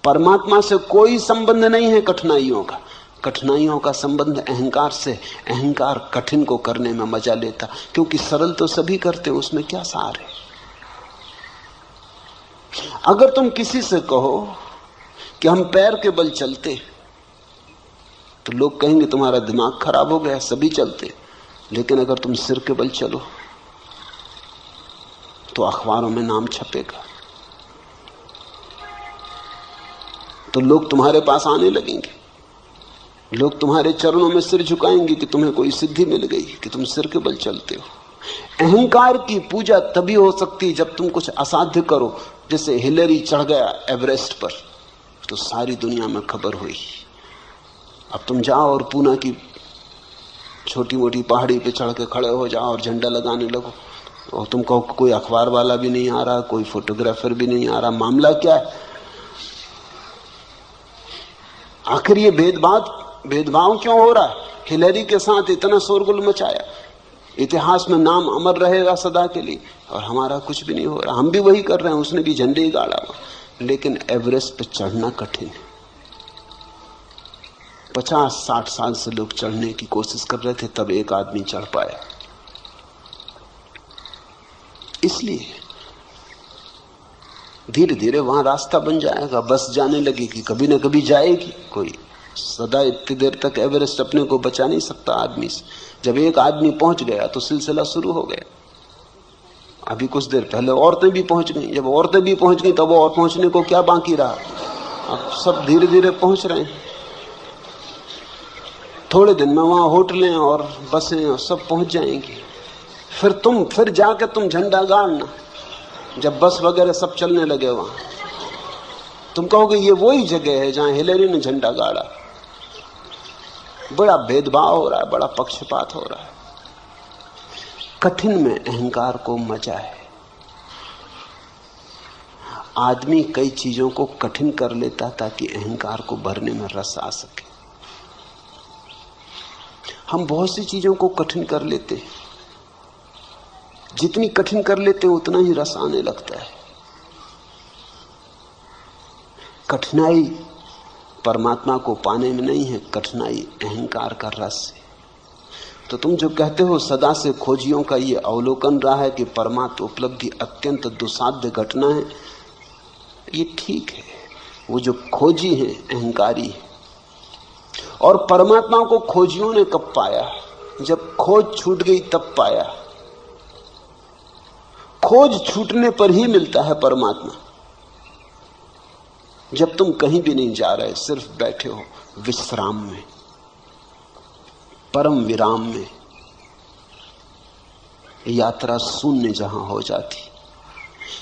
परमात्मा से कोई संबंध नहीं है कठिनाइयों का। कठिनाइयों का संबंध अहंकार से। अहंकार कठिन को करने में मजा लेता, क्योंकि सरल तो सभी करते, उसमें क्या सार है? अगर तुम किसी से कहो कि हम पैर के बल चलते, तो लोग कहेंगे तुम्हारा दिमाग खराब हो गया, सभी चलते। लेकिन अगर तुम सिर के बल चलो तो अखबारों में नाम छपेगा, तो लोग तुम्हारे पास आने लगेंगे, लोग तुम्हारे चरणों में सिर झुकाएंगे कि तुम्हें कोई सिद्धि मिल गई कि तुम सिर के बल चलते हो। अहंकार की पूजा तभी हो सकती जब तुम कुछ असाध्य करो। जैसे हिलेरी चढ़ गया एवरेस्ट पर, तो सारी दुनिया में खबर हुई। अब तुम जाओ और पूना की छोटी मोटी पहाड़ी पे चढ़ के खड़े हो जाओ और झंडा लगाने लगो, और तुम कहो कोई अखबार वाला भी नहीं आ रहा, कोई फोटोग्राफर भी नहीं आ रहा, मामला क्या है? आखिर ये भेदभाव क्यों हो रहा है? हिलेरी के साथ इतना शोरगुल मचाया, इतिहास में नाम अमर रहेगा सदा के लिए, और हमारा कुछ भी नहीं हो रहा। हम भी वही कर रहे हैं, उसने भी झंडे ही गाड़ा हुआ। लेकिन एवरेस्ट पर चढ़ना कठिन है। 50-60 साल से लोग चढ़ने की कोशिश कर रहे थे, तब एक आदमी चढ़ पाया। इसलिए धीरे धीरे वहां रास्ता बन जाएगा, बस जाने लगेगी, कभी ना कभी जाएगी। कोई सदा इतनी देर तक एवरेस्ट अपने को बचा नहीं सकता आदमी से। जब एक आदमी पहुंच गया तो सिलसिला शुरू हो गया। अभी कुछ देर पहले औरतें भी पहुंच गई, जब औरतें भी पहुंच गई तब और पहुंचने को क्या बाकी रहा? अब सब धीरे धीरे पहुंच रहे हैं। थोड़े दिन में वहां होटलें और बसें और सब पहुंच जाएंगी। फिर जाके तुम झंडा गाड़ना, जब बस वगैरह सब चलने लगे वहां, तुम कहोगे ये वही जगह है जहां हिलेरी ने झंडा गाड़ा। बड़ा भेदभाव हो रहा है, बड़ा पक्षपात हो रहा है। कठिन में अहंकार को मजा है। आदमी कई चीजों को कठिन कर लेता ताकि अहंकार को भरने में रस आ सके। हम बहुत सी चीजों को कठिन कर लेते हैं, जितनी कठिन कर लेते हैं उतना ही रस आने लगता है। कठिनाई परमात्मा को पाने में नहीं है, कठिनाई अहंकार का रस है। तो तुम जो कहते हो सदा से खोजियों का ये अवलोकन रहा है कि परमात्मा उपलब्धि अत्यंत दुसाध्य घटना है, ये ठीक है। वो जो खोजी है अहंकारी है। और परमात्मा को खोजियों ने कब पाया? जब खोज छूट गई तब पाया। खोज छूटने पर ही मिलता है परमात्मा। जब तुम कहीं भी नहीं जा रहे, सिर्फ बैठे हो विश्राम में, परम विराम में, यात्रा शून्य जहां हो जाती।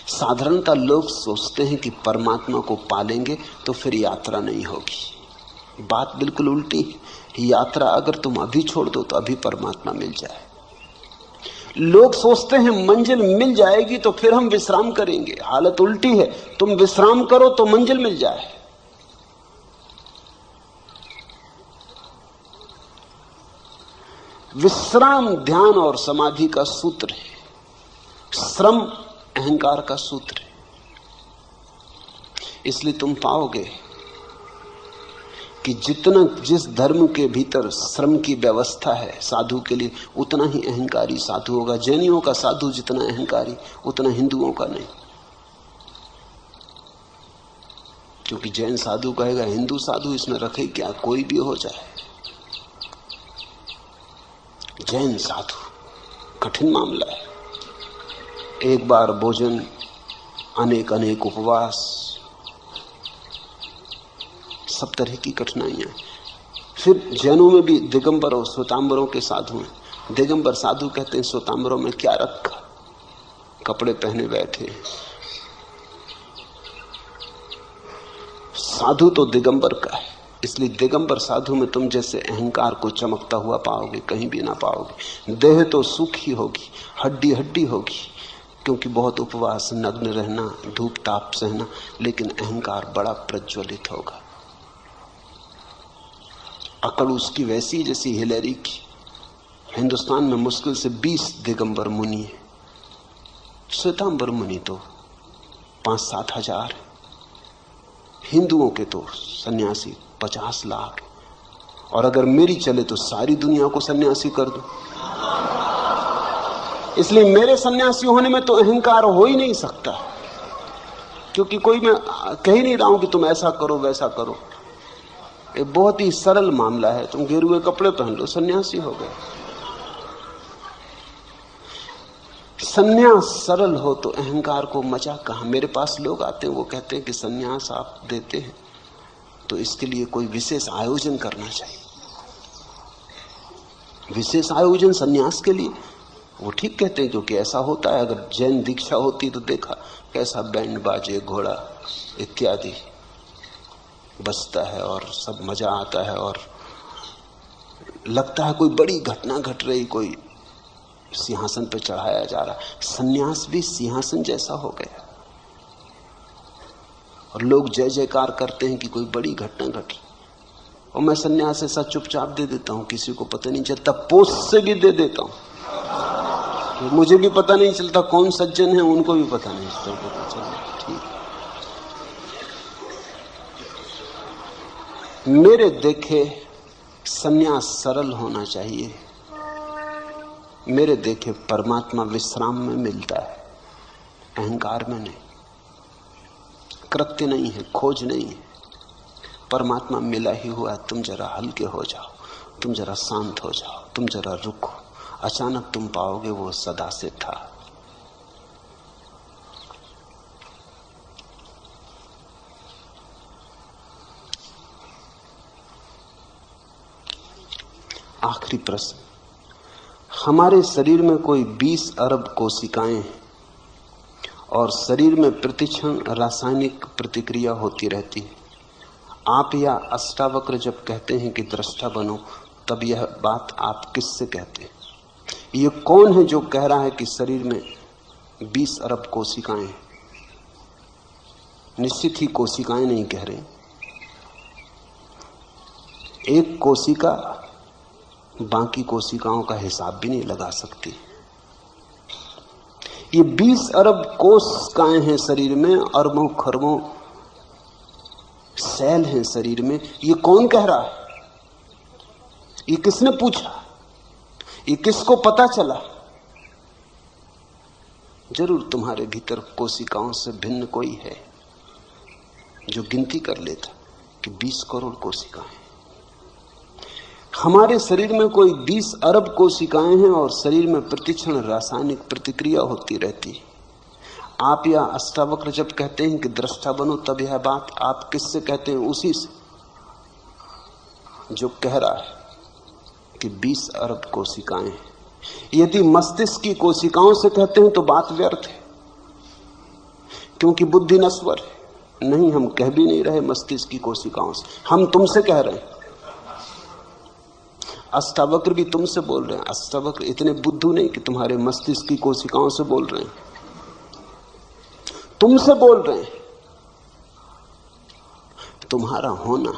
साधारणतः लोग सोचते हैं कि परमात्मा को पालेंगे तो फिर यात्रा नहीं होगी। बात बिल्कुल उल्टी है। यात्रा अगर तुम अभी छोड़ दो तो अभी परमात्मा मिल जाए। लोग सोचते हैं मंजिल मिल जाएगी तो फिर हम विश्राम करेंगे। हालत उल्टी है, तुम विश्राम करो तो मंजिल मिल जाए। विश्राम ध्यान और समाधि का सूत्र है, श्रम अहंकार का सूत्र है। इसलिए तुम पाओगे कि जितना जिस धर्म के भीतर श्रम की व्यवस्था है साधु के लिए, उतना ही अहंकारी साधु होगा। जैनियों का साधु जितना अहंकारी, उतना हिंदुओं का नहीं। क्योंकि जैन साधु कहेगा हिंदू साधु इसमें रखे क्या, कोई भी हो जाए। जैन साधु कठिन मामला है। एक बार भोजन, अनेक अनेक उपवास, सब तरह की कठिनाइयां। फिर जैनों में भी दिगंबर और श्वेतांबरों के साधु हैं। दिगंबर साधु कहते हैं श्वेतांबरों में क्या रखा, कपड़े पहने बैठे। साधु तो दिगंबर का है, इसलिए दिगंबर साधु में तुम जैसे अहंकार को चमकता हुआ पाओगे, कहीं भी ना पाओगे। देह तो सूखी होगी, हड्डी हड्डी होगी, क्योंकि बहुत उपवास, नग्न रहना, धूप ताप सहना, लेकिन अहंकार बड़ा प्रज्वलित होगा। अकड़ उसकी वैसी जैसी हिलेरी की। हिंदुस्तान में मुश्किल से 20 दिगंबर मुनि है, श्वेतांबर मुनि तो 5-7 हजार। हिंदुओं के तो सन्यासी 50 लाख। और अगर मेरी चले तो सारी दुनिया को सन्यासी कर दूं। इसलिए मेरे सन्यासी होने में तो अहंकार हो ही नहीं सकता, क्योंकि कोई मैं कह ही नहीं रहा हूं कि तुम ऐसा करो वैसा करो। एक बहुत ही सरल मामला है, तुम गेरुए कपड़े पहन लो, सन्यासी हो गए। सन्यास सरल हो तो अहंकार को मजा कहां। मेरे पास लोग आते हैं, वो कहते हैं कि सन्यास आप देते हैं तो इसके लिए कोई विशेष आयोजन करना चाहिए। विशेष आयोजन सन्यास के लिए? वो ठीक कहते हैं, क्योंकि ऐसा होता है। अगर जैन दीक्षा होती तो देखा कैसा बैंड बाजे, घोड़ा इत्यादि बजता है और सब मजा आता है और लगता है कोई बड़ी घटना घट रही, कोई सिंहासन पर चढ़ाया जा रहा। सन्यास भी सिंहासन जैसा हो गया और लोग जय जयकार करते हैं कि कोई बड़ी घटना घटी। और मैं सन्यास ऐसा चुपचाप दे देता हूं, किसी को पता नहीं चलता। पोस्ट से भी दे देता हूं, मुझे भी पता नहीं चलता कौन सज्जन है, उनको भी पता नहीं चलता। ठीक, मेरे देखे सन्यास सरल होना चाहिए। मेरे देखे परमात्मा विश्राम में मिलता है, अहंकार में नहीं। कृत्य नहीं है, खोज नहीं है, परमात्मा मिला ही हुआ। तुम जरा हल्के हो जाओ, तुम जरा शांत हो जाओ, तुम जरा रुको, अचानक तुम पाओगे वो सदा से था। आखिरी प्रश्न, हमारे शरीर में कोई 20 अरब कोशिकाएं हैं और शरीर में प्रतिक्षण रासायनिक प्रतिक्रिया होती रहती है। आप या अष्टावक्र जब कहते हैं कि दृष्टा बनो, तब यह बात आप किससे कहते हैं? ये कौन है जो कह रहा है कि शरीर में 20 अरब कोशिकाएं हैं? निश्चित ही कोशिकाएं नहीं कह रहे। एक कोशिका बाकी कोशिकाओं का हिसाब भी नहीं लगा सकती। ये 20 अरब कोशिकाएं हैं शरीर में, अरबों खरबों सेल हैं शरीर में। ये कौन कह रहा है? ये किसने पूछा? ये किसको पता चला? जरूर तुम्हारे भीतर कोशिकाओं से भिन्न कोई है जो गिनती कर लेता कि 20 करोड़ कोशिकाएं। हमारे शरीर में कोई 20 अरब कोशिकाएं हैं और शरीर में प्रतिक्षण रासायनिक प्रतिक्रिया होती रहती है। आप या अष्टावक्र जब कहते हैं कि दृष्टा बनो, तब यह बात आप किससे कहते हैं? उसी से जो कह रहा है कि 20 अरब कोशिकाएं हैं। यदि मस्तिष्क की कोशिकाओं से कहते हैं तो बात व्यर्थ है, क्योंकि बुद्धि नश्वर है। नहीं, हम कह भी नहीं रहे मस्तिष्क की कोशिकाओं से, हम तुमसे कह रहे हैं। अष्टावक्र भी तुमसे बोल रहे हैं। अष्टावक्र इतने बुद्धू नहीं कि तुम्हारे मस्तिष्क की कोशिकाओं से बोल रहे हैं, तुमसे बोल रहे हैं। तुम्हारा होना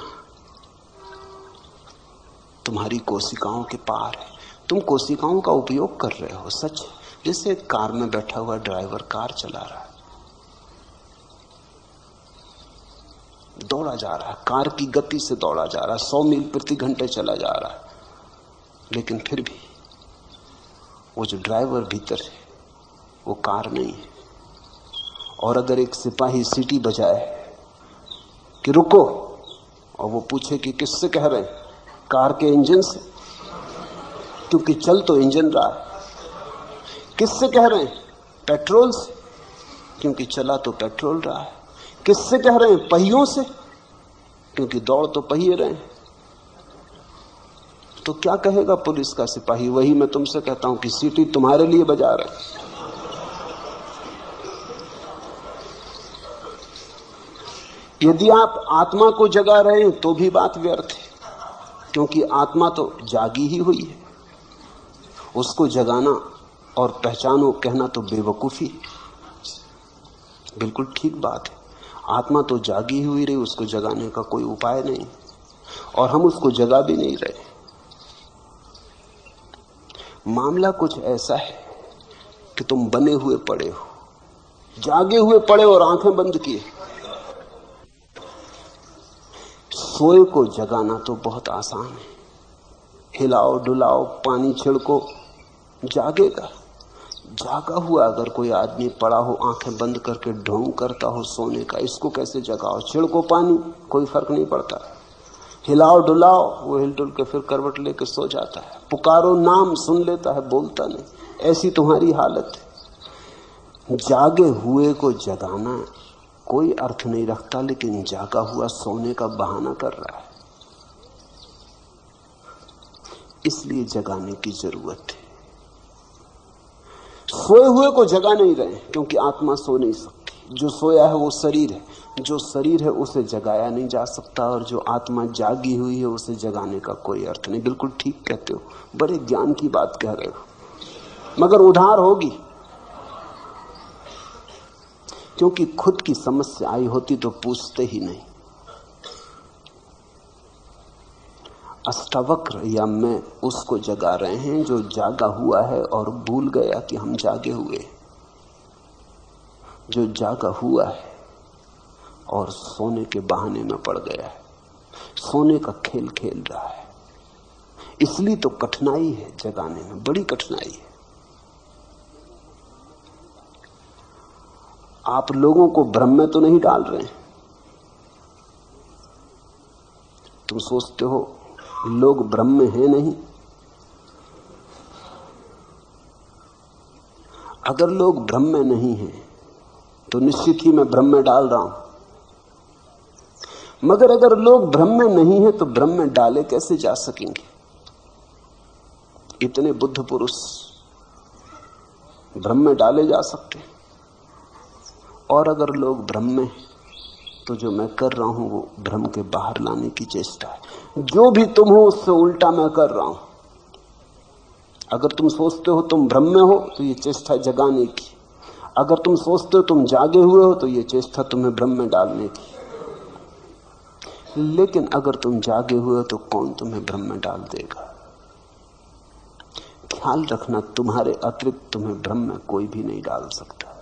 तुम्हारी कोशिकाओं के पार है। तुम कोशिकाओं का उपयोग कर रहे हो, सच। जैसे कार में बैठा हुआ ड्राइवर कार चला रहा है, दौड़ा जा रहा है, कार की गति से दौड़ा जा रहा है, 100 मील प्रति घंटे चला जा रहा है, लेकिन फिर भी वो जो ड्राइवर भीतर है वो कार नहीं है। और अगर एक सिपाही सीटी बजाए कि रुको, और वो पूछे कि किससे कह रहे हैं, कार के इंजन से, क्योंकि चल तो इंजन रहा है। किससे कह रहे हैं, पेट्रोल से, क्योंकि चला तो पेट्रोल रहा है। किससे कह रहे हैं, पहियों से, क्योंकि दौड़ तो पहिए रहे हैं। तो क्या कहेगा पुलिस का सिपाही? वही मैं तुमसे कहता हूं कि सीटी तुम्हारे लिए बजा रहे हैं। यदि आप आत्मा को जगा रहे हैं तो भी बात व्यर्थ है, क्योंकि आत्मा तो जागी ही हुई है। उसको जगाना और पहचानो कहना तो बेवकूफी, बिल्कुल ठीक बात है। आत्मा तो जागी हुई रही, उसको जगाने का कोई उपाय नहीं, और हम उसको जगा भी नहीं रहे। मामला कुछ ऐसा है कि तुम बने हुए पड़े हो, जागे हुए पड़े और आंखें बंद किए। सोए को जगाना तो बहुत आसान है, हिलाओ डुलाओ पानी छिड़को, जागेगा। जागा हुआ अगर कोई आदमी पड़ा हो आंखें बंद करके ढोंग करता हो सोने का, इसको कैसे जगाओ? छिड़को पानी, कोई फर्क नहीं पड़ता। हिलाओ डुलाओ, वो हिल डुल के फिर करवट लेके सो जाता है। पुकारो नाम, सुन लेता है, बोलता नहीं। ऐसी तुम्हारी हालत है। जागे हुए को जगाना कोई अर्थ नहीं रखता, लेकिन जागा हुआ सोने का बहाना कर रहा है। इसलिए जगाने की जरूरत है। सोए हुए को जगा नहीं रहे, क्योंकि आत्मा सो नहीं सकती। जो सोया है वो शरीर है, जो शरीर है उसे जगाया नहीं जा सकता, और जो आत्मा जागी हुई है उसे जगाने का कोई अर्थ नहीं। बिल्कुल ठीक कहते हो, बड़े ज्ञान की बात कह रहे हो, मगर उधार होगी, क्योंकि खुद की समस्या आई होती तो पूछते ही नहीं। अष्टावक्र या मैं उसको जगा रहे हैं जो जागा हुआ है और भूल गया कि हम जागे हुए, जो जागा हुआ है और सोने के बहाने में पड़ गया है, सोने का खेल खेल रहा है। इसलिए तो कठिनाई है जगाने में, बड़ी कठिनाई है। आप लोगों को भ्रम में तो नहीं डाल रहे हैं। तुम सोचते हो लोग भ्रम में हैं, नहीं। अगर लोग भ्रम में नहीं हैं तो निश्चित ही मैं भ्रम में डाल रहा हूं, मगर अगर लोग भ्रम में नहीं हैं तो भ्रम में डाले कैसे जा सकेंगे? इतने बुद्ध पुरुष भ्रम में डाले जा सकते हैं। और अगर लोग भ्रम में हैं तो जो मैं कर रहा हूं वो भ्रम के बाहर लाने की चेष्टा है। जो भी तुम हो उससे उल्टा मैं कर रहा हूं। अगर तुम सोचते हो तुम भ्रम में हो तो ये चेष्टा जगाने की, अगर तुम सोचते हो तुम जागे हुए हो तो ये चेष्टा तुम्हें भ्रम में डालने की। लेकिन अगर तुम जागे हुए हो तो कौन तुम्हें भ्रम में डाल देगा? ख्याल रखना, तुम्हारे अतिरिक्त तुम्हें भ्रम में कोई भी नहीं डाल सकता।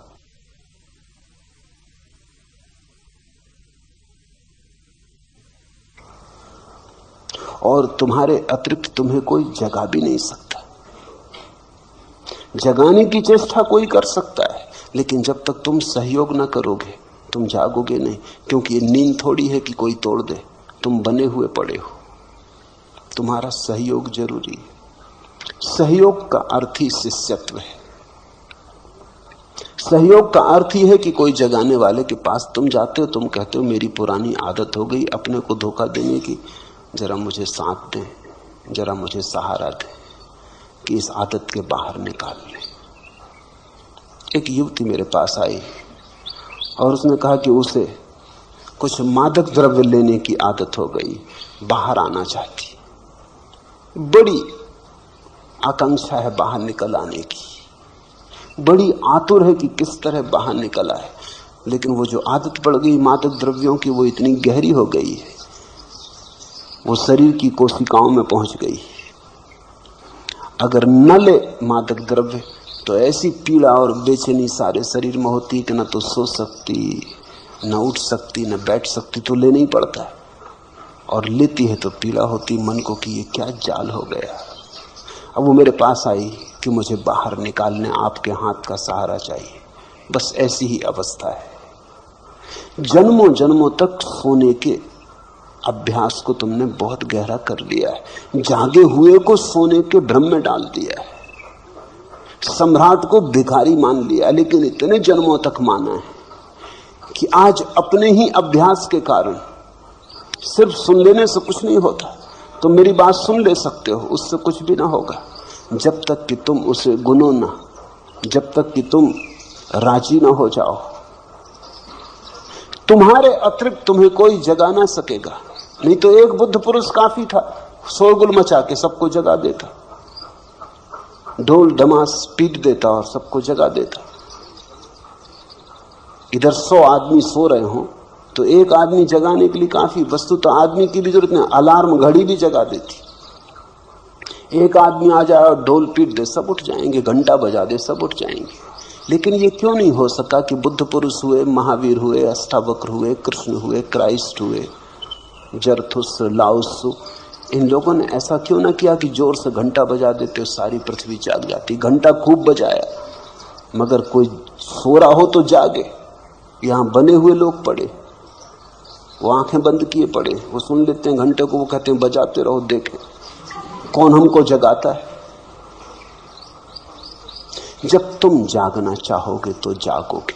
और तुम्हारे अतिरिक्त तुम्हें कोई जगा भी नहीं सकता। जगाने की चेष्टा कोई कर सकता है, लेकिन जब तक तुम सहयोग ना करोगे तुम जागोगे नहीं, क्योंकि ये नींद थोड़ी है कि कोई तोड़ दे। तुम बने हुए पड़े हो, तुम्हारा सहयोग जरूरी है। सहयोग का अर्थ ही शिष्यत्व है। सहयोग का अर्थ ही है कि कोई जगाने वाले के पास तुम जाते हो, तुम कहते हो मेरी पुरानी आदत हो गई अपने को धोखा देने की, जरा मुझे साथ दें, जरा मुझे सहारा दें कि इस आदत के बाहर निकाल लें। एक युवती मेरे पास आई और उसने कहा कि उसे कुछ मादक द्रव्य लेने की आदत हो गई, बाहर आना चाहती, बड़ी आकांक्षा है बाहर निकल आने की, बड़ी आतुर है कि किस तरह बाहर निकल आए। लेकिन वो जो आदत पड़ गई मादक द्रव्यों की वो इतनी गहरी हो गई है, वो शरीर की कोशिकाओं में पहुंच गई। अगर न ले मादक द्रव्य तो ऐसी पीड़ा और बेचैनी सारे शरीर में होती कि न तो सो सकती, न उठ सकती न बैठ सकती तो लेना ही पड़ता है, और लेती है तो पीड़ा होती मन को कि ये क्या जाल हो गया। अब वो मेरे पास आई कि मुझे बाहर निकालने आपके हाथ का सहारा चाहिए। बस ऐसी ही अवस्था है। जन्मों जन्मों तक सोने के अभ्यास को तुमने बहुत गहरा कर लिया है, जागे हुए को सोने के भ्रम में डाल दिया है, सम्राट को भिखारी मान लिया, लेकिन इतने जन्मों तक माना है कि आज अपने ही अभ्यास के कारण सिर्फ सुन लेने से कुछ नहीं होता। तुम मेरी बात सुन ले सकते हो, उससे कुछ भी ना होगा, जब तक कि तुम उसे गुनो ना, जब तक कि तुम राजी ना हो जाओ। तुम्हारे अतिरिक्त तुम्हें कोई जगा ना सकेगा। नहीं तो एक बुद्ध पुरुष काफी था, शोरगुल मचा के सबको जगा देता, ढोल डमास पीट देता और सबको जगा देता। इधर 100 आदमी सो रहे हो तो एक आदमी जगाने के लिए काफी, वस्तु तो आदमी की भी जरूरत नहीं, अलार्म घड़ी भी जगा देती। एक आदमी आ जाए और ढोल पीट दे, सब उठ जाएंगे, घंटा बजा दे, सब उठ जाएंगे। लेकिन ये क्यों नहीं हो सका कि बुद्ध पुरुष हुए, महावीर हुए, अष्टावक्र हुए, कृष्ण हुए, क्राइस्ट हुए, जरथुस्त्र, लाओत्सु, इन लोगों ने ऐसा क्यों ना किया कि जोर से घंटा बजा देते सारी पृथ्वी जाग जाती। घंटा खूब बजाया, मगर कोई सो रहा हो तो जागे। यहां बने हुए लोग पड़े, वो आंखें बंद किए पड़े, वो सुन लेते हैं घंटे को, वो कहते हैं बजाते रहो, देखें कौन हमको जगाता है। जब तुम जागना चाहोगे तो जागोगे।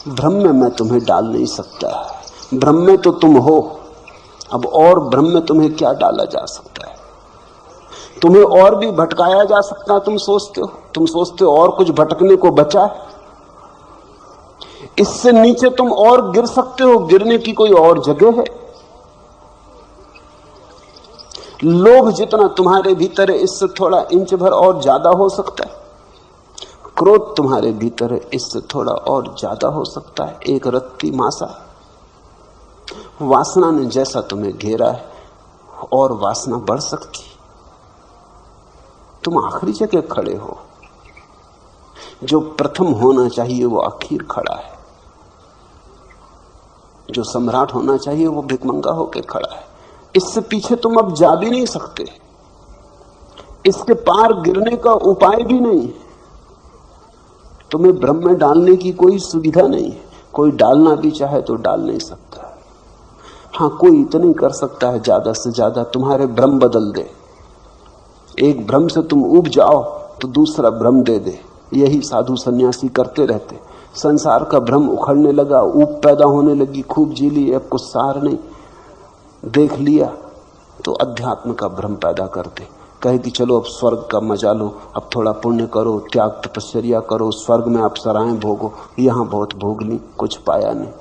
भ्रम में मैं तुम्हें डाल नहीं सकता, भ्रम में तो तुम हो। अब और भ्रम में तुम्हें क्या डाला जा सकता है? तुम्हें और भी भटकाया जा सकता है। तुम सोचते हो और कुछ भटकने को बचा है। इससे नीचे तुम और गिर सकते हो, गिरने की कोई और जगह है? लोभ जितना तुम्हारे भीतर है, इससे थोड़ा इंच भर और ज्यादा हो सकता है। क्रोध तुम्हारे भीतर है, इससे थोड़ा और ज्यादा हो सकता है, एक रत्ती मासा। वासना ने जैसा तुम्हें घेरा है, और वासना बढ़ सकती। तुम आखिरी जगह खड़े हो। जो प्रथम होना चाहिए वो आखिर खड़ा है, जो सम्राट होना चाहिए वो भिखमंगा होकर खड़ा है। इससे पीछे तुम अब जा भी नहीं सकते, इसके पार गिरने का उपाय भी नहीं। तुम्हें भ्रम में डालने की कोई सुविधा नहीं है। कोई डालना भी चाहे तो डाल नहीं सकता। हाँ, कोई इतना ही कर सकता है, ज्यादा से ज्यादा तुम्हारे भ्रम बदल दे। एक भ्रम से तुम उब जाओ तो दूसरा भ्रम दे दे। यही साधु सन्यासी करते रहते। संसार का भ्रम उखड़ने लगा, ऊब पैदा होने लगी, खूब जी ली, अब कुछ सार नहीं, देख लिया तो अध्यात्म का भ्रम पैदा करते। कहे कि चलो अब स्वर्ग का मजा लो, अब थोड़ा पुण्य करो, त्याग तपस्या करो, स्वर्ग में अप्सराएं भोगो। यहाँ बहुत भोग ली, कुछ पाया नहीं।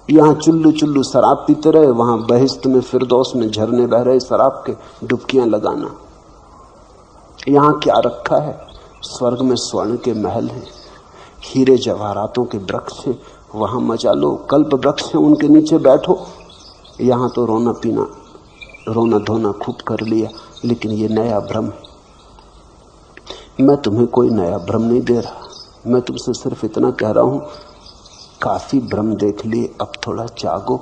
यहाँ चुल्लू चुल्लू शराब पीते रहे, वहां बहिश्त में फिरदौस में झरने बह रहे शराब के, डुबकियां लगाना। यहाँ क्या रखा है? स्वर्ग में स्वर्ण के महल हैं, हीरे जवाहरातों के वृक्ष हैं, वहां मजा लो। कल्प वृक्ष हैं, उनके नीचे बैठो। यहाँ तो रोना पीना, रोना धोना खूब कर लिया, लेकिन ये नया भ्रम है। मैं तुम्हें कोई नया भ्रम नहीं दे रहा, मैं तुमसे सिर्फ इतना कह रहा हूं, काफी भ्रम देख लिए, अब थोड़ा जागो।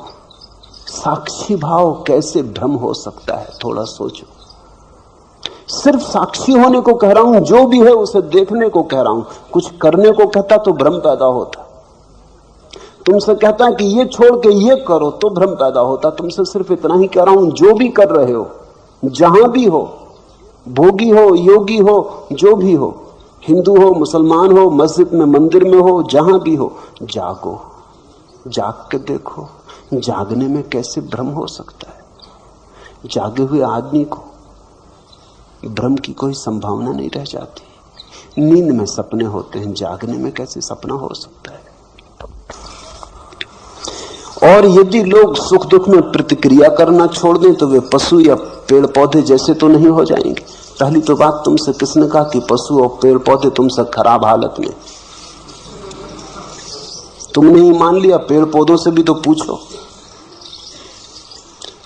साक्षी भाव कैसे भ्रम हो सकता है, थोड़ा सोचो। सिर्फ साक्षी होने को कह रहा हूं, जो भी है उसे देखने को कह रहा हूं। कुछ करने को कहता तो भ्रम पैदा होता। तुमसे कहता है कि ये छोड़ के ये करो तो भ्रम पैदा होता। तुमसे सिर्फ इतना ही कह रहा हूं, जो भी कर रहे हो, जहां भी हो, भोगी हो, योगी हो, जो भी हो, हिंदू हो, मुसलमान हो, मस्जिद में, मंदिर में हो, जहां भी हो, जागो, जाग के देखो। जागने में कैसे भ्रम हो सकता है? जागे हुए आदमी को भ्रम की कोई संभावना नहीं रह जाती। नींद में सपने होते हैं, जागने में कैसे सपना हो सकता है? और यदि लोग सुख दुख में प्रतिक्रिया करना छोड़ दें तो वे पशु या पेड़ पौधे जैसे तो नहीं हो जाएंगे। पहली तो बात, तुमसे किसने कहा कि पशु और पेड़ पौधे तुमसे खराब हालत में? तुमने ही मान लिया। पेड़ पौधों से भी तो पूछो,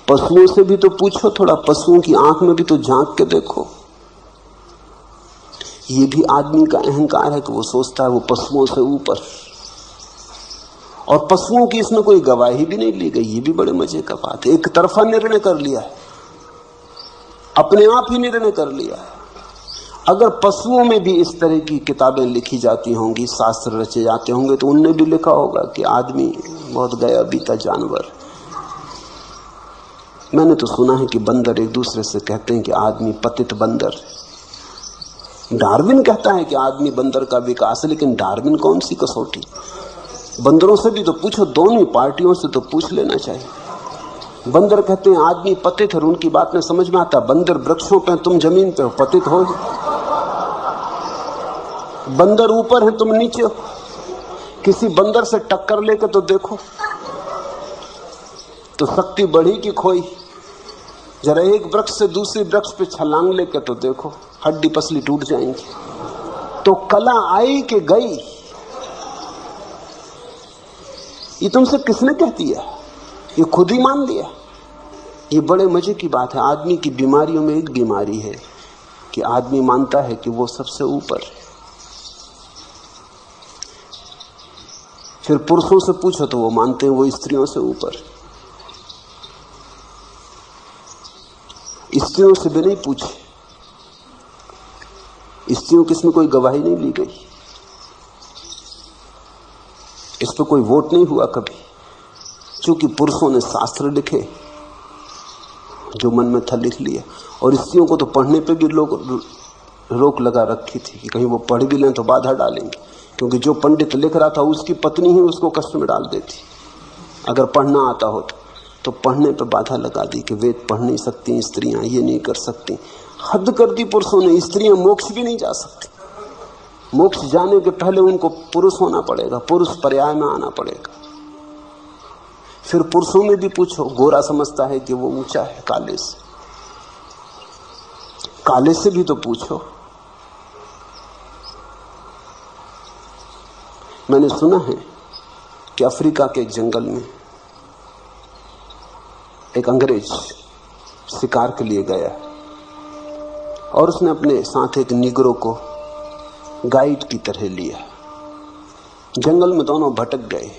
पशुओं से भी तो पूछो, थोड़ा पशुओं की आंख में भी तो झांक के देखो। ये भी आदमी का अहंकार है कि वो सोचता है वो पशुओं से ऊपर। और पशुओं की इसमें कोई गवाही भी नहीं ली गई। ये भी बड़े मजे का बात है। एक तरफा निर्णय कर लिया है, अपने आप ही निर्णय कर लिया है। अगर पशुओं में भी इस तरह की किताबें लिखी जाती होंगी, शास्त्र रचे जाते होंगे, तो उनने भी लिखा होगा कि आदमी बहुत गया बीता जानवर। मैंने तो सुना है कि बंदर एक दूसरे से कहते हैं कि आदमी पतित बंदर। डार्विन कहता है कि आदमी बंदर का विकास है, लेकिन डार्विन कौन सी कसौटी? बंदरों से भी तो पूछो, दोनों पार्टियों से तो पूछ लेना चाहिए। बंदर कहते हैं आदमी पतित है, उनकी बात में समझ में आता। बंदर वृक्षों पे, तुम जमीन पे हो, पतित हो। बंदर ऊपर है, तुम नीचे हो। किसी बंदर से टक्कर लेकर तो देखो, तो शक्ति बढ़ी कि खोई? जरा एक वृक्ष से दूसरे वृक्ष पे छलांग लेकर तो देखो, हड्डी पसली टूट जाएंगी। तो कला आई कि गई, ये तुमसे किसने कह दिया? ये खुद ही मान लिया। ये बड़े मजे की बात है। आदमी की बीमारियों में एक बीमारी है कि आदमी मानता है कि वो सबसे ऊपर है। फिर पुरुषों से पूछो तो वो मानते हैं वो स्त्रियों से ऊपर। स्त्रियों से भी नहीं पूछे, स्त्रियों की इसमें कोई गवाही नहीं ली गई, इस पर कोई वोट नहीं हुआ कभी, क्योंकि पुरुषों ने शास्त्र लिखे, जो मन में था लिख लिया। और स्त्रियों को तो पढ़ने पे भी लोग रोक लगा रखी थी कि कहीं वो पढ़ भी लें तो बाधा डालेंगे, क्योंकि जो पंडित लिख रहा था उसकी पत्नी ही उसको कष्ट में डाल देती अगर पढ़ना आता हो तो पढ़ने पे बाधा लगा दी कि वेद पढ़ नहीं सकती स्त्रियां, ये नहीं कर सकती। हद कर दी पुरुषों ने। स्त्रियां मोक्ष भी नहीं जा सकती। मोक्ष जाने के पहले उनको पुरुष होना पड़ेगा, पुरुष पर्याय में आना पड़ेगा। फिर पुरुषों में भी पूछो, गोरा समझता है कि वो ऊंचा है काले से, काले से भी तो पूछो। मैंने सुना है कि अफ्रीका के एक जंगल में एक अंग्रेज शिकार के लिए गया और उसने अपने साथ एक निगरो को गाइड की तरह लिया। जंगल में दोनों भटक गए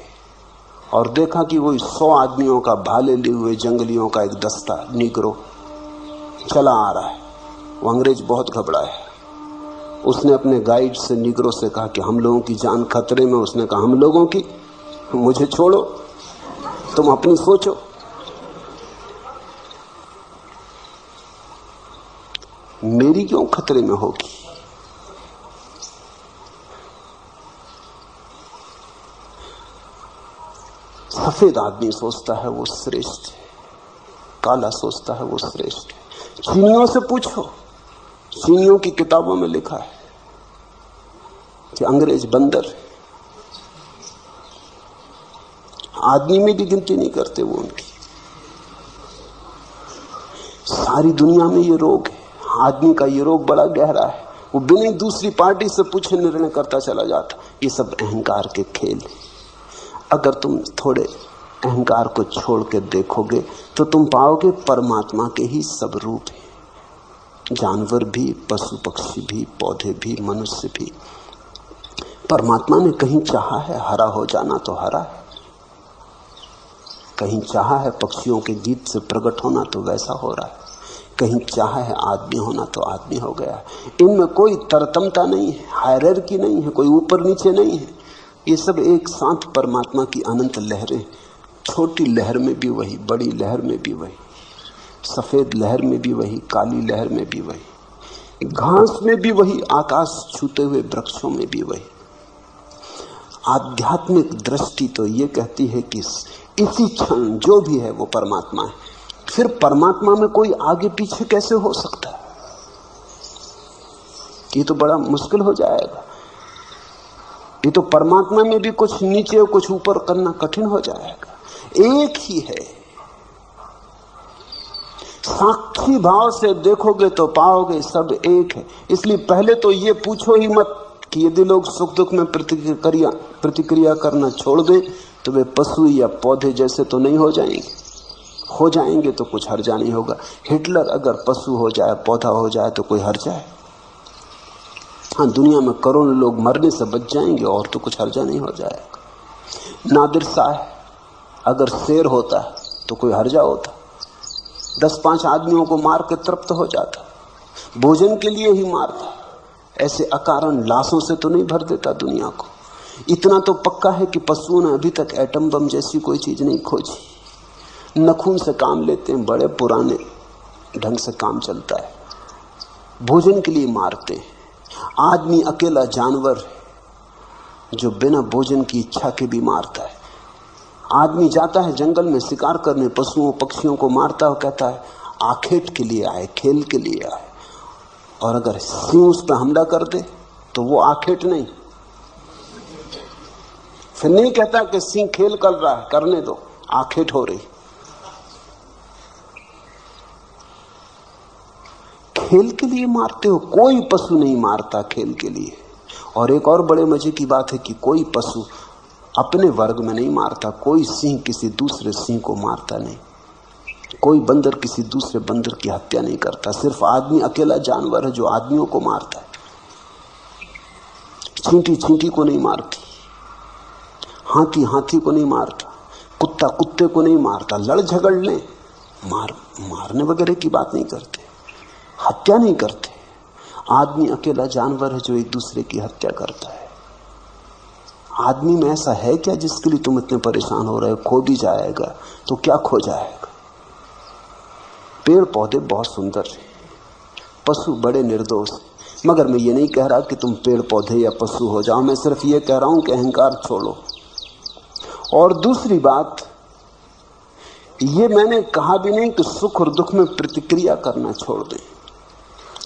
और देखा कि वही 100 आदमियों का भाले लिए हुए जंगलियों का एक दस्ता निगरो चला आ रहा है। वो अंग्रेज बहुत घबराया। उसने अपने गाइड से निगरो से कहा कि हम लोगों की जान खतरे में। उसने कहा हम लोगों की? मुझे छोड़ो, तुम अपनी सोचो। मेरी क्यों खतरे में होगी? सफेद आदमी सोचता है वो श्रेष्ठ है, काला सोचता है वो श्रेष्ठ है। चीनियों से पूछो, चीनियों की किताबों में लिखा है कि अंग्रेज बंदर है, आदमी में भी गिनती नहीं करते वो उनकी। सारी दुनिया में ये रोग है। आदमी का ये रोग बड़ा गहरा है। वो बिना दूसरी पार्टी से पूछे निर्णय करता चला जाता। ये सब अहंकार के खेल है। अगर तुम थोड़े अहंकार को छोड़ के देखोगे तो तुम पाओगे परमात्मा के ही सब रूप है। जानवर भी, पशु पक्षी भी, पौधे भी, मनुष्य भी। परमात्मा ने कहीं चाहा है हरा हो जाना तो हरा है, कहीं चाहा है पक्षियों के गीत से प्रकट होना तो वैसा हो रहा है, कहीं चाहा है आदमी होना तो आदमी हो गया है। इनमें कोई तरतमता नहीं है, हायरार्की नहीं है, कोई ऊपर नीचे नहीं है। ये सब एक साथ परमात्मा की अनंत लहरें। छोटी लहर में भी वही, बड़ी लहर में भी वही, सफेद लहर में भी वही, काली लहर में भी वही, घास में भी वही, आकाश छूते हुए वृक्षों में भी वही। आध्यात्मिक दृष्टि तो ये कहती है कि इसी क्षण जो भी है वो परमात्मा है। फिर परमात्मा में कोई आगे पीछे कैसे हो सकता है? ये तो बड़ा मुश्किल हो जाएगा। ये तो परमात्मा में भी कुछ नीचे और कुछ ऊपर करना कठिन हो जाएगा। एक ही है। साक्षी भाव से देखोगे तो पाओगे सब एक है। इसलिए पहले तो ये पूछो ही मत कि यदि लोग सुख दुख में प्रतिक्रिया करना छोड़ दें तो वे पशु या पौधे जैसे तो नहीं हो जाएंगे। हो जाएंगे तो कुछ हर्जा नहीं होगा। हिटलर अगर पशु हो जाए, पौधा हो जाए तो कोई हर्जा है? हाँ, दुनिया में करोड़ों लोग मरने से बच जाएंगे और तो कुछ हर्जा नहीं हो जाएगा। नादिर शाह अगर शेर होता तो कोई हर्जा होता, 10-5 आदमियों को मार के तृप्त हो जाता, भोजन के लिए ही मारता। ऐसे अकारण लाशों से तो नहीं भर देता दुनिया को। इतना तो पक्का है कि पशुओं ने अभी तक एटम बम जैसी कोई चीज नहीं खोजी। नखून से काम लेते हैं, बड़े पुराने ढंग से काम चलता है, भोजन के लिए मारते हैं। आदमी अकेला जानवर है जो बिना भोजन की इच्छा के भी मारता है। आदमी जाता है जंगल में शिकार करने, पशुओं पक्षियों को मारता है, कहता है आखेट के लिए आए, खेल के लिए आए। और अगर सिंह उस पर हमला कर दे तो वो आखेट नहीं, फिर नहीं कहता कि सिंह खेल कर रहा है, करने दो, आखेट हो रही। खेल के लिए मारते हो, कोई पशु नहीं मारता खेल के लिए। और एक और बड़े मजे की बात है कि कोई पशु अपने वर्ग में नहीं मारता। कोई सिंह किसी दूसरे सिंह को मारता नहीं, कोई बंदर किसी दूसरे बंदर की हत्या नहीं करता। सिर्फ आदमी अकेला जानवर है जो आदमियों को मारता है। चींटी चींटी को नहीं मारती, हाथी हाथी को नहीं मारता, कुत्ता कुत्ते को नहीं मारता। लड़ झगड़ लें, मारने वगैरह की बात नहीं करते, हत्या नहीं करते। आदमी अकेला जानवर है जो एक दूसरे की हत्या करता है। आदमी में ऐसा है क्या जिसके लिए तुम इतने परेशान हो रहे हो? खो भी जाएगा तो क्या खो जाएगा? पेड़ पौधे बहुत सुंदर हैं, पशु बड़े निर्दोष हैं। मगर मैं ये नहीं कह रहा कि तुम पेड़ पौधे या पशु हो जाओ, मैं सिर्फ ये कह रहा हूं कि अहंकार छोड़ो। और दूसरी बात, ये मैंने कहा भी नहीं कि सुख और दुख में प्रतिक्रिया करना छोड़ दें।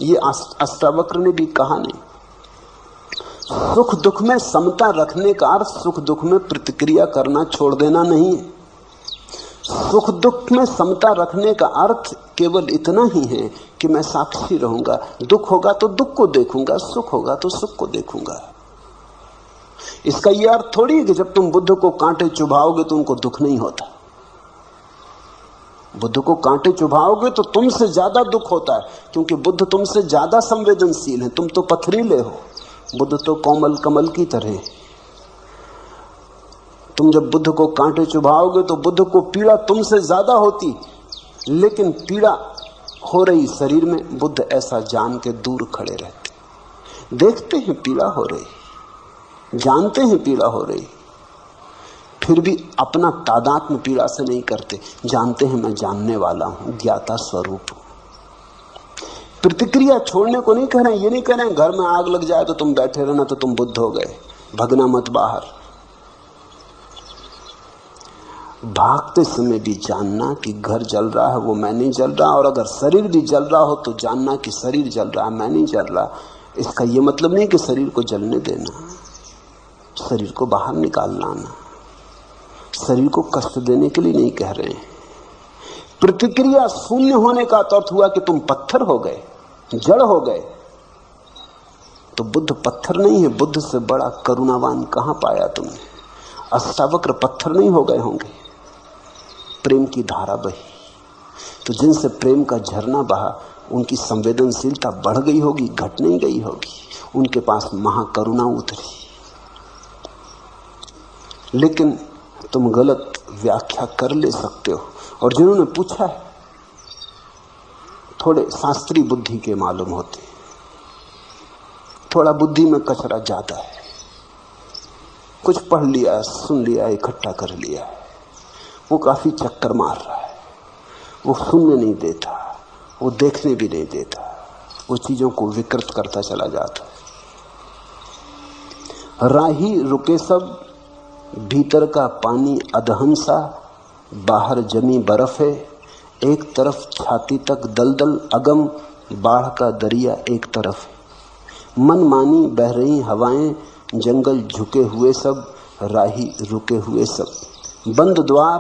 ये अष्टावक्र ने भी कहा नहीं। सुख दुख में समता रखने का अर्थ सुख दुख में प्रतिक्रिया करना छोड़ देना नहीं है। सुख दुख में समता रखने का अर्थ केवल इतना ही है कि मैं साक्षी रहूंगा। दुख होगा तो दुख को देखूंगा, सुख होगा तो सुख को देखूंगा। इसका यह अर्थ थोड़ी है कि जब तुम बुद्ध को कांटे चुभाओगे तो उनको दुख नहीं होता। बुद्ध को कांटे चुभाओगे तो तुमसे ज्यादा दुख होता है, क्योंकि बुद्ध तुमसे ज्यादा संवेदनशील है। तुम तो पथरीले हो, बुद्ध तो कोमल कमल की तरह। तुम जब बुद्ध को कांटे चुभाओगे तो बुद्ध को पीड़ा तुमसे ज्यादा होती, लेकिन पीड़ा हो रही शरीर में, बुद्ध ऐसा जान के दूर खड़े रहते। देखते हैं पीड़ा हो रही, जानते हैं पीड़ा हो रही, फिर भी अपना तादात्म्य पीड़ा से नहीं करते। जानते हैं मैं जानने वाला हूं, ज्ञाता स्वरूप हूं। प्रतिक्रिया छोड़ने को नहीं कह रहे हैं। ये नहीं कह रहे हैं घर में आग लग जाए तो तुम बैठे रहना तो तुम बुद्ध हो गए, भगना मत बाहर। भागते समय भी जानना कि घर जल रहा है, वो मैं नहीं जल रहा। और अगर शरीर भी जल रहा हो तो जानना कि शरीर जल रहा है, मैं नहीं जल रहा। इसका यह मतलब नहीं कि शरीर को जलने देना, शरीर को बाहर निकाल लाना। शरीर को कष्ट देने के लिए नहीं कह रहे हैं। प्रतिक्रिया शून्य होने का अर्थ हुआ कि तुम पत्थर हो गए, जड़ हो गए। तो बुद्ध पत्थर नहीं है, बुद्ध से बड़ा करुणावान कहां पाया तुमने? अष्टावक्र पत्थर नहीं हो गए होंगे, प्रेम की धारा बही। तो जिनसे प्रेम का झरना बहा उनकी संवेदनशीलता बढ़ गई होगी, घट नहीं गई होगी। उनके पास महाकरुणा उतरी। लेकिन तुम गलत व्याख्या कर ले सकते हो। और जिन्होंने पूछा है थोड़े शास्त्रीय बुद्धि के मालूम होते, थोड़ा बुद्धि में कचरा ज्यादा है, कुछ पढ़ लिया, सुन लिया, इकट्ठा कर लिया, वो काफी चक्कर मार रहा है। वो सुनने नहीं देता, वो देखने भी नहीं देता, वो चीजों को विकृत करता चला जाता है। राही रुके सब, भीतर का पानी अधहंसा, बाहर जमी बर्फ है। एक तरफ छाती तक दलदल अगम, बाढ़ का दरिया एक तरफ है। मन मानी बह रही हवाएं, जंगल झुके हुए सब, राही रुके हुए सब। बंद द्वार,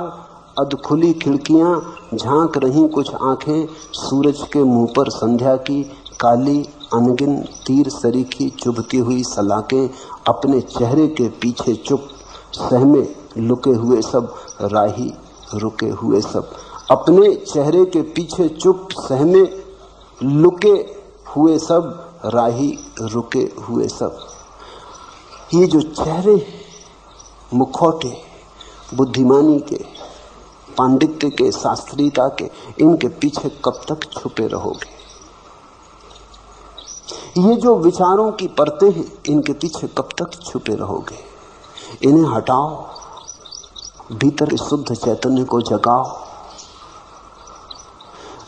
अधखुली खिड़कियां, झांक रही कुछ आंखें। सूरज के मुंह पर संध्या की काली अनगिन तीर सरीखी चुभती हुई सलाखें। अपने चेहरे के पीछे चुप, सहमे लुके हुए सब, राही रुके हुए सब। अपने चेहरे के पीछे चुप, सहमे लुके हुए सब, राही रुके हुए सब। ये जो चेहरे मुखौटे बुद्धिमानी के, पांडित्य के, शास्त्रीयता के, इनके पीछे कब तक छुपे रहोगे? ये जो विचारों की परतें हैं, इनके पीछे कब तक छुपे रहोगे? इन्हें हटाओ, भीतर शुद्ध चैतन्य को जगाओ।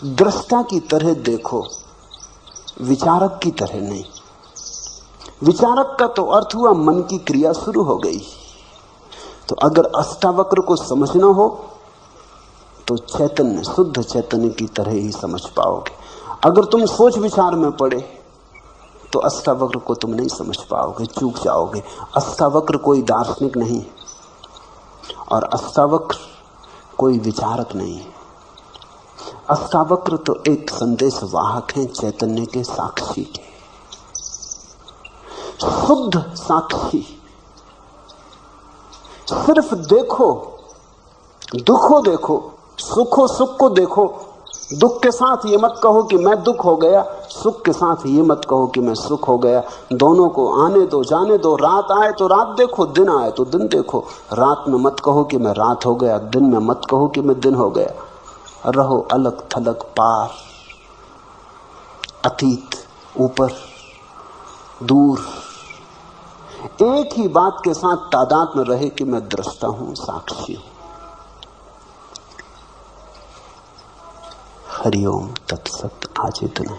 दृष्टा की तरह देखो, विचारक की तरह नहीं। विचारक का तो अर्थ हुआ मन की क्रिया शुरू हो गई। तो अगर अष्टावक्र को समझना हो तो चैतन्य, शुद्ध चैतन्य की तरह ही समझ पाओगे। अगर तुम सोच विचार में पड़े तो अष्टावक्र को तुम नहीं समझ पाओगे, चूक जाओगे। अष्टावक्र कोई दार्शनिक नहीं और अष्टावक्र कोई विचारक नहीं है। अष्टावक्र तो एक संदेश वाहक हैं, चैतन्य के साक्षी के, शुद्ध साक्षी। सिर्फ देखो, दुखो देखो, सुखो सुख को देखो। दुख के साथ ये मत कहो कि मैं दुख हो गया, सुख के साथ ये मत कहो कि मैं सुख हो गया। दोनों को आने दो, जाने दो। रात आए तो रात देखो, दिन आए तो दिन देखो। रात में मत कहो कि मैं रात हो गया, दिन में मत कहो कि मैं दिन हो गया। रहो अलग थलग, पार, अतीत, ऊपर, दूर। एक ही बात के साथ तादाद में रहे कि मैं दृष्टा हूं, साक्षी हूं। हरिओम तत्सत। आज इतना।